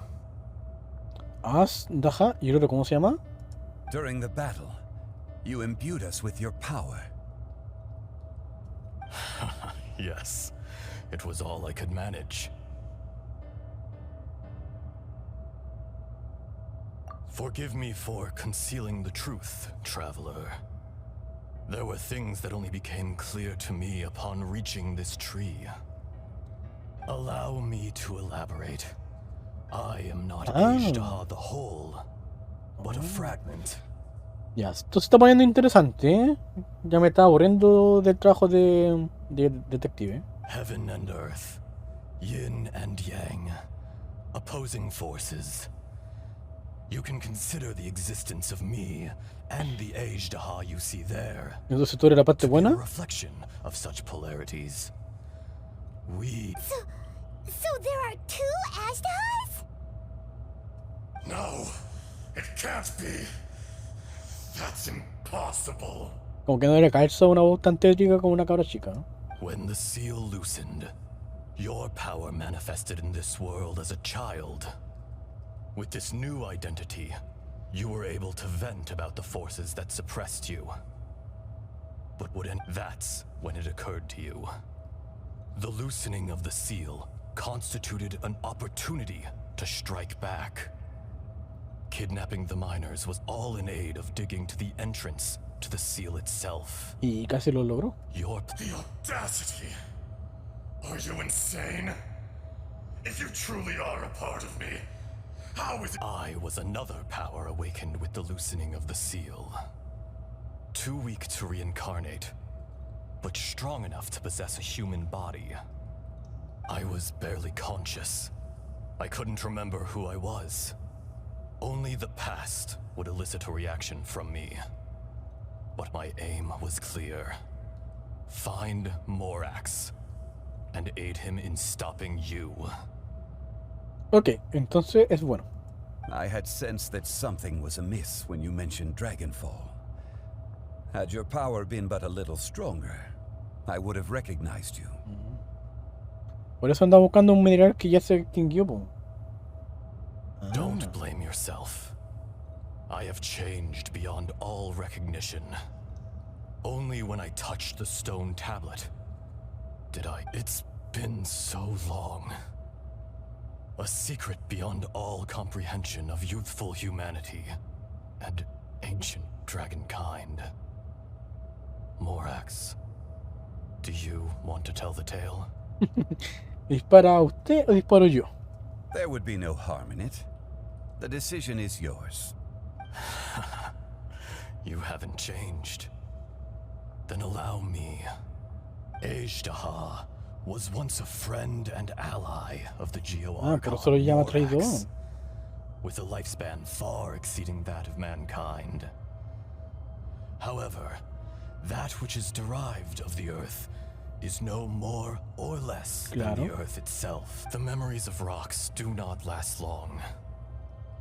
Ejdaha, ¿y el otro cómo se llama? During the battle, you imbued us with your power. Yes, it was all I could manage. Forgive me for concealing the truth, traveler. There were things that only became clear to me upon reaching this tree. Allow me to elaborate. I am not Ejdaha the whole, but a fragment. Ya, esto se está poniendo interesante, ¿eh? Ya me estaba aburriendo del trabajo de detective. Heaven and earth, yin and yang, opposing forces. You can consider the existence of me and the Ejdaha you see there. Entonces tú eres la parte buena. A reflection of such polarities. So there are two Ajdahas? No, it can't be. That's impossible. Como que no le calza una voz tan tétrica como una cabra chica, ¿no? When the seal loosened, your power manifested in this world as a child. With this new identity, you were able to vent about the forces that suppressed you. But that's when it occurred to you. The loosening of the seal constituted an opportunity to strike back. Kidnapping the miners was all in aid of digging to the entrance to the seal itself. Y casi lo logró. The audacity! Are you insane? If you truly are a part of me, how is it? I was another power awakened with the loosening of the seal. Too weak to reincarnate, but strong enough to possess a human body. I was barely conscious. I couldn't remember who I was. Only the past would elicit a reaction from me. But my aim was clear. Find Morax and aid him in stopping you. Ok, entonces es bueno. I had sensed that something was amiss when you mentioned Dragonfall. Had your power been but a little stronger, I would have recognized you. Por eso anda buscando un mineral que ya se extinguió, po. Don't blame yourself. I have changed beyond all recognition. Only when I touched the stone tablet did I... It's been so long. A secret beyond all comprehension of youthful humanity and ancient dragonkind. Morax, do you want to tell the tale? ¿Dispara usted o disparo yo? There would be no harm in it. The decision is yours. You haven't changed. Then allow me. Ejdaha was once a friend and ally of the pero eso lo llama traidor. Morax, with a lifespan far exceeding that of mankind. However, that which is derived of the Earth is no more or less than the Earth itself. The memories of rocks do not last long.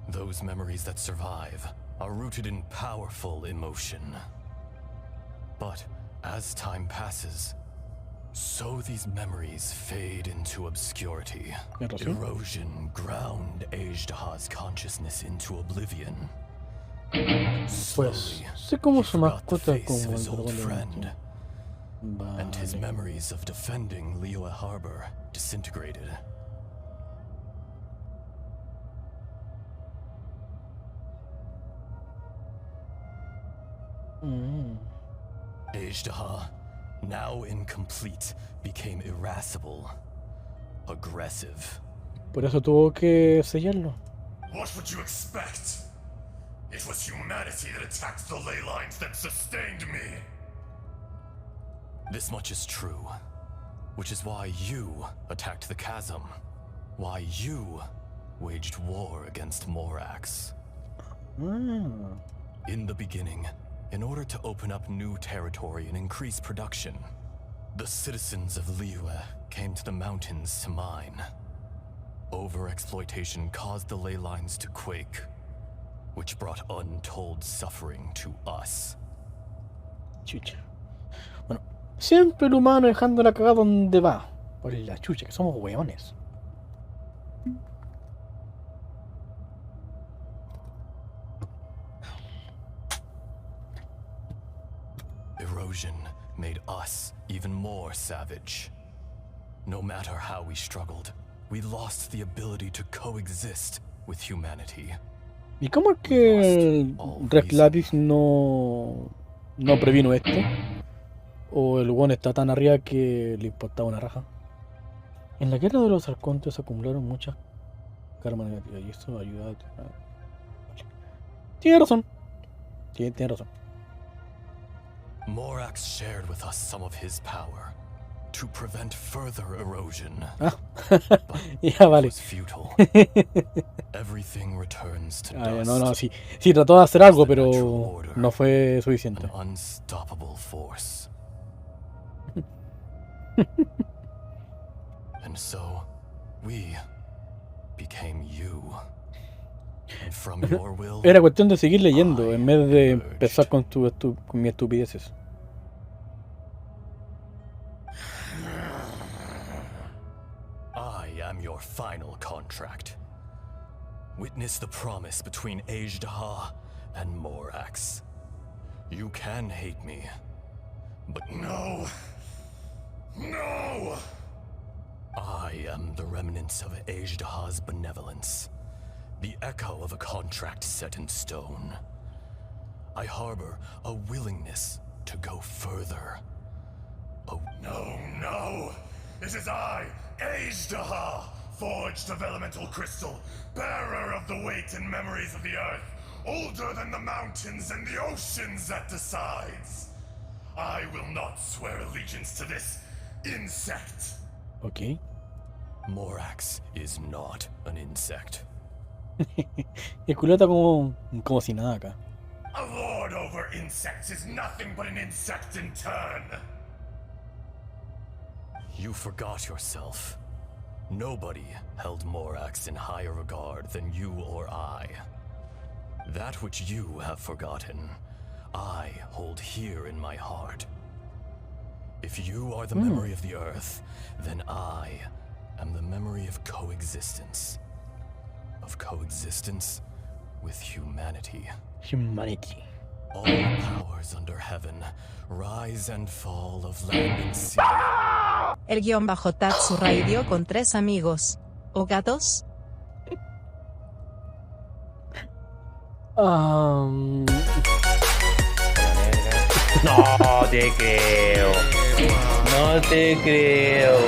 Those memories that survive are rooted in powerful emotion. But as time passes, so these memories fade into obscurity. Erosion ground Ejdaha's consciousness into oblivion. Pues sé como su mascota como el dragón de friend, and his memories of defending Liyue Harbor disintegrated. Ejdaha, now incomplete, became irascible, aggressive. Por eso tuvo que sellarlo. What would you expect? It was humanity that attacked the ley lines that sustained me. This much is true, which is why you attacked the chasm, why you waged war against Morax. In the beginning, in order to open up new territory and increase production, the citizens of Liyue came to the mountains to mine. Overexploitation caused the ley lines to quake, which brought untold suffering to us. Chucha. Bueno, siempre el humano dejando la cagada donde va. Por la chucha, que somos hueones. Erosion made us even more savage. No matter how we struggled, we lost the ability to coexist with humanity. ¿Y cómo es que el Red Lapis no previno esto? ¿O el weón está tan arriba que le importaba una raja? En la guerra de los arcontes acumularon muchas karma negativas y eso ayuda a... Tiene razón. Tiene razón. Morax shared with us some of his power to prevent further erosion. Ya vale. It was futile. Everything returns to No, dust. sí trató de hacer algo, pero no fue suficiente. An unstoppable force. And so, we became you. And from your will, Era cuestión de seguir leyendo en vez de empezar con mis estupideces. I am your final contract. Witness the promise between Ejdaha and Morax. You can hate me, but No! No! I am the remnants of Ejdaha's benevolence, the echo of a contract set in stone. I harbor a willingness to go further. No! It is I, Ejdaha, forged of elemental crystal, bearer of the weight and memories of the earth, older than the mountains and the oceans that decides. I will not swear allegiance to this insect. Ok. Morax is not an insect. El culo está como si nada acá. A lord over insects is nothing but an insect in turn. You forgot yourself. Nobody held Morax in higher regard than you or I. That which you have forgotten, I hold here in my heart. If you are the memory of the earth, then I am the memory of coexistence. Of coexistence with humanity. Humanity. All powers under heaven, rise and fall of land and sea. El _Tatsu Radio con 3 amigos. ¿O gatos? No te creo. No te creo.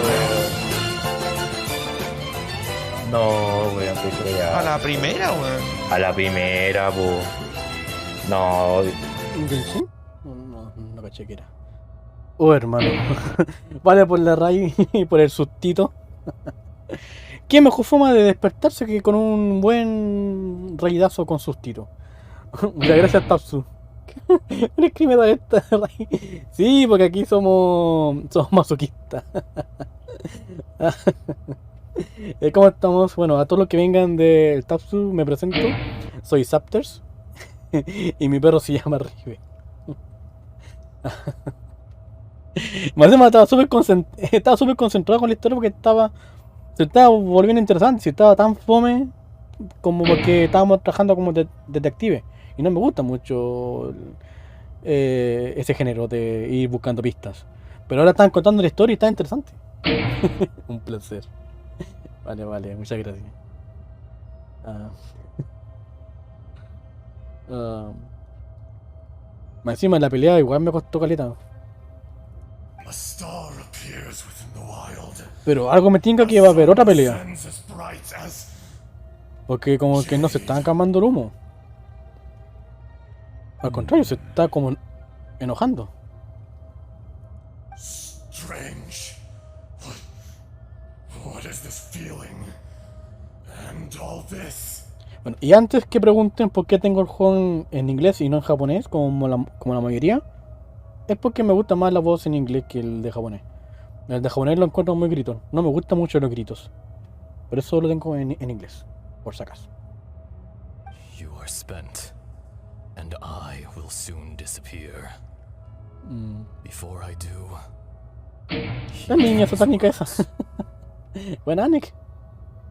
No, weón, te creo. ¿A la primera, weón? A la primera, po. No. ¿Genshin? No caché que era. Oh, hermano. Vale por la raíz y por el sustito. ¿Qué mejor forma de despertarse que con un buen raidazo con sustito? Muchas gracias, Tapsu. Un crimen de esta raíz. Sí, porque aquí somos masoquistas. ¿Cómo estamos? Bueno, a todos los que vengan del Tapsu me presento. Soy ZapTersZ. Y mi perro se llama Ribe. Más de estaba súper concentrado con la historia porque se estaba volviendo interesante. Si estaba tan fome como porque estábamos trabajando como detective. Y no me gusta mucho ese género de ir buscando pistas. Pero ahora están contando la historia y está interesante. Un placer. Vale, muchas gracias. Más encima la pelea igual me costó caleta. A star appears within the wild. Pero algo me tinca que va a haber otra pelea. Ascends as bright as Porque como que no se está acabando el humo. Al contrario, se está como enojando. strange. What is this feeling? And all this. Bueno, y antes que pregunten por qué tengo el juego en inglés y no en japonés, como la mayoría, es porque me gusta más la voz en inglés que el de japonés. El de japonés lo encuentro muy gritón. No me gustan mucho los gritos. Por eso lo tengo en inglés, por si acaso. You are spent, and I will soon disappear. Before I do. La niña satánica esa. Buena, Nick.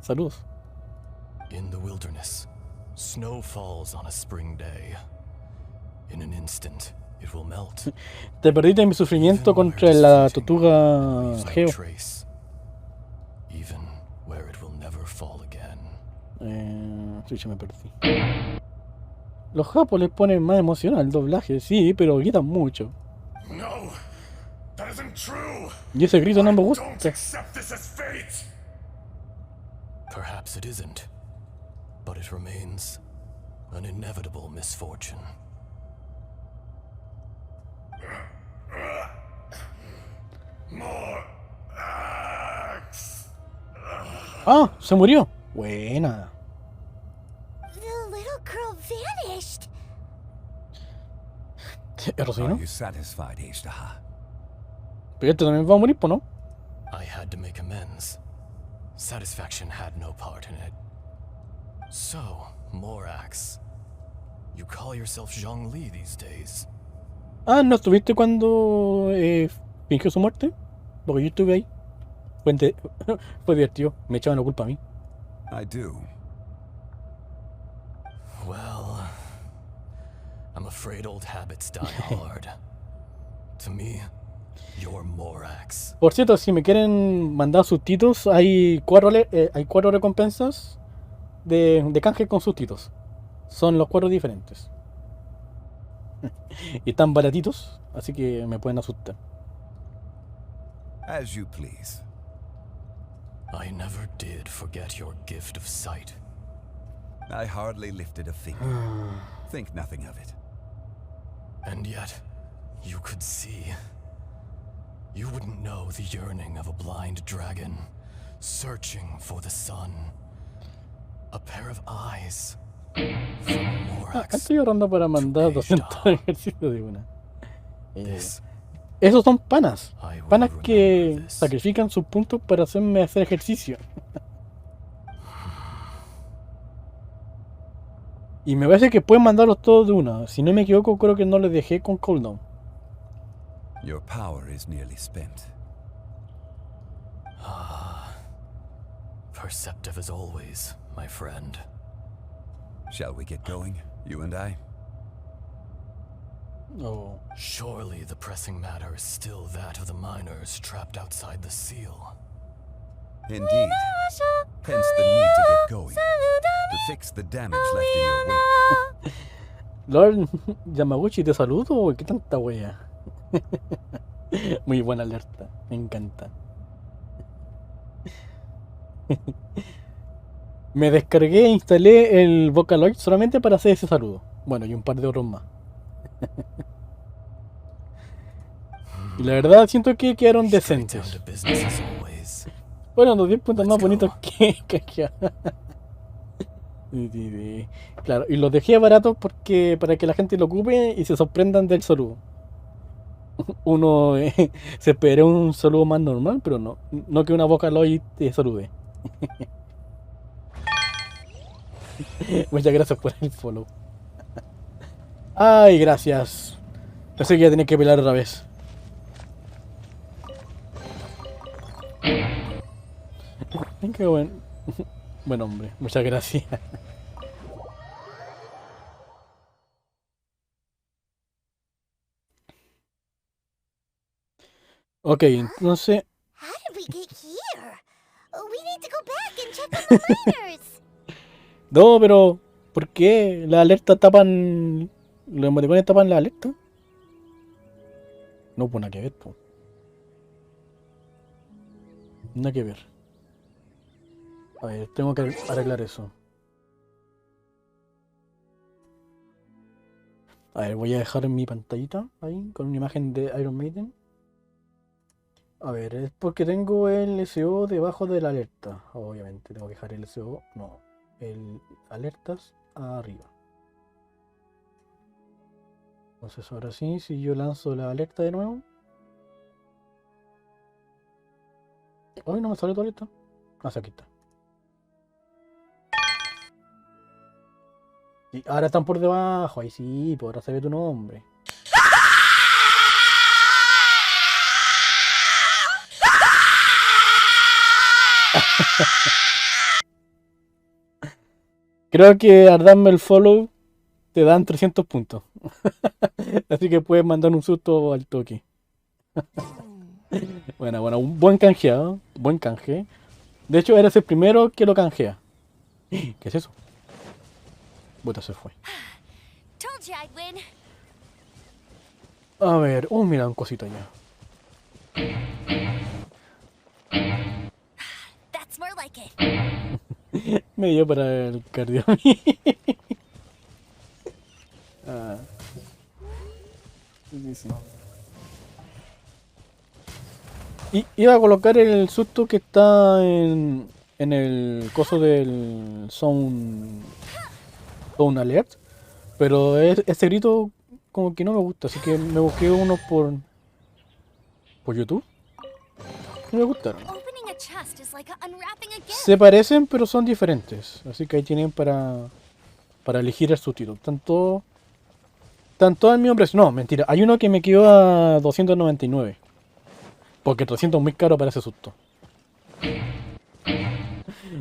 Saludos. In the wilderness, snow falls on a spring day. In an instant, it will melt. Te perdiste en mi sufrimiento contra la tortuga Geo. Even where it will never fall again. Sí, yo me perdí. Los japos les ponen más emoción al doblaje, sí, pero gritan mucho. No, that isn't true. Y ese grito no me gusta. Don't accept this as fate. Perhaps it isn't, but it remains an inevitable misfortune. More axe. Ah, se murió. Buena. The little girl vanished. ¿Rocino? Are you satisfied, Ishtaha? Pero este también va a morir, ¿po no? I had to make amends. Satisfaction had no part in it. So, Morax, you call yourself Zhongli these days? Ah, ¿no estuviste cuando fingió su muerte? Porque yo estuve ahí. Fue divertido. Me echaban la culpa a mí. I do. Well, I'm afraid old habits die hard. To me, you're Morax. Por cierto, si me quieren mandar subtítulos, hay cuatro recompensas de canje con subtítulos. Son los 4 diferentes. Y están baratitos, así que me pueden asustar. As you please. I never did forget your gift of sight. I hardly lifted a finger. Think nothing of it. And yet, you could see. You wouldn't know the yearning of a blind dragon, searching for the sun. A pair of eyes. Estoy ahorrando para mandar 200 ejercicios de una. Esos son panas. Panas que sacrifican sus puntos para hacerme hacer ejercicio. Y me parece que pueden mandarlos todos de una. Si no me equivoco, creo que no les dejé con cooldown. Your power is nearly spent. Perceptive as always, my friend. Shall we get going, you and I? Oh. Surely the pressing matter is still that of the miners trapped outside the seal. Indeed. Hence the need to get going. To fix the damage left in your wake. Lord Yamaguchi, ¿te saludo? ¿Qué tanta wea? Muy buena alerta, me encanta. Me descargué e instalé el Vocaloid solamente para hacer ese saludo. Bueno, y un par de otros más. Y la verdad siento que quedaron decentes. Bueno, los 10 puntos más bonitos que claro, y los dejé baratos porque para que la gente lo ocupe y se sorprendan del saludo. Uno se espera un saludo más normal, pero no que una Vocaloid te salude. Muchas gracias por el follow. Ay, gracias. Pensé que ya tenía que pelear otra vez. Qué buen hombre. Muchas gracias. Ok, entonces... How did we get here? We need to go back and check on the miners. No, pero... ¿Por qué? ¿Las alertas tapan... ¿Los emoticones tapan la alerta? No, pues nada que ver, pues. Nada que ver. A ver, tengo que arreglar eso. A ver, voy a dejar mi pantallita ahí con una imagen de Iron Maiden. A ver, es porque tengo el SO debajo de la alerta. Obviamente, tengo que dejar el SO. No, el alertas arriba. Entonces ahora sí, si yo lanzo la alerta de nuevo. Ay, no me sale tu alerta. Ah, aquí está. Y ahora están por debajo. Ahí sí, podrás saber tu nombre. Creo que al darme el follow te dan 300 puntos. Así que puedes mandar un susto al toque. Bueno, un buen canjeado. Buen canje. De hecho, eres el primero que lo canjea. ¿Qué es eso? Puta, se fue. A ver, mira, un cosito allá. Me dio para el cardio. Sí. Y iba a colocar el susto que está en el coso del Sound Alert, pero ese grito como que no me gusta, así que me busqué uno por YouTube. No me gustaron. Se parecen, pero son diferentes, así que ahí tienen para elegir el subtítulo. Están todos al mismo precio. No, mentira, hay uno que me quedó a 299. Porque 300 es muy caro para ese susto.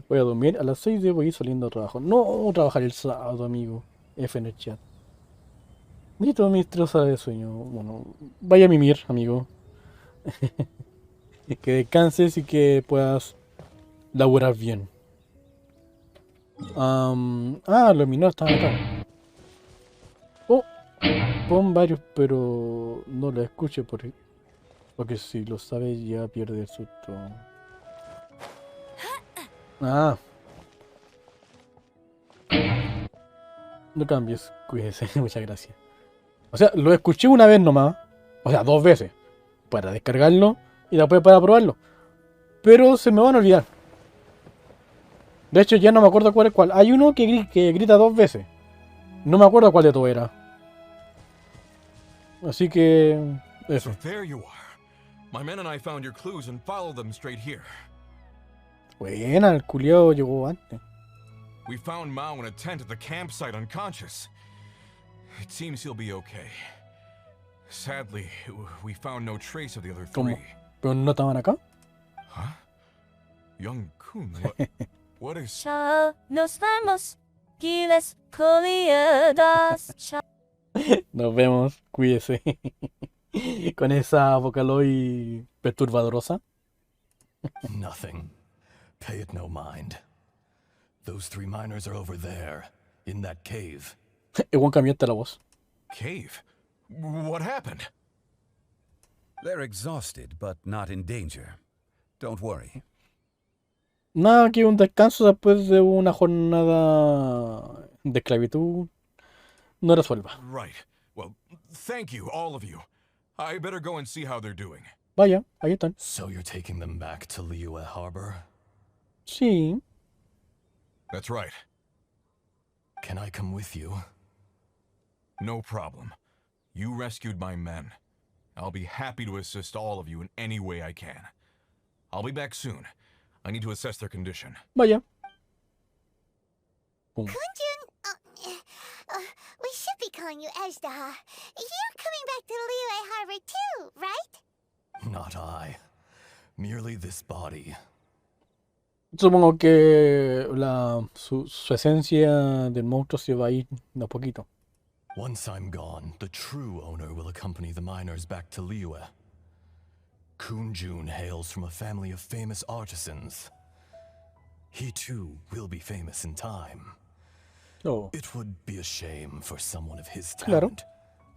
Voy a dormir a las 6 de voy a ir saliendo a trabajo. No trabajar el sábado, amigo. F en el chat. Necesito mis 3 horas de sueño. Bueno, vaya a mimir, amigo. Que descanses y que puedas laburar bien. Los minores están acá. Pon varios, pero no lo escuche porque si lo sabes ya pierde el susto. No cambies, cuídese, muchas gracias. O sea, lo escuché una vez nomás. O sea, 2 veces. Para descargarlo y después para probarlo. Pero se me van a olvidar. De hecho, ya no me acuerdo cuál es cuál. Hay uno que grita 2 veces. No me acuerdo cuál de todo era. Así que... eso. So there you are. My men and I found your clues and followed them straight here. Buena, el culiao llegó antes. We found Mao in a tent at the campsite unconscious. It seems he'll be okay. Sadly, we found no trace of the other 3. ¿Cómo? ¿Pero no estaban acá? Huh? Young Kun, what is... Nos vemos. Giles Coliadas. Nos vemos, cuídese. Con esa Vocaloid perturbadorosa. Nothing. Pay it no mind. Those 3 miners are over there, in that cave. Igual cambiaste la voz. Cave? What happened? They're exhausted, but not in danger. Don't worry. Nada que un descanso después de una jornada de esclavitud no resuelva. Right. Well, thank you, all of you. I better go and see how they're doing. Vaya, ahí están. So you're taking them back to Liyue Harbor? Sí. That's right. Can I come with you? No problem. You rescued my men. I'll be happy to assist all of you in any way I can. I'll be back soon. I need to assess their condition. Vaya. Pum. Kunjun, we should be calling you Ezdaha. You're coming back to Liyue Harbor too, right? Not I. Merely this body. Supongo que su esencia del monstruo se va a ir de a poquito. Once I'm gone, the true owner will accompany the miners back to Liyue. Kunjun hails from a family of famous artisans. He too will be famous in time. Oh. It would be a shame for someone of his Claro. talent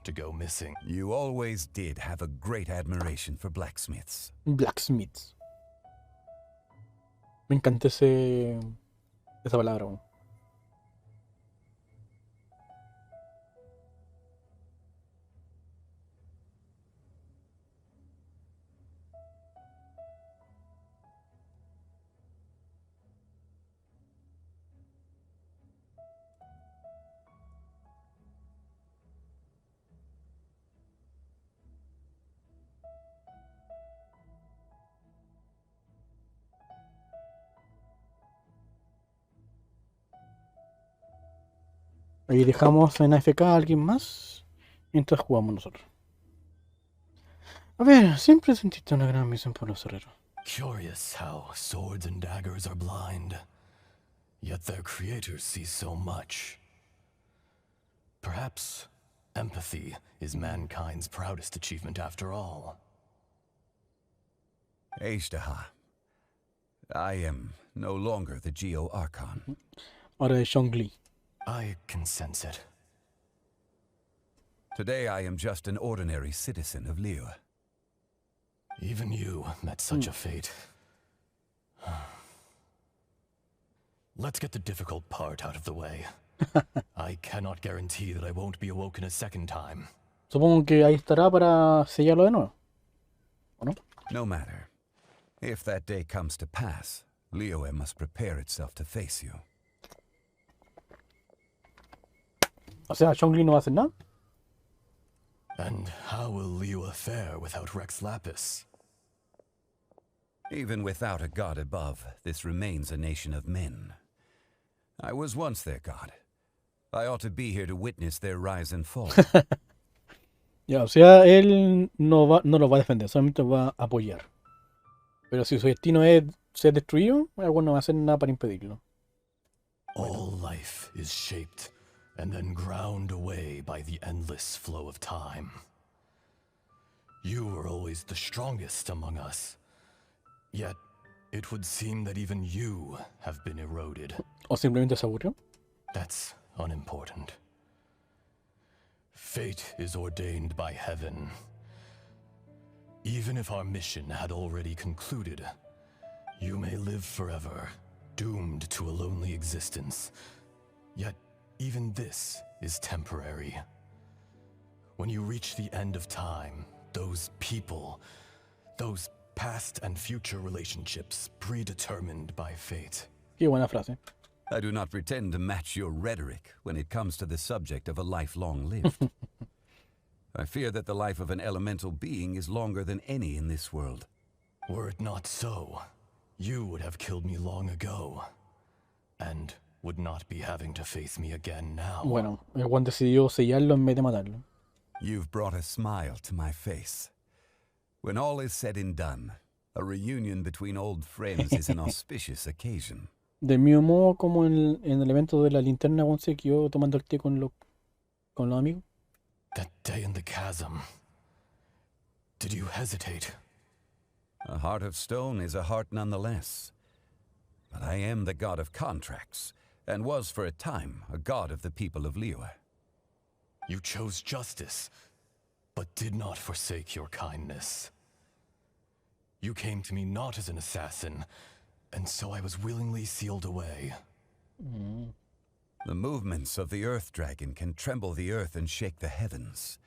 to go missing. You always did have a great admiration for blacksmiths. Blacksmiths. Me encanta esa palabra. Weón. Ahí dejamos en AFK a alguien más mientras jugamos nosotros. A ver, siempre sentiste una gran misión por los herreros. Curious how swords and daggers are blind, yet their creators see so much. Perhaps empathy is mankind's proudest achievement after all. Ezdaha, I am no longer the Geo Archon. Ahora es Zhongli. I can sense it. Today I am just an ordinary citizen of Liyue. Even you met such a fate. Let's get the difficult part out of the way. I cannot guarantee that I won't be awoken a second time. Supongo que ahí estará para sellarlo de nuevo. ¿O no? No matter. If that day comes to pass, Liyue must prepare itself to face you. O sea, Zhongli no va a hacer nada. And how will Liyue fare without Rex Lapis? Even without a god above, this remains a nation of men. I was once their god. I ought to be here to witness their rise and fall. Ya, o sea, él no lo va a defender, solamente va a apoyar. Pero si su destino es ser destruido, bueno, no va a hacer nada para impedirlo. All life is shaped and then ground away by the endless flow of time. You were always the strongest among us. Yet, it would seem that even you have been eroded. O simplemente se aburrió. That's unimportant. Fate is ordained by heaven. Even if our mission had already concluded, you may live forever, doomed to a lonely existence. Yet, even this is temporary. When you reach the end of time, those people, those past and future relationships predetermined by fate. Qué buena frase. I do not pretend to match your rhetoric when it comes to the subject of a life long lived. I fear that the life of an elemental being is longer than any in this world. Were it not so, you would have killed me long ago, and would not be having to face me again now. Bueno, el Juan decidió sellarlo en vez de matarlo. You've brought a smile to my face. When all is said and done, a reunion between old friends is an auspicious occasion. Del mismo modo como en el evento de la linterna, Juan se quedó tomando el té con los amigos. That day in the chasm. Did you hesitate? A heart of stone is a heart nonetheless. But I am the god of contracts, and was for a time a god of the people of Liyue. You chose justice, but did not forsake your kindness. You came to me not as an assassin, and so I was willingly sealed away. The movements of the Earth Dragon can tremble the earth and shake the heavens.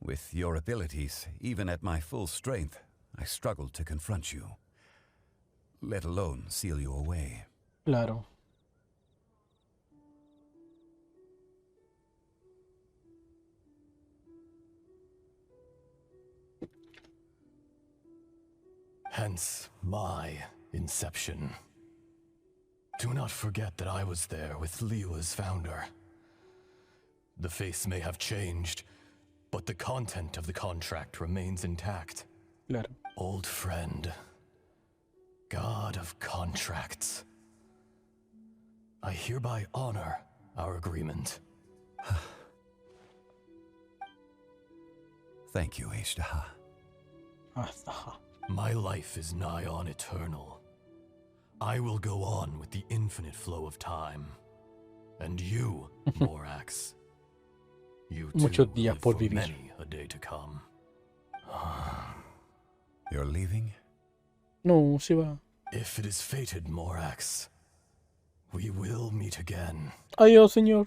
With your abilities, even at my full strength, I struggled to confront you. Let alone seal you away. Claro. Hence my inception. Do not forget that I was there with Liyue's founder. The face may have changed, but the content of the contract remains intact. Claro. Old friend. God of contracts. I hereby honor our agreement. Thank you, Ishtaha. My life is nigh on eternal. I will go on with the infinite flow of time. And you, Morax, you too Muchos will días live por for vivir. many a day to come. You're leaving? No, se va. If it is fated, Morax, we will meet again. Adiós, señor.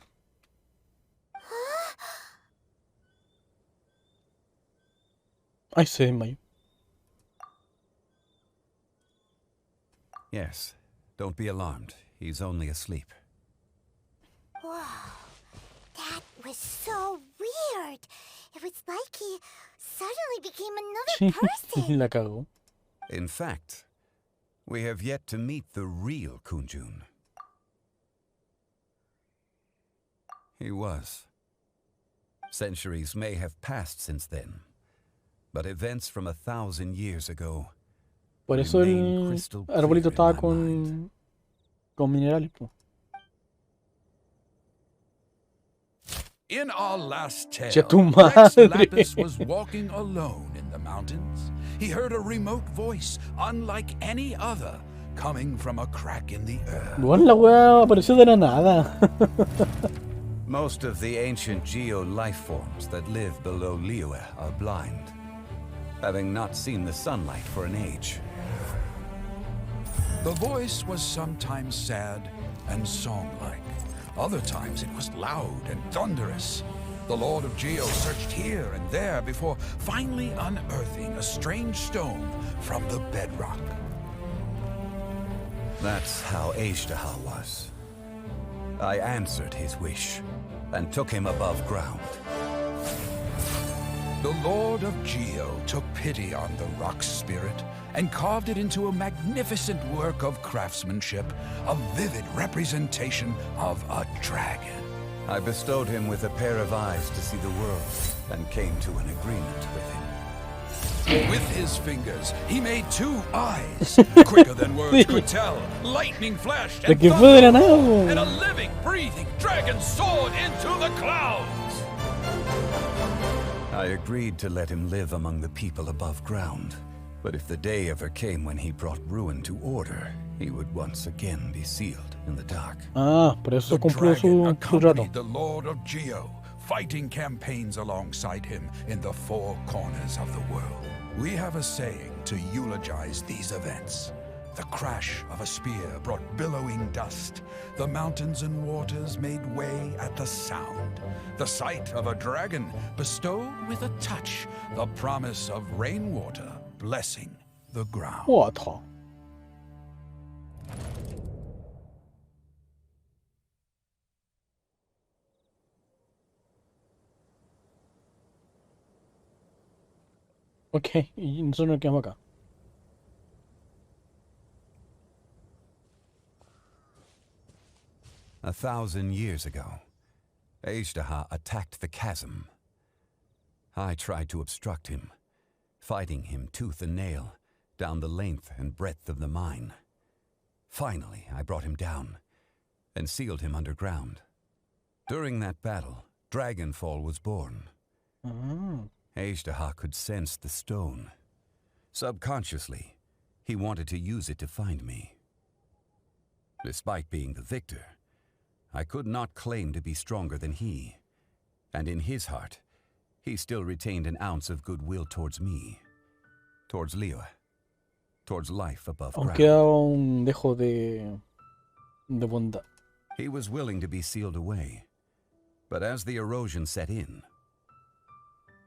Ay, se desmayó. Yes. Don't be alarmed. He's only asleep. Whoa. That was so weird. It was like he suddenly became another person. La cagó. In fact, we have yet to meet the real Kunjun. He was. Centuries may have passed since then, but events from 1,000 years ago Por eso remain el crystal arbolito clear in estaba my mind. con minerales, po. In our last tale, Che tu Rex madre. Lapis was walking alone in the mountains. He heard a remote voice, unlike any other, coming from a crack in the earth. Bueno, la wea apareció de la nada. Most of the ancient geo life forms that live below Liyue are blind, having not seen the sunlight for an age. The voice was sometimes sad and song-like. Other times it was loud and thunderous. The Lord of Geo searched here and there before finally unearthing a strange stone from the bedrock. That's how Ishtaha was. I answered his wish and took him above ground. The Lord of Geo took pity on the rock spirit and carved it into a magnificent work of craftsmanship, a vivid representation of a dragon. I bestowed him with a pair of eyes to see the world and came to an agreement with him. With his fingers, he made 2 eyes, quicker than words could tell, lightning flashed De and que fue de la thunder nada, rolled, po. and a living, breathing dragon soared into the clouds. I agreed to let him live among the people above ground. But if the day ever came when he brought ruin to order, he would once again be sealed in the dark. Ah, por eso The cumplió dragon su trato. accompanied the Lord of Geo, fighting campaigns alongside him in the 4 corners of the world. We have a saying to eulogize these events. The crash of a spear brought billowing dust. The mountains and waters made way at the sound. The sight of a dragon bestowed with a touch the promise of rainwater blessing the ground. 我操！ Ok, y nosotros nos quedamos acá. A 1,000 years ago, Ishtaha attacked the chasm. I tried to obstruct him, fighting him tooth and nail down the length and breadth of the mine. Finally, I brought him down and sealed him underground. During that battle, Dragonfall was born. Ishtaha could sense the stone. Subconsciously, he wanted to use it to find me. Despite being the victor, I could not claim to be stronger than he, and in his heart, he still retained an ounce of goodwill towards me, towards Liyue, towards life above Aún ground. quedaba un dejo de bondad. He was willing to be sealed away, but as the erosion set in,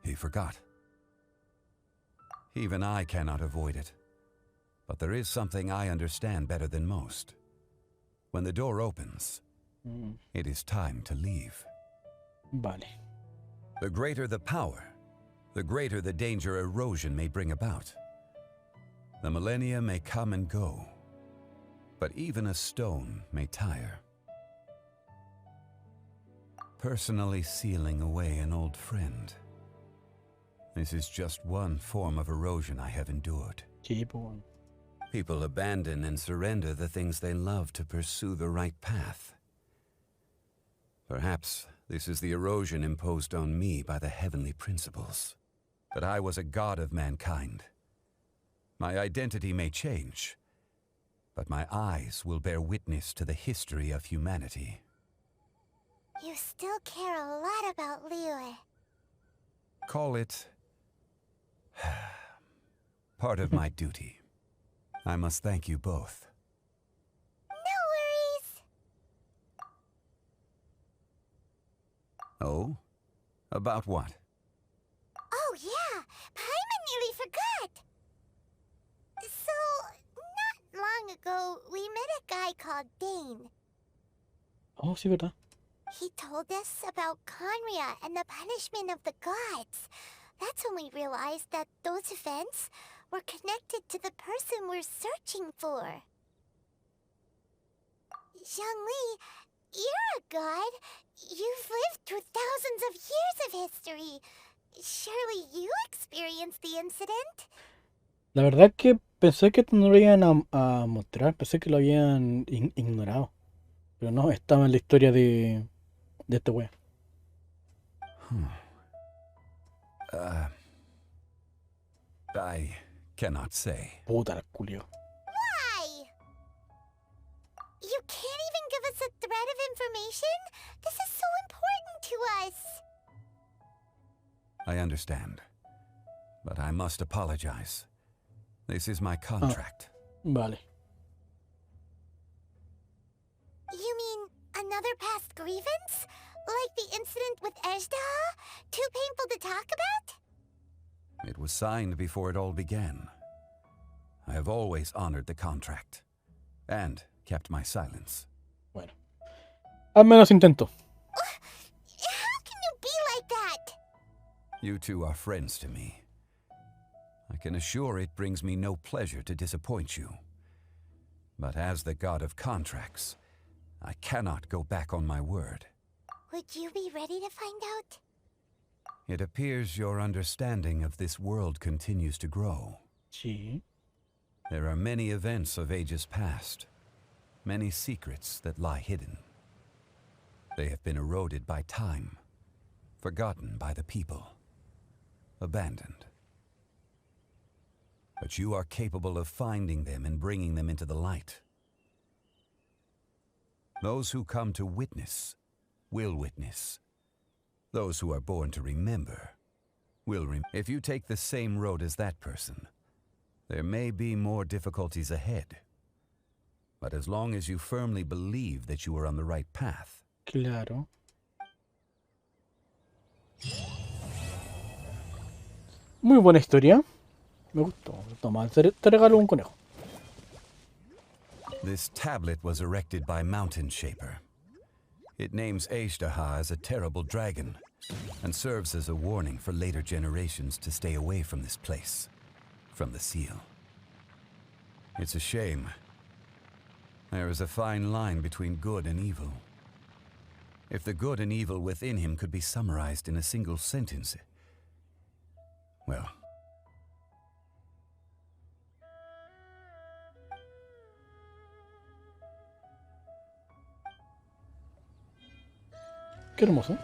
He forgot. Even I cannot avoid it. But there is something I understand better than most. When the door opens, it is time to leave. Vale. The greater the power, the greater the danger erosion may bring about. The millennia may come and go, but even a stone may tire. Personally sealing away an old friend. This is just one form of erosion I have endured. People abandon and surrender the things they love to pursue the right path. Perhaps this is the erosion imposed on me by the heavenly principles. That I was a god of mankind. My identity may change, but my eyes will bear witness to the history of humanity. You still care a lot about Liyue. Call it part of my duty. I must thank you both. No worries. Oh? About what? Oh yeah, Paimon nearly forgot. So, not long ago, we met a guy called Dane. Oh, sí, ¿verdad? He told us about Conria and the punishment of the gods. That's when we realized that those events were connected to the person we're searching for. Zhongli, you're a god. You've lived through thousands of years of history. Surely you experienced the incident? La verdad que pensé que no lo iban a mostrar, pensé que lo habían ignorado. Pero no, estaba en la historia de este wea. I cannot say. Puta, culio. Why? You can't even give us a thread of information? This is so important to us. I understand. But I must apologize. This is my contract. Vale. You mean another past grievance? Like the incident with Ejdaha? Too painful to talk about? It was signed before it all began. I have always honored the contract. And kept my silence. Bueno. Al menos intento. How can you be like that? You two are friends to me. I can assure it brings me no pleasure to disappoint you. But as the god of contracts, I cannot go back on my word. Would you be ready to find out? It appears your understanding of this world continues to grow. Sí. There are many events of ages past, many secrets that lie hidden. They have been eroded by time, forgotten by the people, abandoned. But you are capable of finding them and bringing them into the light. Those who come to witness will witness. Those who are born to remember will remember. If you take the same road as that person, there may be more difficulties ahead. But as long as you firmly believe that you are on the right path. Claro. Muy buena historia. Me gustó. Toma, te regalo un conejo. This tablet was erected by Mountain Shaper. It names Ejdaha as a terrible dragon, and serves as a warning for later generations to stay away from this place, from the seal. It's a shame. There is a fine line between good and evil. If the good and evil within him could be summarized in a single sentence, well... Qué hermoso.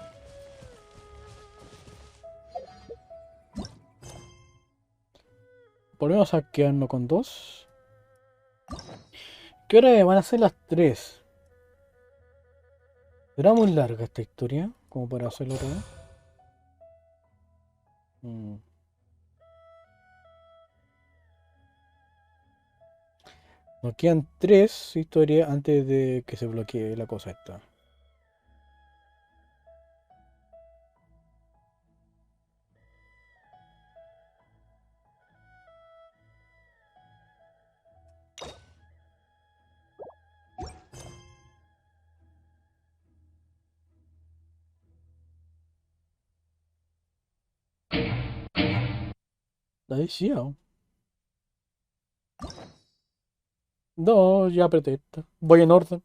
Volvemos a quedarnos con 2. ¿Qué hora van a ser las 3? ¿Será muy larga esta historia? Como para hacerlo todo. Nos quedan 3 historias antes de que se bloquee la cosa esta. La decía. No, ya apreté esta. Voy en orden.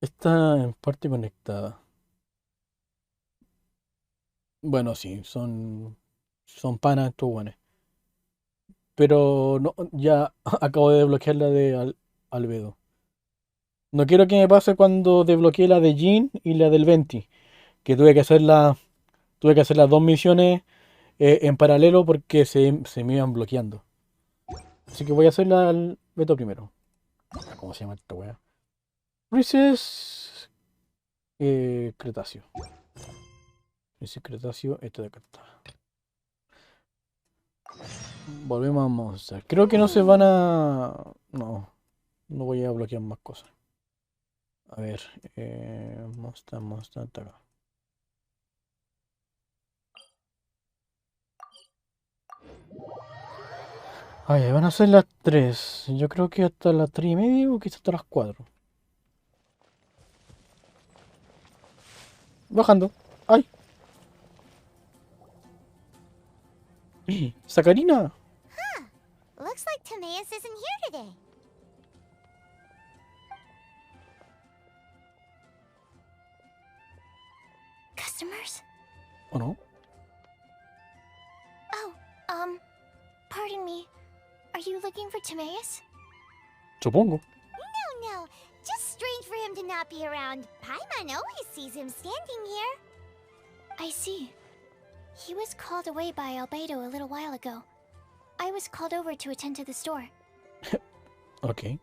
Está en parte conectada. Bueno, sí, son panas estos guanes. Pero no, ya acabo de desbloquear la de Albedo. No quiero que me pase cuando desbloqueé la de Jin y la del Venti. Que tuve que hacer las dos misiones en paralelo porque se me iban bloqueando. Así que voy a hacer la al Beto primero. ¿Cómo se llama esta weá? Recess Cretáceo. Recess Cretáceo, esto de acá está. Volvemos a mostrar. Creo que no se van a... No, no voy a bloquear más cosas. A ver, mostrar, hasta acá. Ay, van a ser las 3. Yo creo que hasta las 3:30 o quizás hasta las 4. Bajando. ¡Ay! ¡Sacarina! Huh. Looks like Timaeus isn't here today. Customers? ¿O no? Oh, pardon me. Are you looking for Timaeus? Supongo. No. Just strange for him to not be around. Paimon always sees him standing here. I see. He was called away by Albedo a little while ago. I was called over to attend to the store. Ok.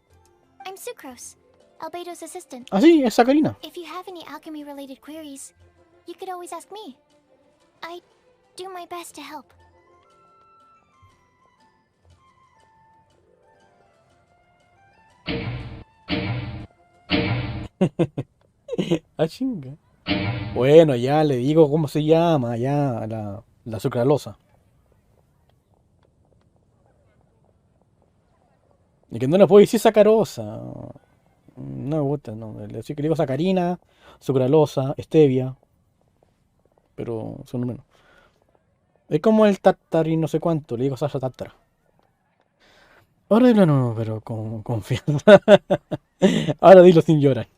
I'm Sucrose, Albedo's assistant. Ah, sí, es Sacarina. If you have any alchemy-related queries, you could always ask me. I do my best to help. Ah, chinga. Bueno, ya le digo cómo se llama, ya, la sucralosa. Y que no le puedo decir sacarosa. No me gusta, no. Le digo sacarina, sucralosa, stevia. Pero son menos. Es como el tartar y no sé cuánto, le digo salsa tártara. Ahora dilo no, pero con confianza. Ahora dilo sin llorar.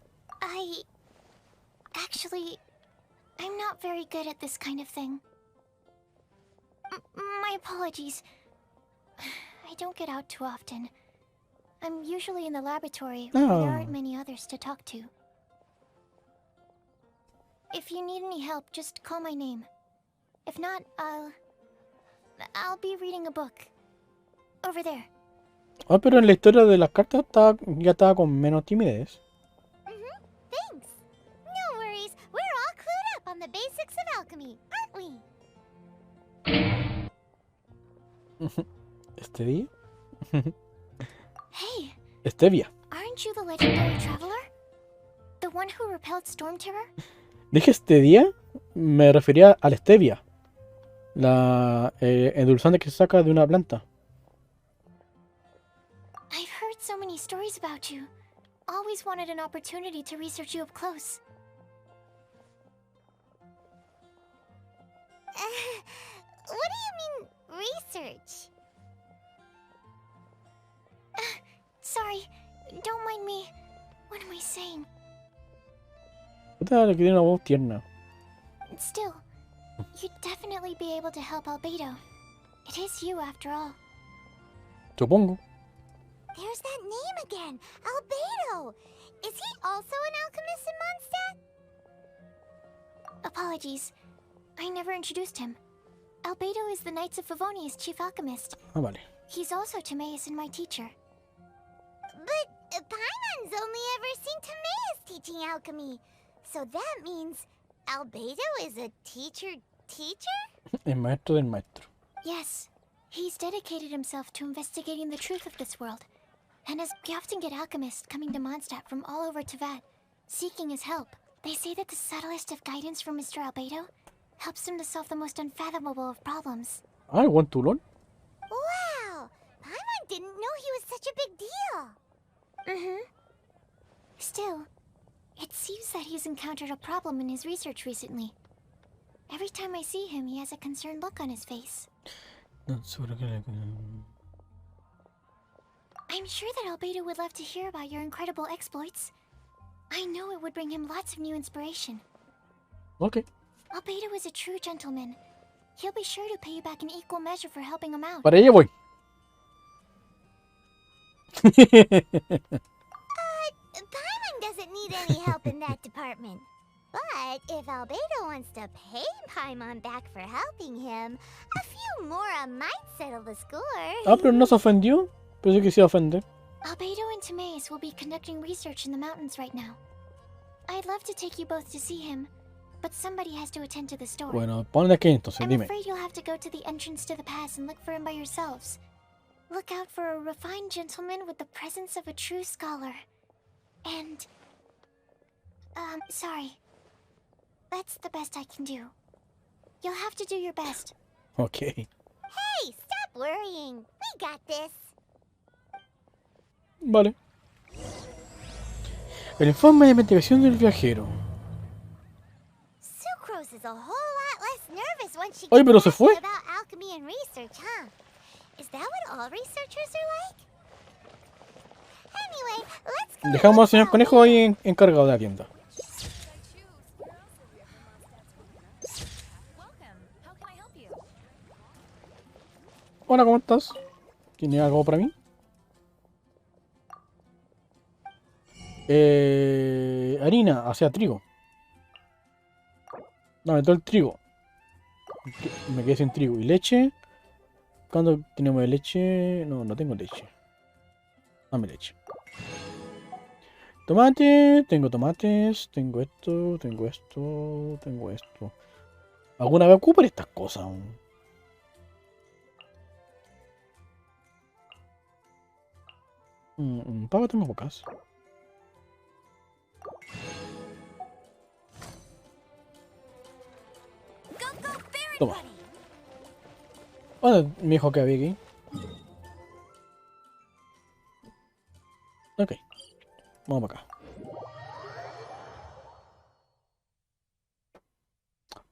Actually, I'm not very good at this kind of thing. My apologies. I don't get out too often. I'm usually in the laboratory where there aren't many others to talk to. If you need any help, just call my name. If not, I'll be reading a book. Over there. Ah, pero en la historia de las cartas ya estaba con menos timidez. Thanks. No worries. We're all clued up on the basics of alchemy, aren't we? ¿Este día? Hey. Stevia. Aren't you the legendary traveler? The one who repelled Storm Terror? Dije este día, me refería a la stevia. La endulzante que se saca de una planta. I've heard so many stories about you. Always wanted an opportunity to research you up close. What do you mean, research? Sorry, don't mind me. What am I saying? Puta, le quedé una voz tierna. Still, you'd definitely be able to help Albedo. It is you, after all. Supongo. There's that name again, Albedo. Is he also an alchemist in Mondstadt? Apologies, I never introduced him. Albedo is the Knights of Favonia's chief alchemist. Ah, vale. He's also Timaeus and my teacher. But Paimon's only ever seen Timaeus teaching alchemy. So that means Albedo is a teacher? El maestro del maestro. Yes. He's dedicated himself to investigating the truth of this world. And as we often get alchemists coming to Mondstadt from all over Teyvat, seeking his help. They say that the subtlest of guidance from Mr. Albedo helps him to solve the most unfathomable of problems. Ah, el buen tulón. Wow! Paimon didn't know he was such a big deal. Still, it seems that he's encountered a problem in his research recently. Every time I see him, he has a concerned look on his face. I'm sure that Albedo would love to hear about your incredible exploits. I know it would bring him lots of new inspiration. Ok. Albedo is a true gentleman. He'll be sure to pay you back in equal measure for helping him out. Para allá voy. Paimon doesn't need any help in that department. But if Albedo wants to pay Paimon back for helping him, a few more might settle the score. Ah, pero no se ofendió. Pensé que se iba a ofender. Albedo and Tomamos will be conducting research in the mountains right now. I'd love to take you both to see him, but somebody has to attend to the store. Bueno, ponle aquí entonces, I'm dime. afraid you'll have to go to the entrance to the pass and look for him by yourselves. Look out for a refined gentleman with the presence of a true scholar. And... sorry. That's the best I can do. You'll have to do your best. Ok. Hey, stop worrying. We got this. Vale. El informe de investigación del viajero. Sucrose is a whole lot less nervous once she Ay, gets pero se fue. about alchemy and research, huh? Is that what all researchers are like? Anyway, let's go. Dejamos al señor Conejo ahí encargado de la tienda. Hola, ¿cómo estás? ¿Tienes algo para mí? Harina, o sea, trigo. Dame todo el trigo. Me quedé sin trigo. ¿Y leche? ¿Cuándo tenemos de leche? No, no tengo leche. Dame leche. Tomate, tengo tomates, tengo esto, tengo esto, tengo esto. ¿Alguna vez ocupo estas cosas? Pago tengo pocas. Toma. ¿Dónde me dijo que había aquí? Ok. Vamos para acá.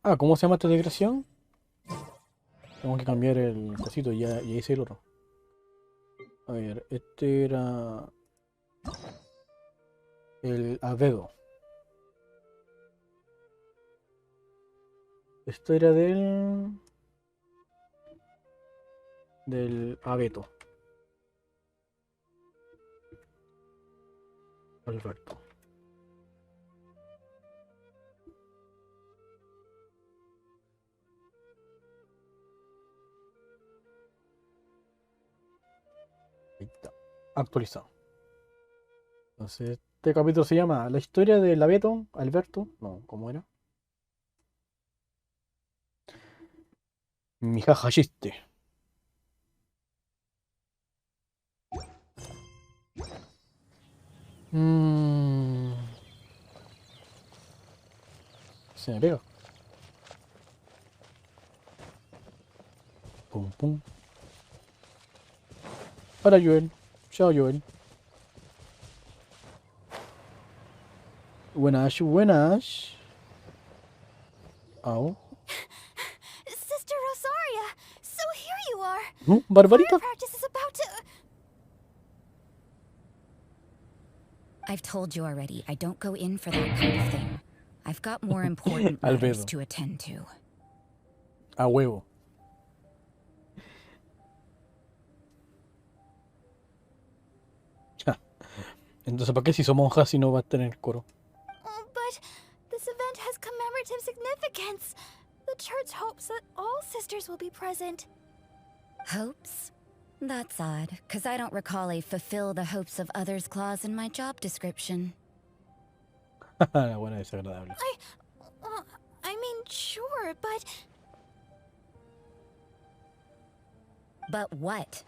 Ah, ¿cómo se llama esta desgraciación? Tengo que cambiar el cosito y ya hice el otro. A ver, este era... el Abeto. Esto era del Abeto. Perfecto. Ahí está. Actualizado. Entonces, este capítulo se llama La historia del Abeto, Alberto. No, ¿cómo era? Mi jaja chiste. Se me pega. Pum, pum. Hola, Joel. Chao, Joel. Buenas, buenas. Au. Sister Rosaria, so here you are. Barbarita. Practice is about to... I've told you already, I don't go in for that kind of thing. I've got more important matters Albedo. to attend to. A huevo. Ja. Entonces, ¿para qué si somos monjas si no va a estar en el coro? But this event has commemorative significance. The church hopes that all sisters will be present. Hopes? That's odd, because I don't recall a fulfill the hopes of others clause in my job description. Bueno, desagradable. I mean, sure, but... But what?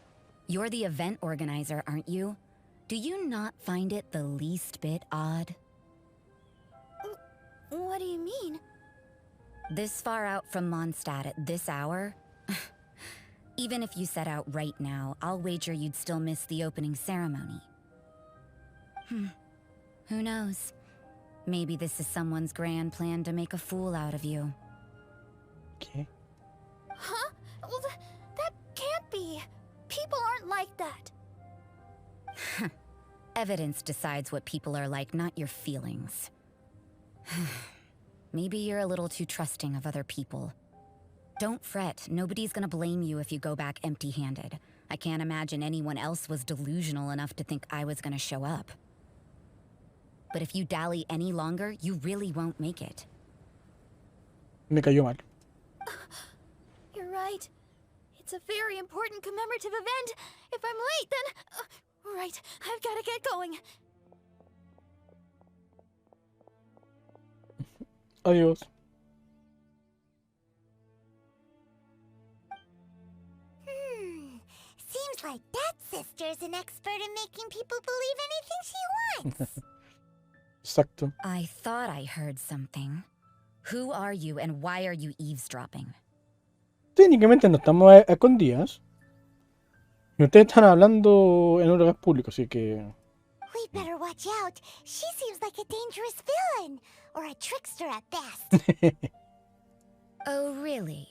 You're the event organizer, aren't you? Do you not find it the least bit odd? What do you mean? This far out from Mondstadt at this hour? Even if you set out right now, I'll wager you'd still miss the opening ceremony. Who knows? Maybe this is someone's grand plan to make a fool out of you. can't be. People aren't like that. Evidence decides what people are like, not your feelings. Maybe you're a little too trusting of other people. Don't fret, nobody's gonna blame you if you go back empty-handed. I can't imagine anyone else was delusional enough to think I was gonna show up. But if you dally any longer, you really won't make it. Me cayó mal. You're right. It's a very important commemorative event. If I'm late, then... right, I've gotta get going. Adiós. Seems like that sister's an expert in making people believe anything she wants. Zapto. I thought I heard something. Who are you and why are you eavesdropping? Técnicamente no estamos a escondidas. Y ustedes están hablando en un lugar público, así que... We better watch out. She seems like a dangerous villain. Or a trickster at best. Oh, really?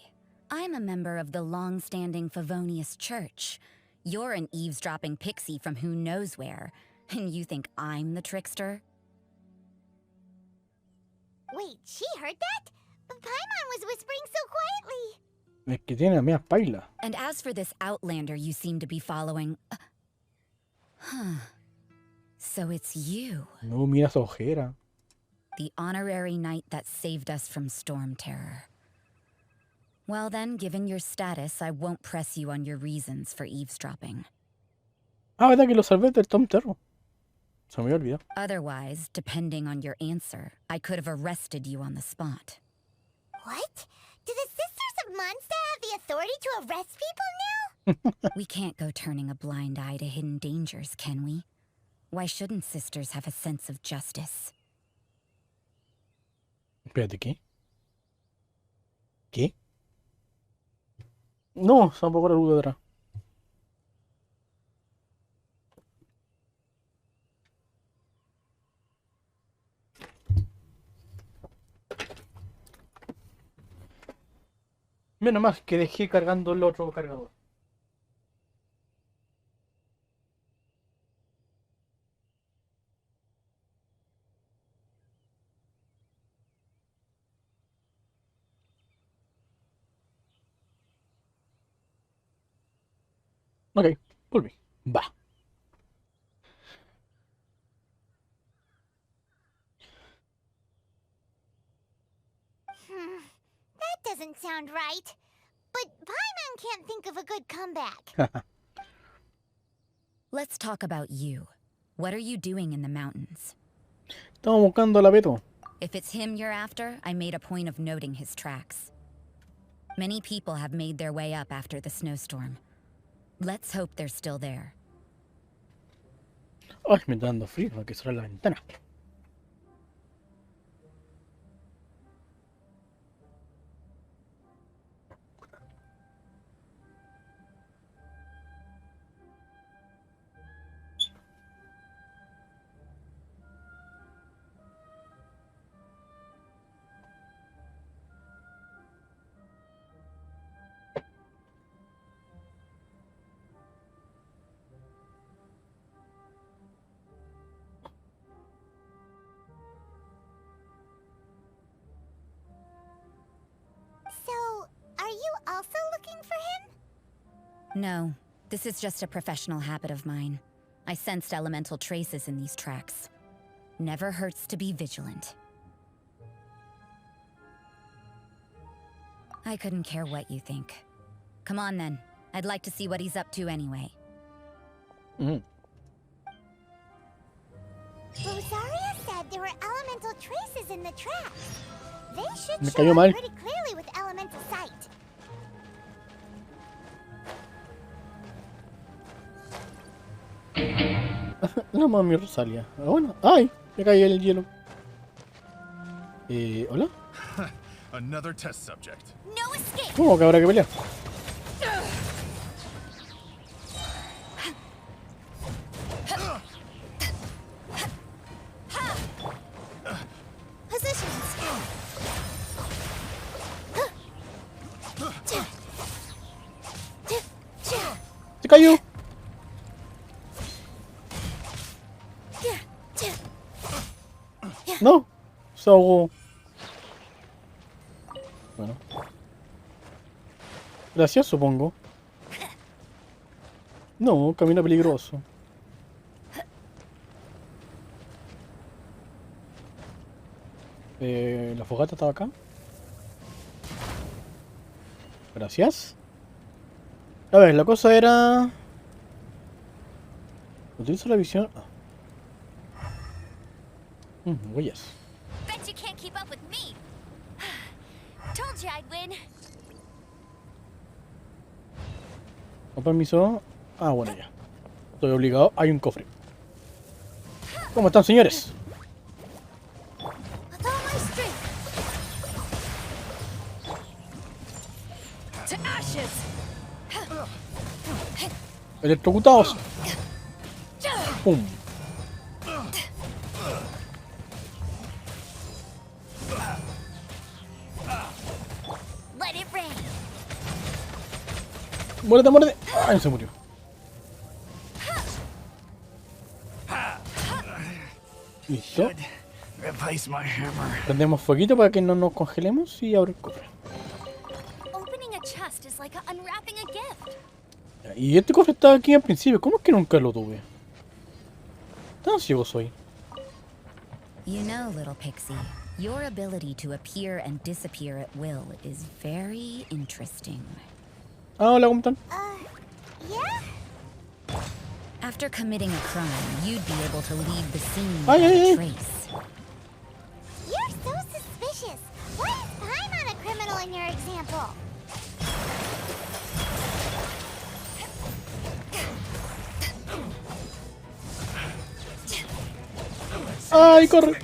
I'm a member of the long-standing Favonius Church. You're an eavesdropping pixie from who knows where. And you think I'm the trickster? Wait, she heard that? But Paimon was whispering so quietly. Es que tiene la mía paila. And as for this outlander you seem to be following... Huh. So it's you. No, mira esa ojera. The honorary knight that saved us from storm terror. Well then, given your status, I won't press you on your reasons for eavesdropping. Ah, ¿verdad que lo salvé del Tom Terror? Se me había olvidado. Otherwise, depending on your answer, I could have arrested you on the spot. What? Do the Sisters of Mondstadt have the authority to arrest people now? We can't go turning a blind eye to hidden dangers, can we? Why shouldn't sisters have a sense of justice? Espérate, ¿qué? ¿Qué? No, tampoco la luz de atrás. Menos mal que dejé cargando el otro cargador. Ok, volví. Va. That doesn't sound right. But Paimon can't think of a good comeback. Let's talk about you. What are you doing in the mountains? Estamos buscando al Abeto. If it's him you're after, I made a point of noting his tracks. Many people have made their way up after the snowstorm. Let's hope they're still there. Ay, me está dando frío, hay que cerrar la ventana. So, are you also looking for him? No, this is just a professional habit of mine. I sensed elemental traces in these tracks. Never hurts to be vigilant. I couldn't care what you think. Come on then. I'd like to see what he's up to anyway. Rosaria said there were elemental traces in the tracks. They should Me show cayó up mal. pretty clearly with elemental sight. La mami Rosalia. Ah, bueno. Ay, me caí el hielo. ¿Hola? Another test subject. No escape. ¿Cómo que habrá que pelear? Positions. cayó. No, se ahogó. Bueno. Gracias, supongo. No, camino peligroso. La fogata estaba acá. Gracias. A ver, la cosa era... Utilizo la visión... huellas. Bet you can't keep up with me. Told you I'd win. Con permiso. Ah, bueno, ya. Estoy obligado. Hay un cofre. ¿Cómo están, señores? With all my strength. To ashes. Electrocutados. Pum. Let it rain. Muérete, muérete. Ay, se murió. Listo. Replace my hammer. Prendemos fueguito para que no nos congelemos y abre el cofre. Opening a chest is like unwrapping a gift. Y este cofre estaba aquí al principio. ¿Cómo es que nunca lo tuve? Tan ciego soy. You know, little pixie, your ability to appear and disappear at will is very interesting. Ah, hola, ¿cómo están? Yeah? After committing a crime, you'd be able to leave the scene Ay, without ay, a ay. trace. You're so suspicious. Why is Paimon a criminal in your example? Ay, corre.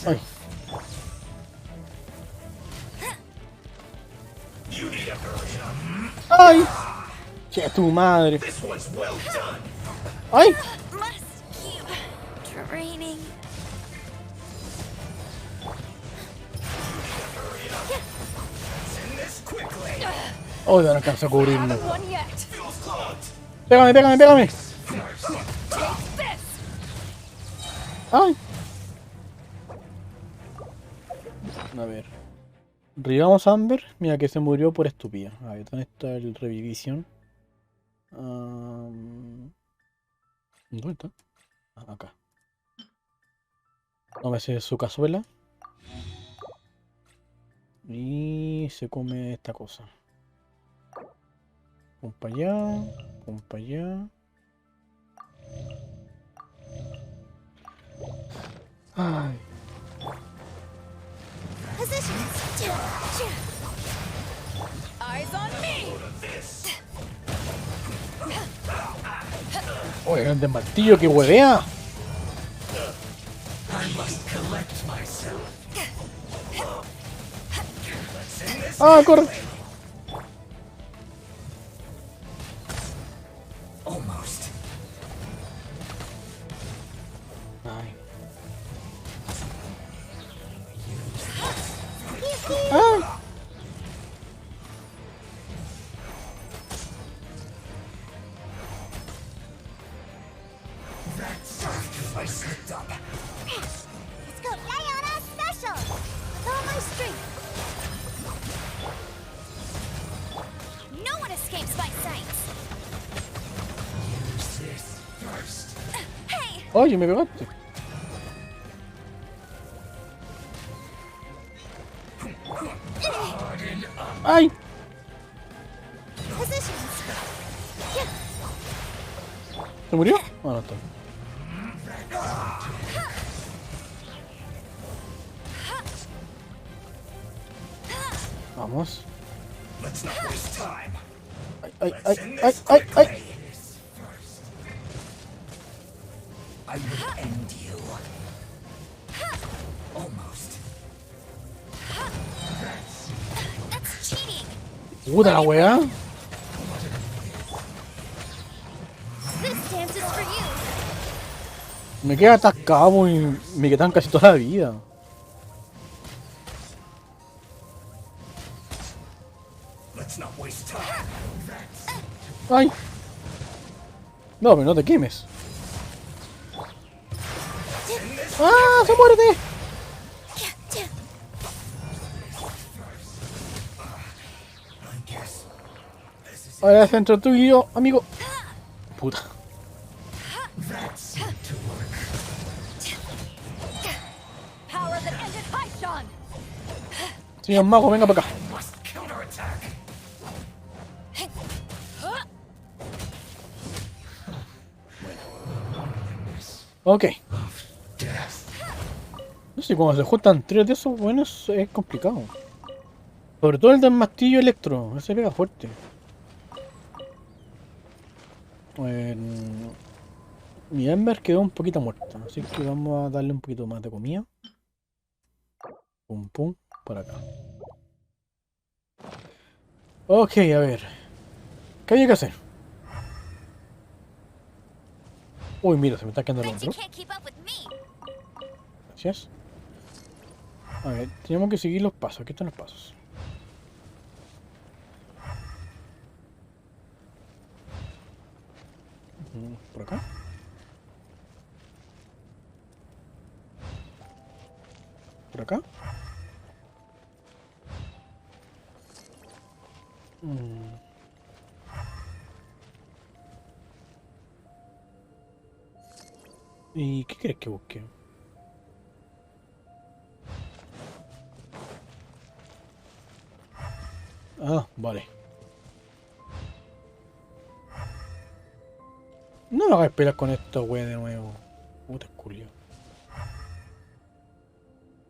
Ay. Ay. Che, tu madre. Ay. Must keep training. Oh, no alcanzo a cubrirme. Haven't won yet. Pégame, pégame, pégame. Ay. A ver. Revivamos a Amber. Mira que se murió por estúpida. A ver, ¿dónde está el Revivition? ¿Dónde está? Ah, acá. Vamos a ver si es su cazuela. Y se come esta cosa. Pum para allá. Pum para allá. Ay. Eyes on me. Oye, grande martillo que huevea. Ah, corre. Ay. Ah. Let's go Diana special. With all my strength. No one escapes my sights. Use this first. Hey! Oye, me pegaste. Ay. Positions. ¿Se murió? Ah, no está. Vamos. Let's not waste time. Ay, ay, ay, ay, ay. I will end you. Almost. That's cheating. Puta la weá. This dance is for you. Me queda atascado y me quedan casi toda la vida. ¡Ay! No, pero no te quemes. ¡Ah! ¡Se muerde! Ahora es entre tú y yo, amigo. Puta. Señor mago, venga para acá. Ok. No sé, cuando se juntan tres de esos buenos es complicado. Sobre todo el del martillo electro, ese pega fuerte. Mi Ember quedó un poquito muerta, así que vamos a darle un poquito más de comida. Pum pum, por acá. Ok, a ver. ¿Qué hay que hacer? Uy, mira, se me está quedando el hombro. Gracias. A ver, tenemos que seguir los pasos. Aquí están los pasos. Por acá. Por acá. ¿Y qué crees que busque? Ah, vale. No me hagas pelear con esto, wey, de nuevo. Puta culiao.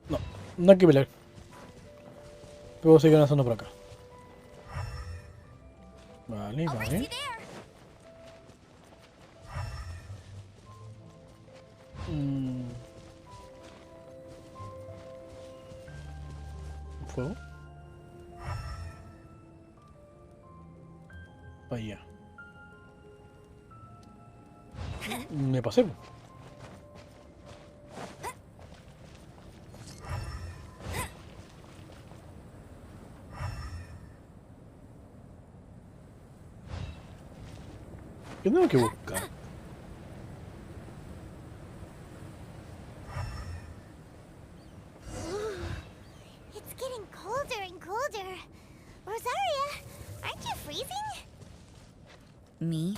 No, no hay que pelear. Puedo seguir avanzando por acá. Vale, vale. Fuego. Para allá. Me pasé. ¿Qué tengo que buscar? It's getting colder and colder. Rosaria, aren't you freezing? Me?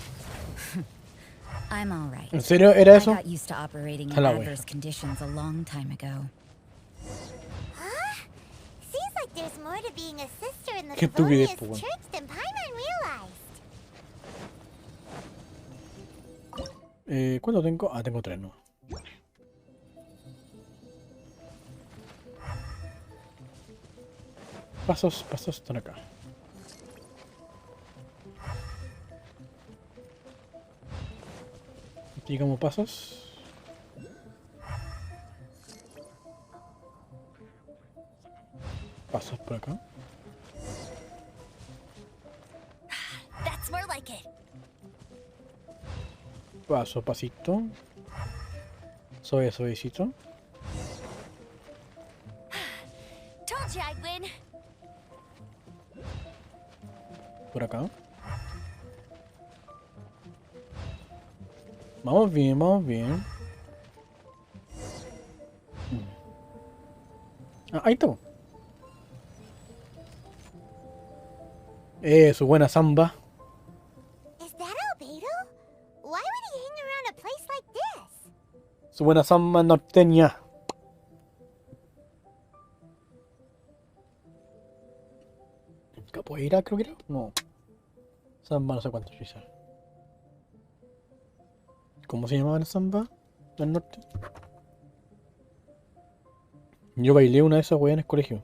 I'm all right. ¿En serio era eso? I got used to operating in adverse conditions a long time ago. Huh? Seems like there's more to being a sister in the Qué estupidez, Favonius pues, Church than Paimon realized. ¿Cuánto tengo? Ah, tengo 3, ¿no? Pasos, pasos están acá. Digamos pasos. Pasos por acá. That's more like it. Paso, pasito. Suave, suavecito. Told you I'd win. Por acá. Vamos bien, vamos bien. Ah, ahí está. Su buena samba. Is that Albedo? Why would he hang around a place like this? Su buena samba norteña. ¿Capoeira creo que era? No. Samba no sé cuánto utilizar. ¿Cómo se llamaba la samba del norte? Yo bailé una de esas weas en el colegio.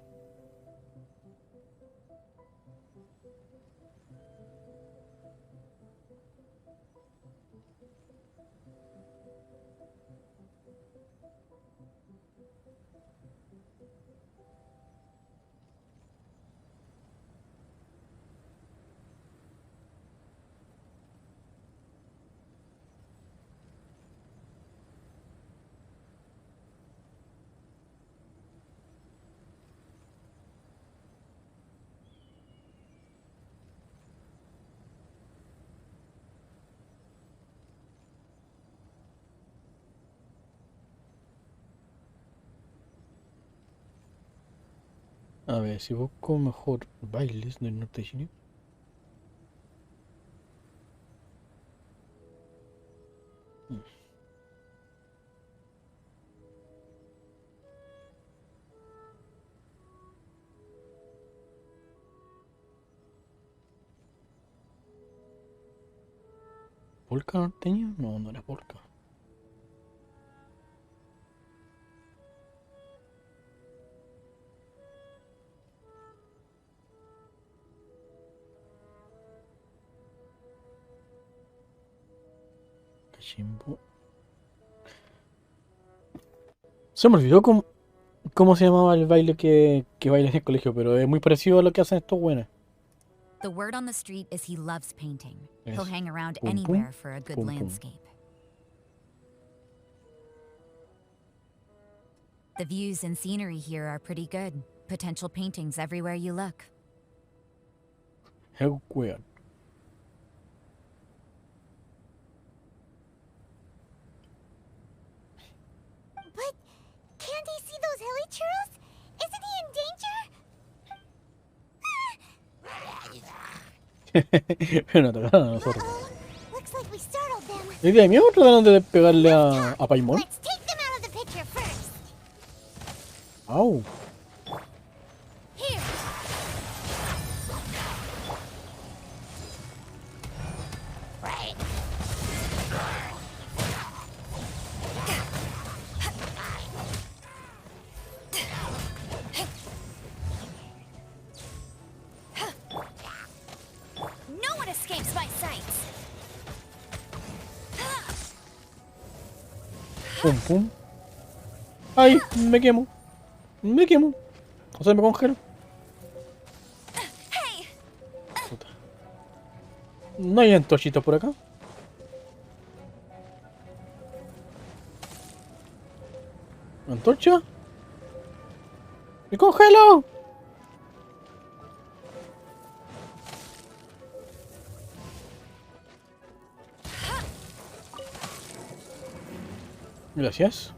A ver, si busco mejor bailes del norte de Chile. ¿Polka norteña? No, no era polka. Cachimbo. Se me olvidó cómo se llamaba el baile que baila en el colegio, pero es muy parecido a lo que hacen estos buenos. The word on the street is he loves painting. He'll Yes. hang around Pum, anywhere pum, for a good pum, pum. landscape. The views and scenery here are pretty good. Potential paintings everywhere you look. Es weón. But can't he see those hilichurls? Isn't he in danger? Pero no atacaron a nosotros. Looks like we startled them. ¿Es de mí o trataron de pegarle a Paimon? Let's take them out of the picture first. Au. Here. Right. No one escapes my sights. Pum, pum. ¡Ay! Me quemo. Me quemo. O sea, me congelo. Puta. No hay antorchitas por acá. ¿Antorcha? ¡Me congelo! Gracias.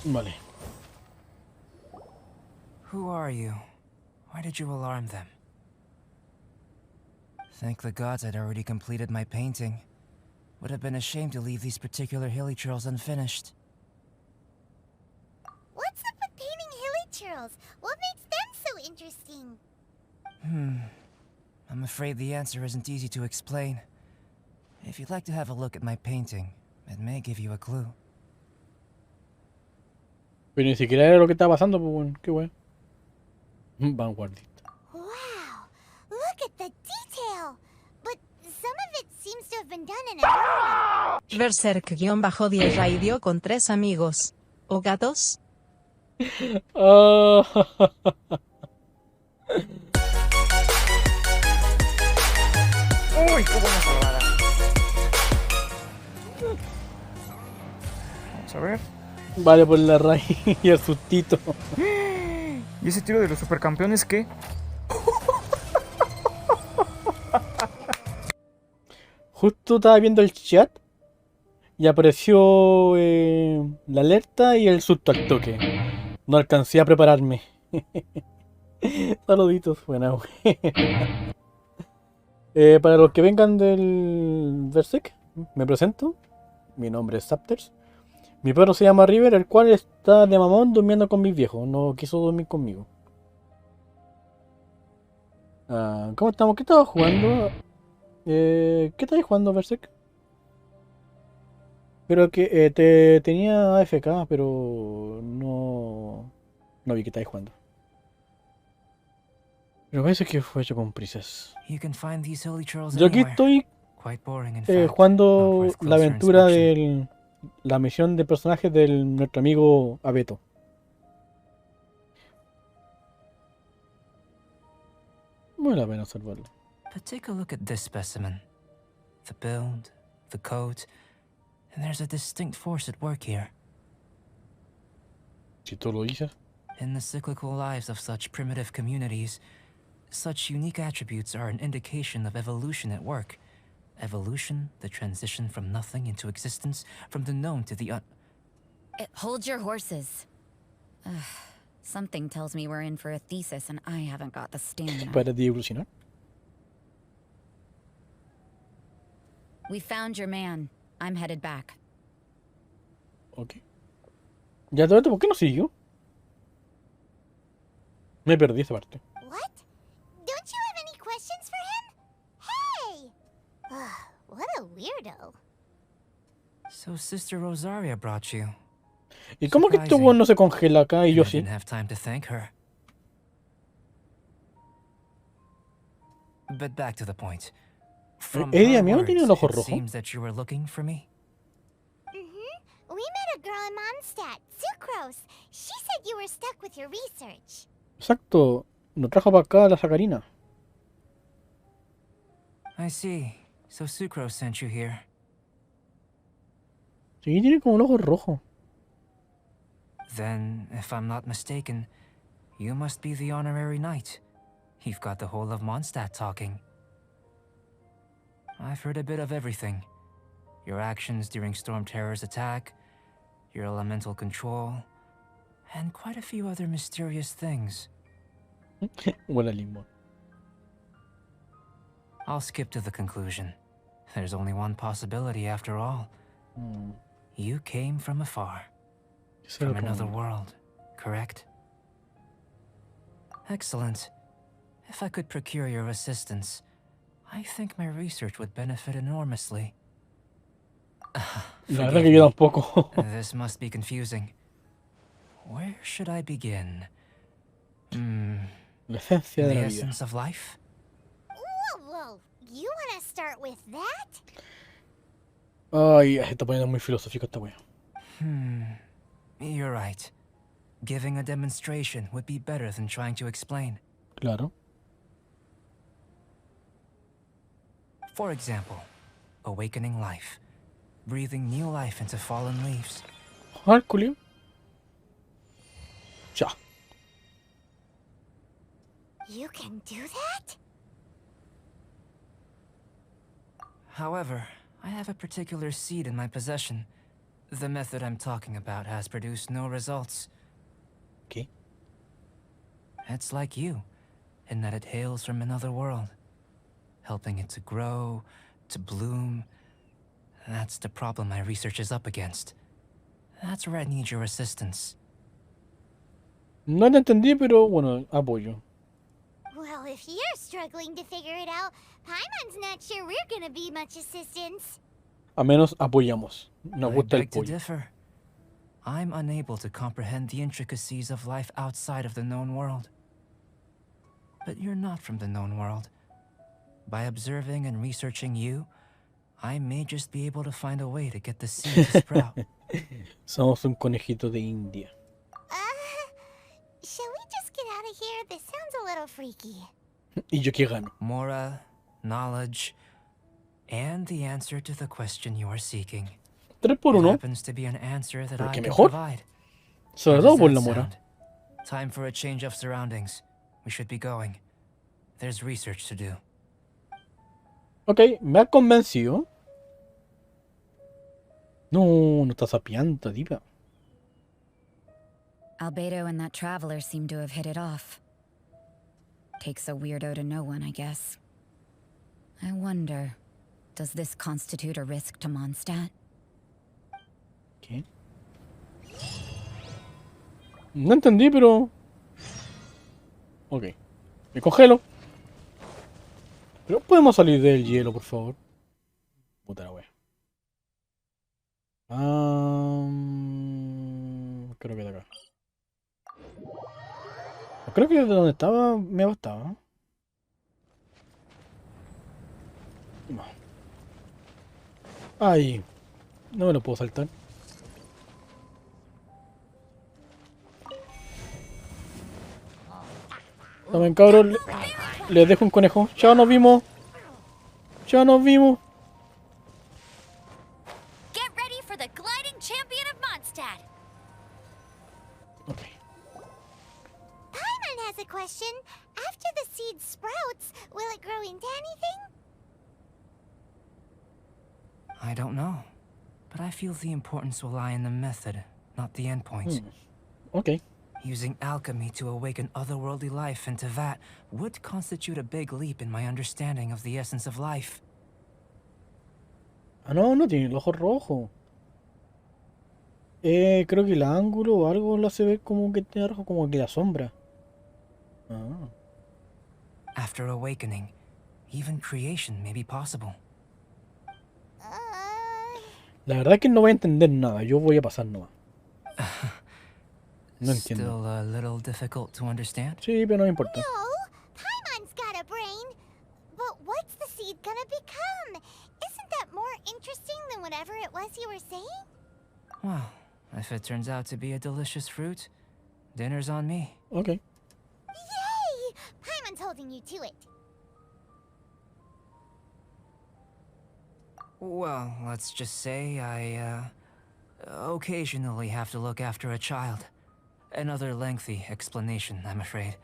Vale. Who are you? Why did you alarm them? Thank the gods I'd already completed my painting. Would have been a shame to leave these particular hilichurls unfinished. What's up with painting hilichurls? What makes them so interesting? I'm afraid the answer isn't easy to explain. If you'd like to have a look at my painting, it may give you a clue. Pero ni siquiera era lo que estaba pasando, pues bueno, qué bueno. Vanguardista. Wow, look at the detail. But some of it seems to have been done in a hurry. Berserk-10 Radio con 3 amigos. ¿O gatos? ¡Uy, qué buena salvada! Vamos a ver. Vale, por la raíz y el sustito. ¿Y ese tiro de los supercampeones qué? Justo estaba viendo el chat y apareció la alerta y el susto al toque. No alcancé a prepararme. Saluditos, buena. Para los que vengan del Berserk, me presento. Mi nombre es ZapTersZ. Mi perro se llama River, el cual está de mamón durmiendo con mis viejos. No quiso dormir conmigo. ¿Cómo estamos? ¿Qué estaba jugando? ¿Qué estabas jugando, Berserk? Pero que te tenía AFK, pero no vi que estabas jugando. Pero parece que fue hecho con prisas. You can find these hilichurls Yo aquí anywhere. estoy Quite boring, in fact. jugando Not worth la closer aventura inspection. la misión de personajes de nuestro amigo Abeto. Vale la pena observarlo. But take a look at this specimen. The build, the coat, and there's a distinct force at work here. Si tú lo dices. In the cyclical lives of such primitive communities, such unique attributes are an indication of evolution at work. Evolution, the transition from nothing into existence, from the known to the Hold your horses. Ugh, something tells me we're in for a thesis and I haven't got the stamina. Para de evolucionar. We found your man. I'm headed back. Ok. Ya todo esto, ¿por qué no siguió? Me perdí esa parte. What? Don't you have any questions for him? Hey! What a weirdo. So Sister Rosaria brought you. ¿Y cómo que este weón no se congela acá y yo I sí? didn't have time to thank her. But back to the point. From Ella her misma tiene el ojo words, it rojo. seems that you were looking for me. Mm-hmm. We met a girl in Mondstadt, Sucrose. She said you were stuck with your research. Exacto. Nos trajo para acá la sacarina. I see. So Sucrose sent you here. Sí, tiene como un ojo rojo. Then, if I'm not mistaken, you must be the honorary knight. You've got the whole of Mondstadt talking. I've heard a bit of everything. Your actions during Storm Terror's attack, your elemental control, and quite a few other mysterious things. Huele a limón. I'll skip to the conclusion. There's only one possibility after all. You came from afar. From another world, correct? Excellent. If I could procure your assistance, I think my research would benefit enormously. La verdad que yo tampoco. This must be confusing. Where should I begin? La esencia de The la vida. essence of life? Whoa. You want to start with that? Ay, se está poniendo muy filosófico esta wea. You're right. Giving a demonstration would be better than trying to explain. Claro. For example, awakening life. Breathing new life into fallen leaves. Julio. Ya. You can do that? However, I have a particular seed in my possession. The method I'm talking about has produced no results. Okay. It's like you, in that it hails from another world. Helping it to grow, to bloom. That's the problem my research is up against. That's where I need your assistance. No te entendí, pero bueno, apoyo. Well, if you're struggling to figure it out, Paimon's not sure we're gonna be much assistance. A menos apoyamos. Nos I gusta el beg to pollo. differ. I'm unable to comprehend the intricacies of life outside of the known world. But you're not from the known world. By observing and researching you, I may just be able to find a way to get the seed to sprout. Somos un conejito de India. Shall we just get out of here? This sounds a little freaky. ¿Y yo qué gano? Mora, knowledge, and the answer to the question you are seeking. 3 por It 1. happens to be an answer that Pero I qué can mejor. provide. Sobre How todo does por that la mora. sound? Time for a change of surroundings. We should be going. There's research to do. Ok, me ha convencido. No está sapianta, diva. Albedo and that traveler seem to have hit it off. Takes a weirdo to know one, I guess. I wonder, does this constitute a risk to Mondstadt? ¿Qué? No entendí, pero... Ok. Me congelo. Pero podemos salir del hielo, por favor. Puta la wea. Creo que de acá. Creo que de donde estaba me bastaba. No. Ay. No me lo puedo saltar. Tomen, cabros. Les dejo un conejo. Chao, nos vimos. Chao, nos vimos. Get ready for the gliding champion of Mondstadt. Paimon has a question. After the seed sprouts, will it grow into anything? I don't know, but I feel the importance will lie in the method, not the endpoint. Okay. Using alchemy to awaken otherworldly life into that would constitute a big leap in my understanding of the essence of life. Ah, no, no tiene el ojo rojo. Creo que el ángulo o algo lo hace ver como que tiene rojo, como que la sombra. Ah. After awakening, even creation may be possible. La verdad es que no voy a entender nada, yo voy a pasar nomás. No entiendo. Still a little difficult to understand? Sí, pero no me importa. No, Paimon's got a brain. But what's the seed gonna become? Isn't that more interesting than whatever it was you were saying? Well, if it turns out to be a delicious fruit, dinner's on me. Okay. Yay! Paimon's holding you to it. Well, let's just say I, occasionally have to look after a child. Another lengthy explanation, I'm afraid.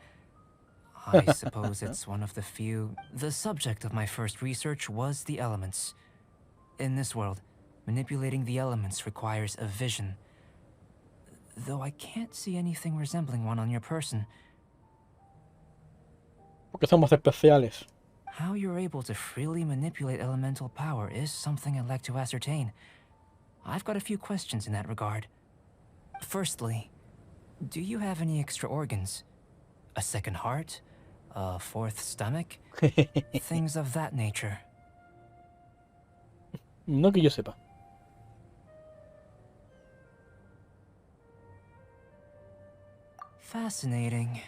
I suppose it's one of the few... The subject of my first research was the elements. In this world, manipulating the elements requires a vision. Though I can't see anything resembling one on your person. Porque somos especiales. How you're able to freely manipulate elemental power is something I'd like to ascertain. I've got a few questions in that regard. Firstly, do you have any extra organs? A second heart? A fourth stomach? Things of that nature. No que yo sepa. Fascinating.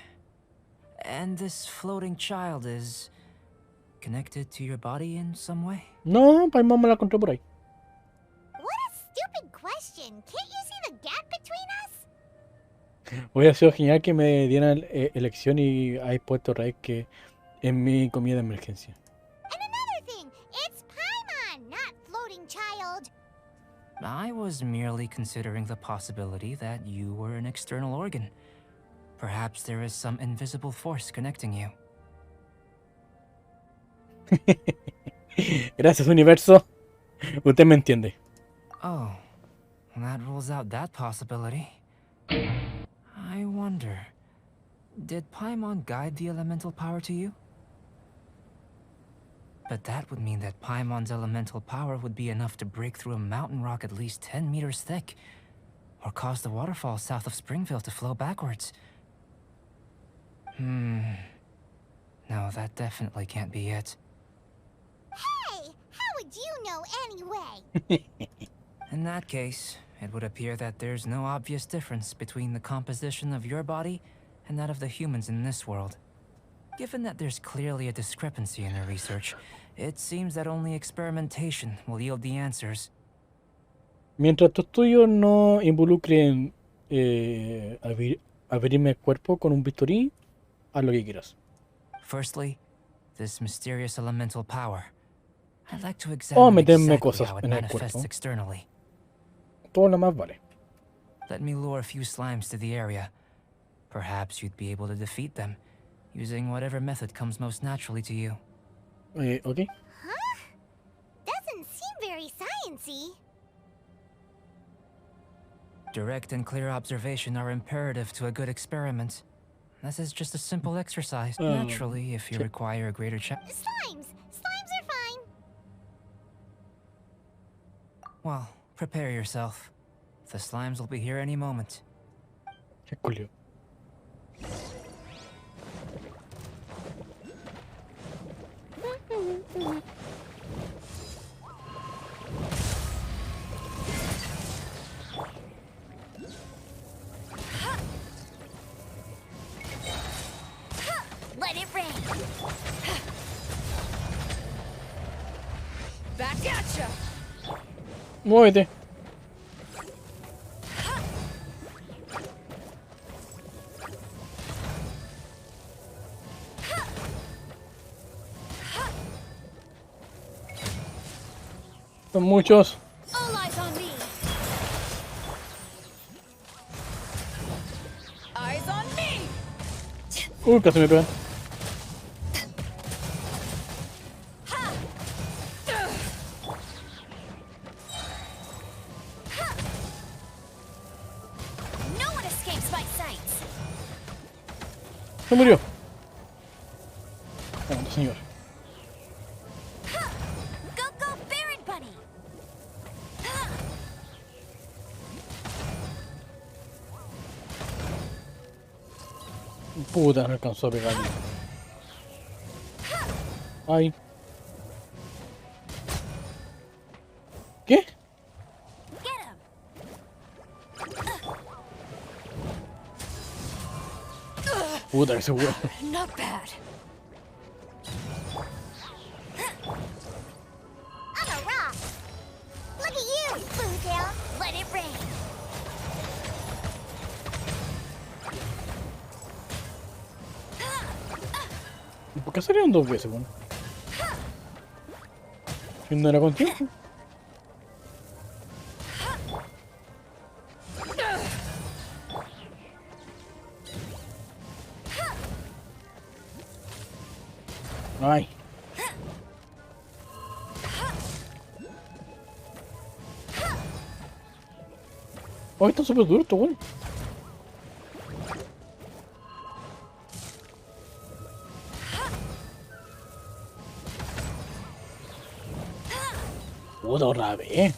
And this floating child is... connected to your body in some way? No, Paimon me la encontré por ahí. What a stupid question. Can't you see the gap between us? Hubiera sido genial que me dieran elección y hay puesto raíz que es mi comida de emergencia. And another thing, it's Paimon, not floating child. I was merely considering the possibility that you were an external organ. Perhaps there is some invisible force connecting you. Gracias, universo. Usted me entiende. Oh, that rules out that possibility. I wonder, did Paimon guide the elemental power to you? But that would mean that Paimon's elemental power would be enough to break through a mountain rock at least 10 meters thick, or cause the waterfall south of Springville to flow backwards. No, that definitely can't be it. Hey, how would you know anyway? In that case, it would appear that there's no obvious difference between the composition of your body and that of the humans in this world. Given that there's clearly a discrepancy in the research, it seems that only experimentation will yield the answers. Mientras tu estudio no involucren abrirme el cuerpo con un bisturí, haz lo que quieras. Firstly, this mysterious elemental power. I'd like to examine meterme exactly cosas how it en el manifests cuerpo. externally. Todo lo más vale. Let me lure a few slimes to the area. Perhaps you'd be able to defeat them, using whatever method comes most naturally to you. Okay. Huh? Doesn't seem very sciencey. Direct and clear observation are imperative to a good experiment. This is just a simple exercise. Naturally, if you require a greater challenge. Slimes! Slimes are fine! Well, prepare yourself. The slimes will be here any moment. Qué culio. Let it rain. Back at ya. Muévete. Son muchos. All eyes on me. Eyes on me. Casi me pegan. Se murió. Vamos, señor. Puta, no alcanzó a pegarle. Ay. ¿Qué? Puta, que se fue. Not bad. I'm a rock. Look at you, Bluetail. Let it rain. ¿Por qué salieron dos veces, bueno? Si no era contigo. Ay. Oh, está súper duro esto, bueno. Puta, otra vez.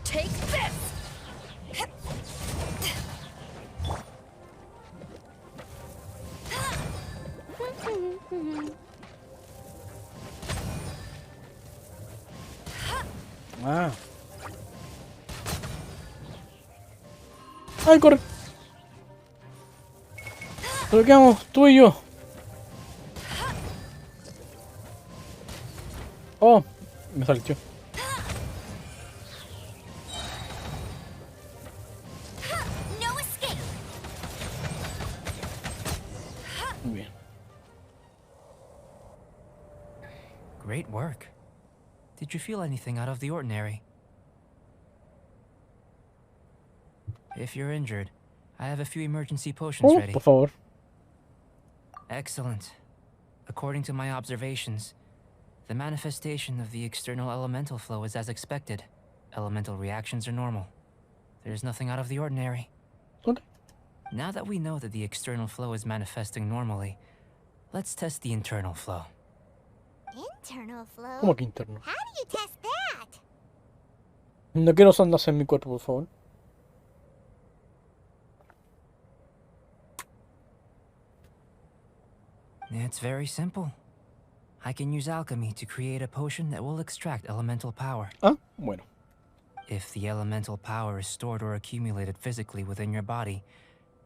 Take this. Ah. Ay, corre. Pero quedamos tú y yo. Oh, me saltó. No escape. Muy bien. Great work. Did you feel anything out of the ordinary? If you're injured, I have a few emergency potions ready. Por favor. Excellent. According to my observations, the manifestation of the external elemental flow is as expected. Elemental reactions are normal. There's nothing out of the ordinary. Okay. Now that we know that the external flow is manifesting normally, let's test the internal flow. Internal flow? ¿Cómo que interno? How do you test that? No quiero sondas en mi cuerpo, por favor. It's very simple. I can use alchemy to create a potion that will extract elemental power. Ah, bueno. If the elemental power is stored or accumulated physically within your body,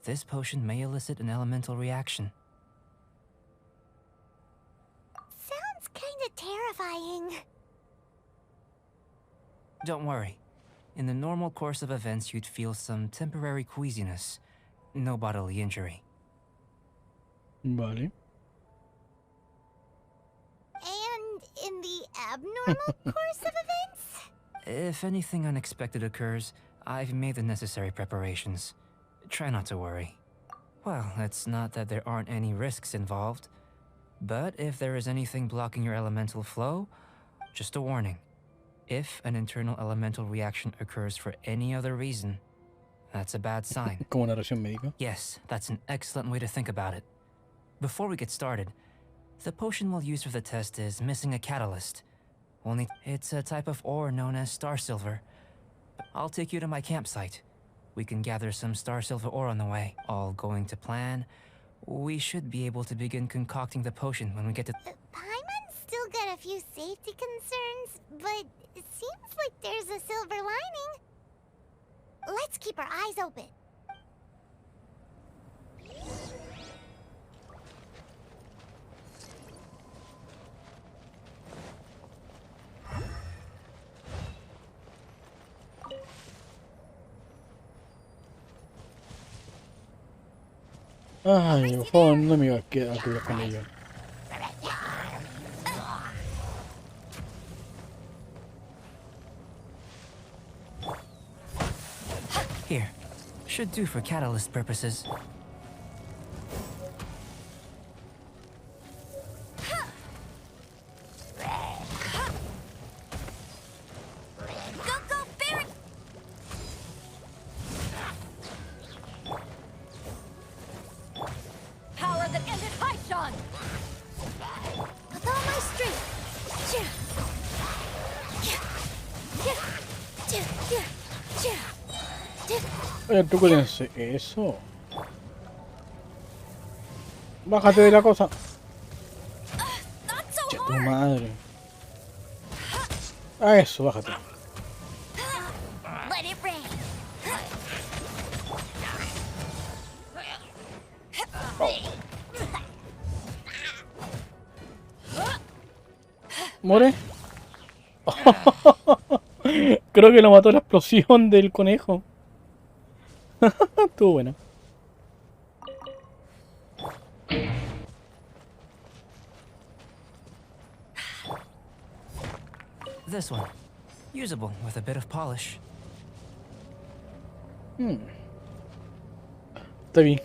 this potion may elicit an elemental reaction. Sounds kinda terrifying. Don't worry. In the normal course of events, you'd feel some temporary queasiness. No bodily injury. Vale. And in the abnormal course of events? If anything unexpected occurs, I've made the necessary preparations. Try not to worry. Well, it's not that there aren't any risks involved. But if there is anything blocking your elemental flow, just a warning. If an internal elemental reaction occurs for any other reason, that's a bad sign. Como una reacción médica. Yes, that's an excellent way to think about it. Before we get started, the potion we'll use for the test is missing a catalyst. It's a type of ore known as star silver. I'll take you to my campsite. We can gather some star silver ore on the way. All going to plan. We should be able to begin concocting the potion when we get to... Paimon's still got a few safety concerns, but it seems like there's a silver lining. Let's keep our eyes open. Ay, por favor, no me iba a quedar con ella. Here. Should do for catalyst purposes. Oye, tú qué tienes eso. Bájate de la cosa. Che, tu madre. Ah, eso, bájate. Let it rain. ¿Muere? Creo que lo mató la explosión del conejo. Estuvo buena. This one. Usable with a bit of polish. Está bien.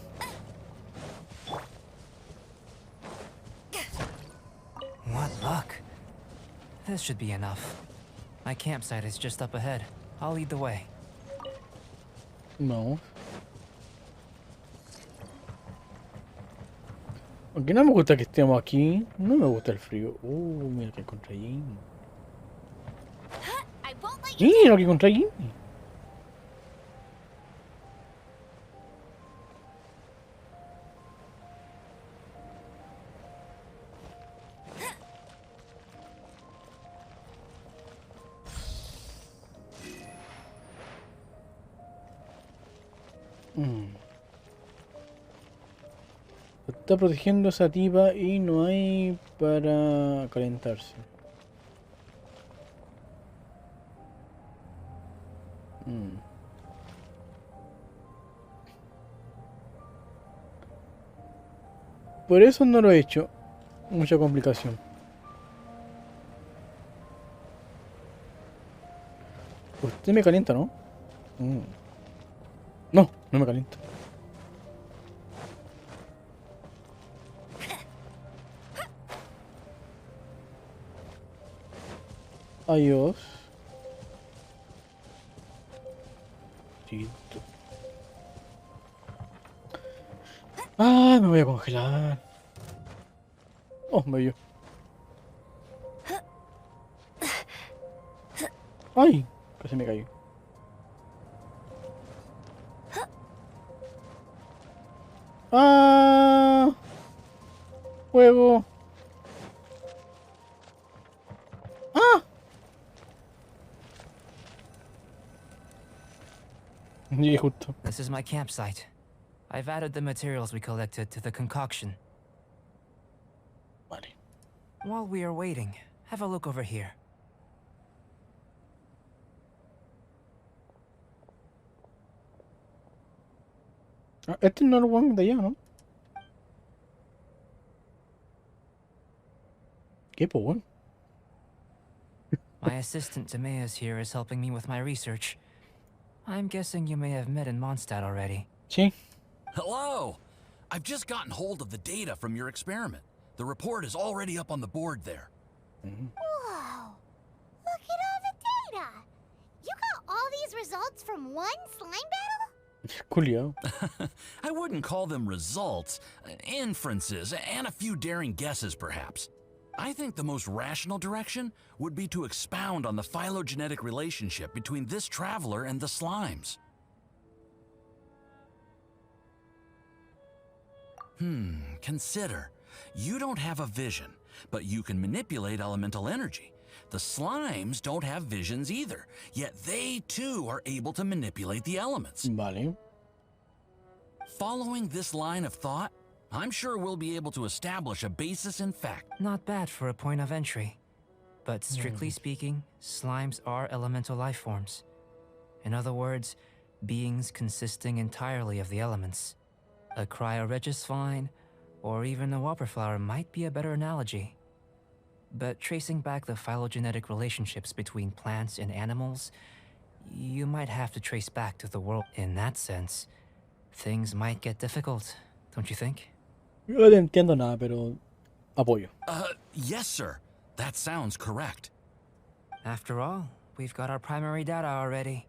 What luck. This should be enough. My campsite is just up ahead. I'll lead the way. No. Aunque no me gusta que estemos aquí. No me gusta el frío. Mira que encontré allí. Mira lo que encontré allí. Está protegiendo esa tipa y no hay para calentarse. Por eso no lo he hecho. Mucha complicación. Usted me calienta, ¿no? No, no me calienta. Adiós. Ah, me voy a congelar. Oh, me dio. Ay, casi me cayó. Ah, juego. Ah. Llegué justo. This is my campsite. I've added the materials we collected to the concoction. Vale. While we are waiting, have a look over here. Ah, este no es el one de allá, ¿no? ¿Qué po, weón? My assistant Timaeus here is helping me with my research. I'm guessing you may have met in Mondstadt already. Sí. Hello! I've just gotten hold of the data from your experiment. The report is already up on the board there. Whoa! Look at all the data! You got all these results from one slime battle? Culiao. I wouldn't call them results, inferences, and a few daring guesses perhaps. I think the most rational direction would be to expound on the phylogenetic relationship between this traveler and the slimes. Consider. You don't have a vision, but you can manipulate elemental energy. The slimes don't have visions either, yet they too are able to manipulate the elements. Vale. Following this line of thought, I'm sure we'll be able to establish a basis in fact. Not bad for a point of entry. But strictly speaking, slimes are elemental life forms. In other words, beings consisting entirely of the elements. A cryoregis vine, or even a wildflower might be a better analogy. But tracing back the phylogenetic relationships between plants and animals, you might have to trace back to the world. In that sense, things might get difficult, don't you think? Yo no entiendo nada, pero apoyo. Yes, sir. That sounds correct. After all, we've got our primary data already.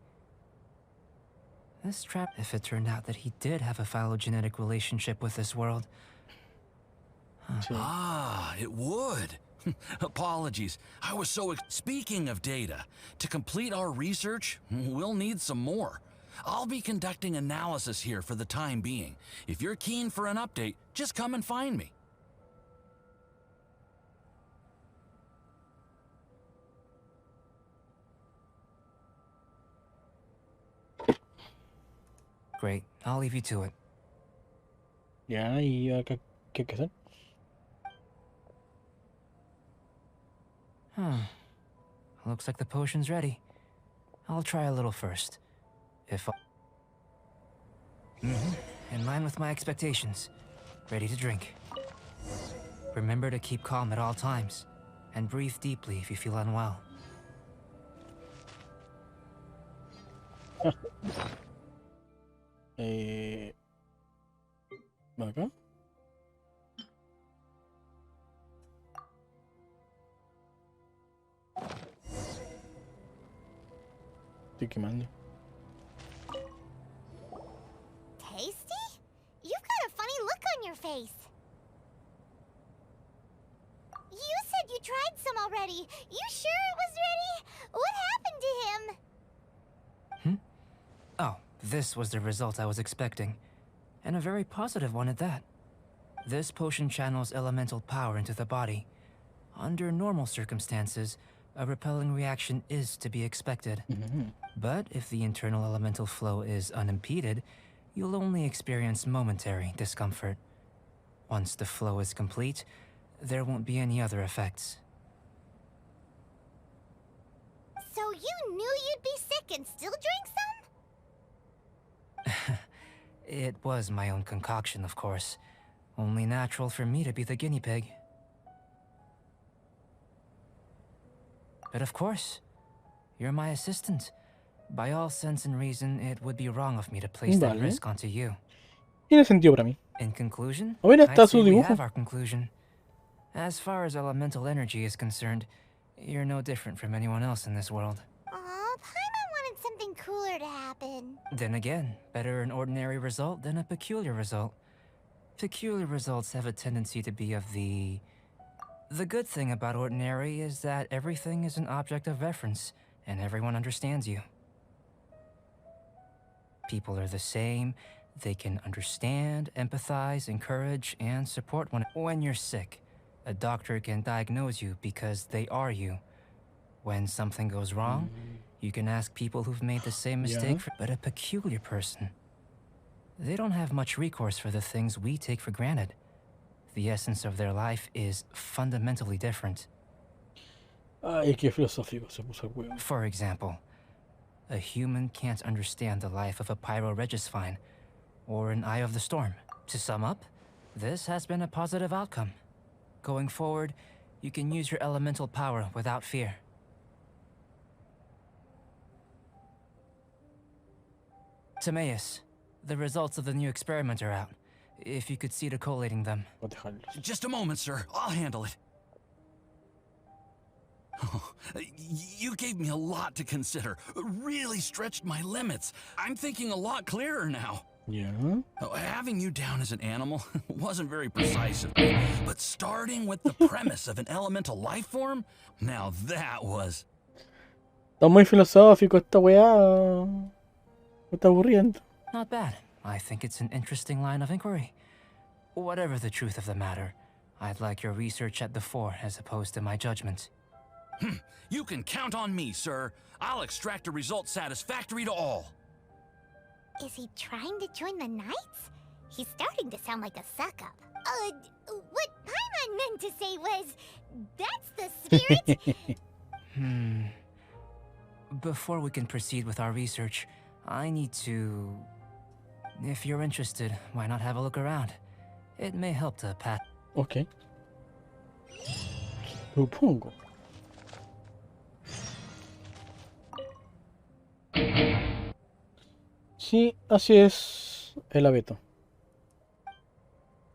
This trap, if it turned out that he did have a phylogenetic relationship with this world. Ah, it would. Apologies. I was so... Speaking of data, to complete our research, we'll need some more. I'll be conducting analysis here for the time being. If you're keen for an update, just come and find me. Great, I'll leave you to it. Ya, y acá, ¿qué hay que hacer? Looks like the potion's ready. I'll try a little first. If I... In line with my expectations. Ready to drink. Remember to keep calm at all times. And breathe deeply if you feel unwell. ¿Acá? Estoy quemando. Tasty? You've got a funny look on your face. You said you tried some already. You sure it was ready? What happened to him? Oh, this was the result I was expecting. And a very positive one at that. This potion channels elemental power into the body. Under normal circumstances, a repelling reaction is to be expected. But if the internal elemental flow is unimpeded, you'll only experience momentary discomfort. Once the flow is complete, there won't be any other effects. So you knew you'd be sick and still drank some? It was my own concoction, of course. Only natural for me to be the guinea pig. But of course, you're my assistant. By all sense and reason, it would be wrong of me to place that risk onto you. Tiene sentido para mí. In conclusion, Mira, está I'd su say we dibujo. have our conclusion. As far as elemental energy is concerned, you're no different from anyone else in this world. Aw, Paimon wanted something cooler to happen. Then again, better an ordinary result than a peculiar result. Peculiar results have a tendency to be of the... The good thing about ordinary is that everything is an object of reference, and everyone understands you. People are the same. They can understand, empathize, encourage, and support one. When you're sick, a doctor can diagnose you because they are you. When something goes wrong, you can ask people who've made the same mistake. But a peculiar person, they don't have much recourse for the things we take for granted. The essence of their life is fundamentally different. Ay, qué filosófico se puso el huevo. For example, a human can't understand the life of a pyroregisvine or an eye of the storm. To sum up, this has been a positive outcome. Going forward, you can use your elemental power without fear. Timaeus, the results of the new experiment are out. If you could see to collating them. Just a moment, sir. I'll handle it. Oh, you gave me a lot to consider. Really stretched my limits. I'm thinking a lot clearer now. Yeah. Having you down as an animal wasn't very precise of me, but starting with the premise of an elemental life form, now that was... Está muy filosófico esta weá. Me está aburriendo. Not bad. I think it's an interesting line of inquiry. Whatever the truth of the matter, I'd like your research at the fore as opposed to my judgment. You can count on me, sir. I'll extract a result satisfactory to all. Is he trying to join the Knights? He's starting to sound like a suck-up. What Paimon meant to say was, that's the spirit? Before we can proceed with our research, I need to... If you're interested, why not have a look around? It may help to pat... Ok. Supongo. Sí, así es el abeto.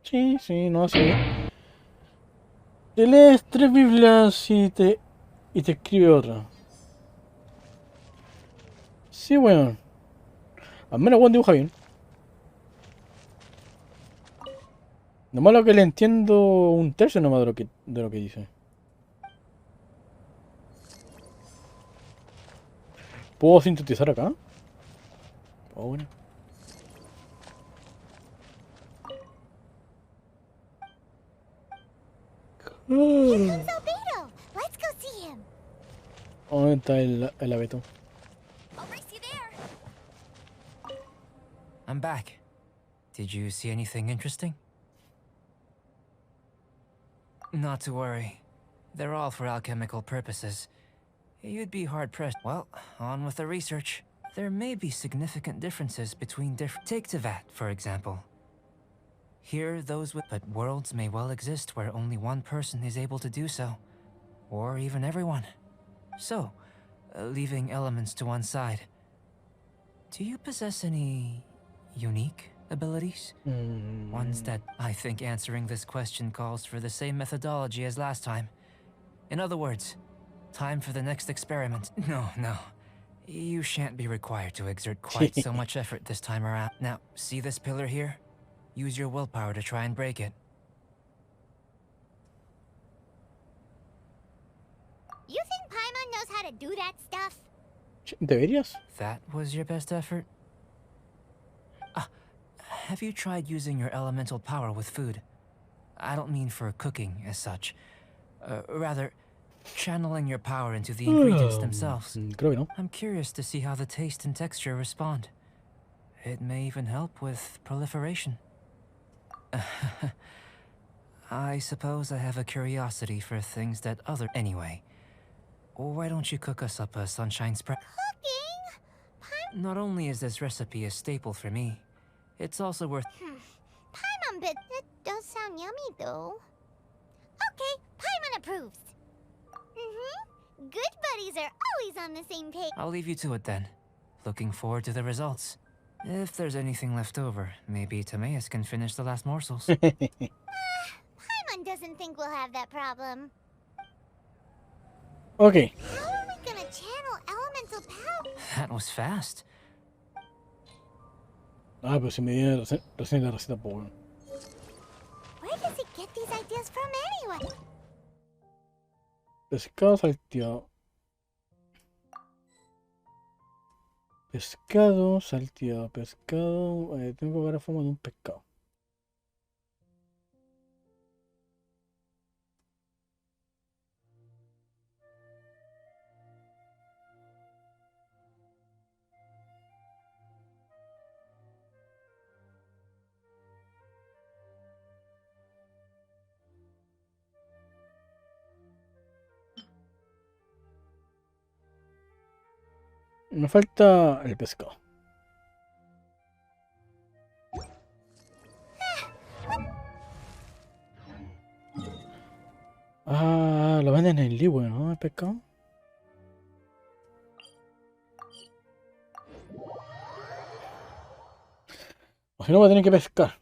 Sí, sí, no, así es. Te lees 3 Biblias y te escribe otra. Sí, bueno. Al menos Juan dibuja bien. Lo malo que le entiendo un tercio nomás de lo que dice. ¿Puedo sintetizar acá? Oh, bueno. Here comes Albedo. Let's go see him. ¿Dónde está el abeto? I'll race you there. I'm back. Did you see anything interesting? Not to worry. They're all for alchemical purposes. You'd be hard-pressed. Well, on with the research. There may be significant differences between different... Take Tevat, for example. Here, those with... But worlds may well exist where only one person is able to do so. Or even everyone. So, leaving elements to one side. Do you possess any... unique abilities? Ones that... I think answering this question calls for the same methodology as last time. In other words, time for the next experiment. No. You shan't be required to exert quite so much effort this time around. Now, see this pillar here? Use your willpower to try and break it. You think Paimon knows how to do that stuff? ¿Deberías? That was your best effort? Have you tried using your elemental power with food? I don't mean for cooking as such. Rather, channeling your power into the ingredients themselves. Creo que no. I'm curious to see how the taste and texture respond. It may even help with proliferation. I suppose I have a curiosity for things that other... Anyway, why don't you cook us up a sunshine spread? Cooking? Not only is this recipe a staple for me, it's also worth... Paimon bit. That does sound yummy, though. Okay, Paimon approves. Good buddies are always on the same page. I'll leave you to it then. Looking forward to the results. If there's anything left over, maybe Timaeus can finish the last morsels. Paimon doesn't think we'll have that problem. Ok. How are we gonna channel elemental power? That was fast. Ah, pero si me dieron recién la receta, pues bueno. Where does he get these ideas from anyway? Pescado salteado. Pescado salteado. Pescado. Tengo que ver la forma de un pescado. Me falta el pescado. Ah, lo venden en Liwe, ¿no? El pescado. O si no, voy a tener que pescar.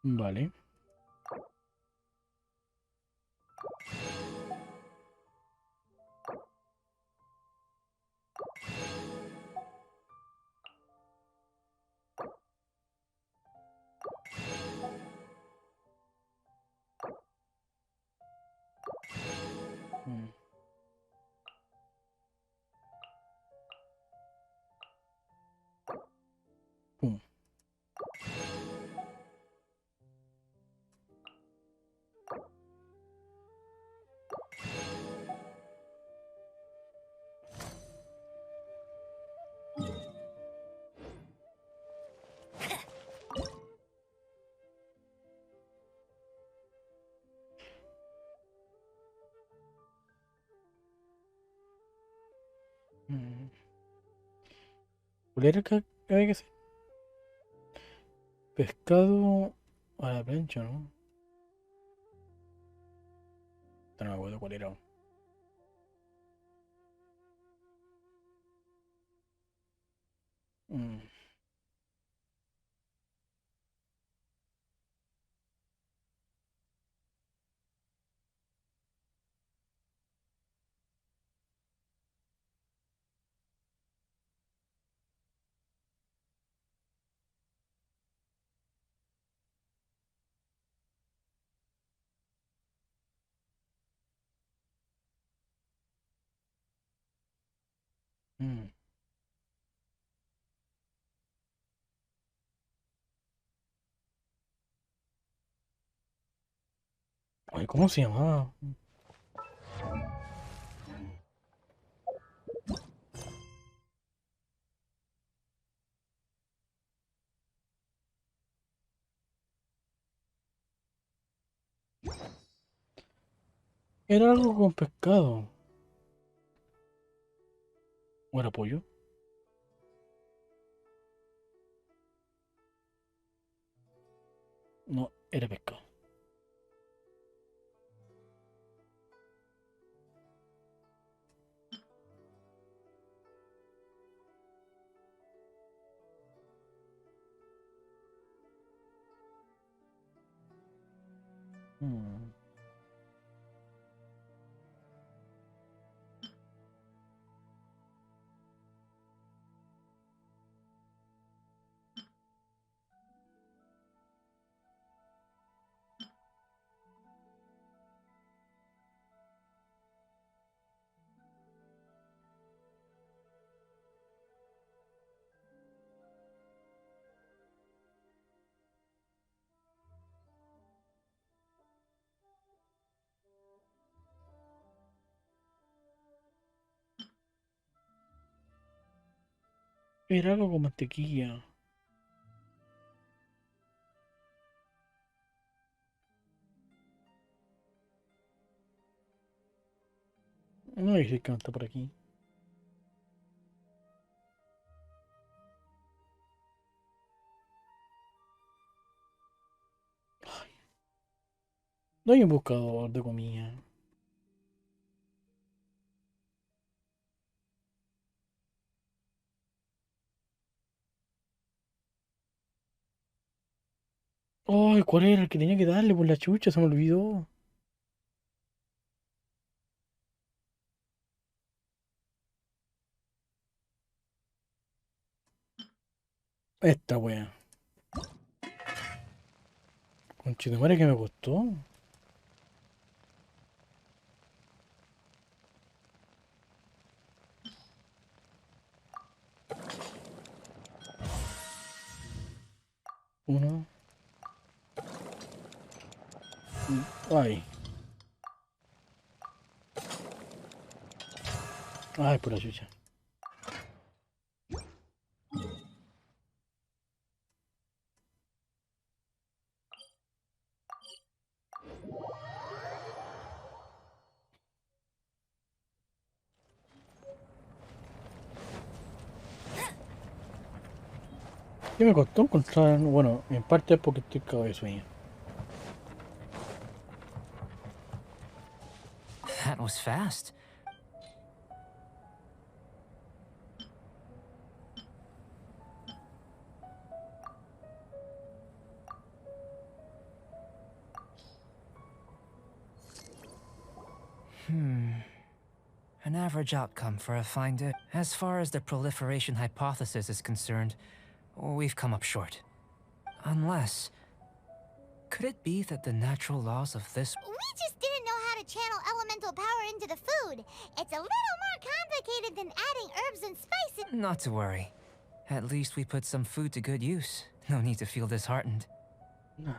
Vale. Pum. ¿Cuál era que había que hacer? Pescado a la plancha, ¿no? No me acuerdo cuál era. Mm. Ay, ¿cómo se llamaba? Era algo con pescado. ¿O era pollo? No, era pescado. Mm. Era algo con mantequilla. No dice que no está por aquí. No hay un buscador de comida. Ay, ¿cuál era el que tenía que darle por la chucha? Se me olvidó. Esta wea. Conchetumare que me costó. Uno. Ay. Ay, por la chucha. ¿Qué me costó encontrar? Bueno, en parte es porque estoy cagado de sueño. That was fast. An average outcome for a finder. As far as the proliferation hypothesis is concerned, we've come up short. Unless... Could it be that the natural laws of this... We just didn't know how to channel elemental power into the food. It's a little more complicated than adding herbs and spices. Not to worry. At least we put some food to good use. No need to feel disheartened. No.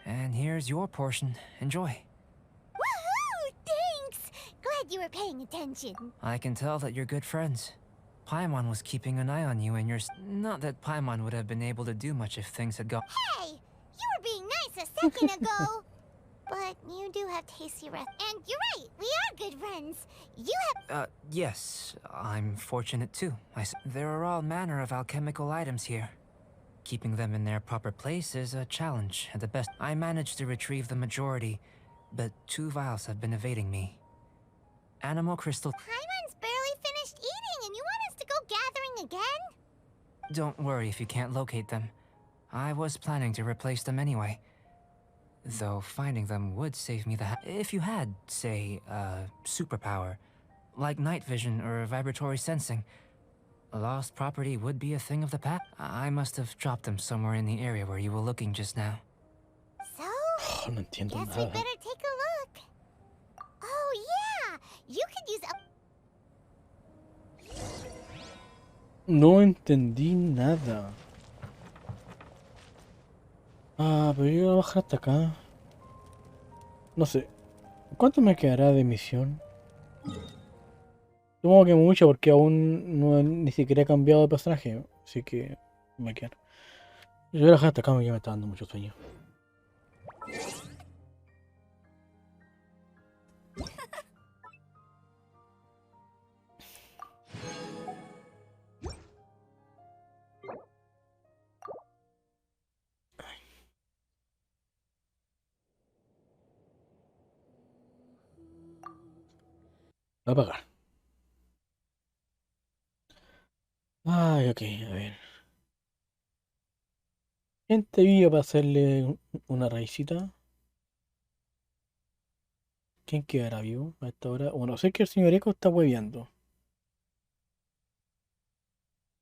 And here's your portion. Enjoy. Woohoo! Thanks! Glad you were paying attention. I can tell that you're good friends. Paimon was keeping an eye on you and your... Not that Paimon would have been able to do much if things had gone... Hey! You were being nice a second ago. But you do have tasty breath. And you're right, we are good friends. You have... Yes. I'm fortunate too. There are all manner of alchemical items here. Keeping them in their proper place is a challenge at the best. I managed to retrieve the majority, but 2 vials have been evading me. Animal crystal... Paimon's barely finished eating and you want us to go gathering again? Don't worry if you can't locate them. I was planning to replace them anyway. Though finding them would save me the if you had, say, superpower, like night vision or vibratory sensing, A lost property would be a thing of the past. I must have dropped them somewhere in the area where you were looking just now. So, No entiendo guess we nada. better take a look. Oh yeah, you could use a... No entendí nada. Ah, pero yo voy a bajar hasta acá. No sé. ¿Cuánto me quedará de misión? Supongo que mucho porque aún no ni siquiera he cambiado de personaje. Así que me quedan. Yo voy a bajar hasta acá porque ya me está dando mucho sueño. Voy a apagar. Ay, ok, a ver. Gente viva para hacerle una raicita. ¿Quién quedará vivo a esta hora? Bueno, sé que el señor Eco está hueveando.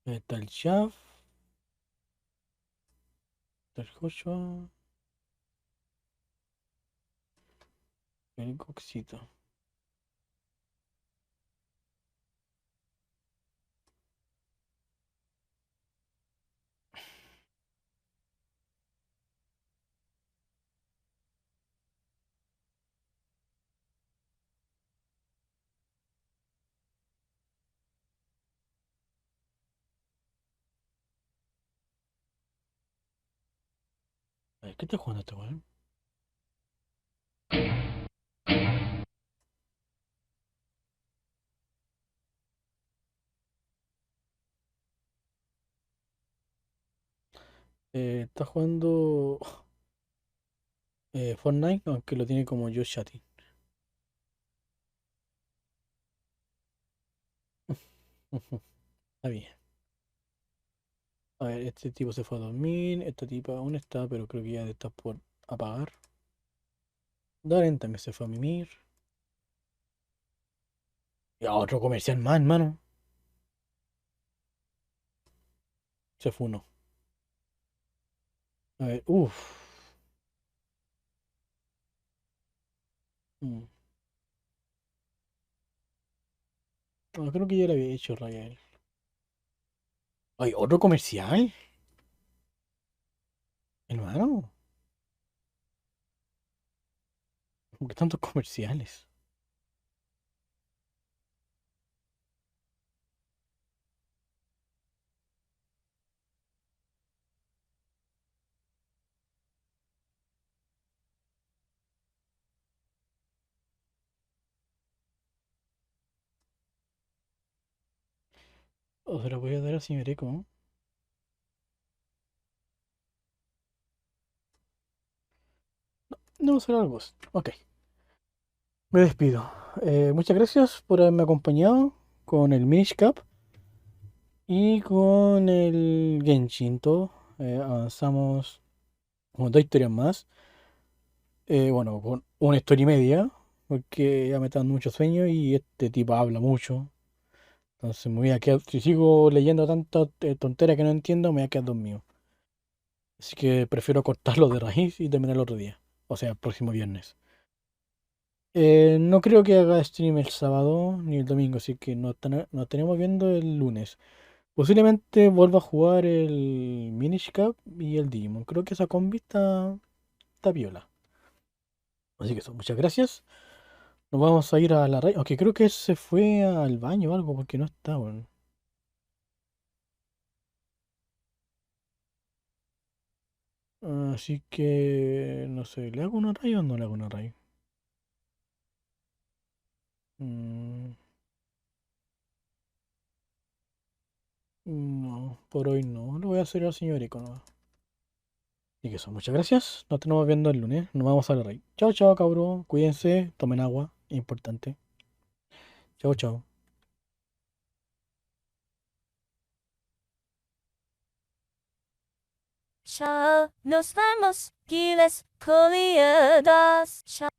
Está el Shaft. Está el Joshua. El Coxito. A ver, ¿qué está jugando este weón? Está jugando Fortnite, aunque lo tiene como yo chatting. Está bien. A ver, este tipo se fue a dormir, esta tipa aún está, pero creo que ya está por apagar. Darren también se fue a mimir. Y a otro comercial más, hermano. Se fue uno. A ver, uff. No, creo que ya le había hecho raya a él. Ay, otro comercial. Hermano. ¿Por qué tantos comerciales? O se lo voy a dar al señor Eco, ¿no? No, será algo. Ok. Me despido. Muchas gracias por haberme acompañado con el Minish Cap y con el Genshin. Todo. Avanzamos con dos historias más. Bueno, con una historia y media, porque ya me está dando mucho sueño y este tipo habla mucho. Entonces me voy a quedar, si sigo leyendo tanta tontera que no entiendo, me voy a quedar dormido. Así que prefiero cortarlo de raíz y terminar el otro día. O sea, el próximo viernes. No creo que haga stream el sábado ni el domingo, así que nos tenemos viendo el lunes. Posiblemente vuelva a jugar el Minish Cap y el Digimon. Creo que esa combi está piola. Así que eso, muchas gracias. Nos vamos a ir a la raid. Aunque creo que se fue al baño o algo porque no está, bueno. Así que no sé, ¿le hago una raid o no le hago una raid? Mm, no, por hoy no. Lo voy a hacer al señor Icono. Y que eso, muchas gracias. Nos tenemos viendo el lunes. Nos vamos a la raid. Chao, chao, cabrón. Cuídense, tomen agua. Importante. Chao, chao. Chao, nos vemos, giles, colliadas. Chao.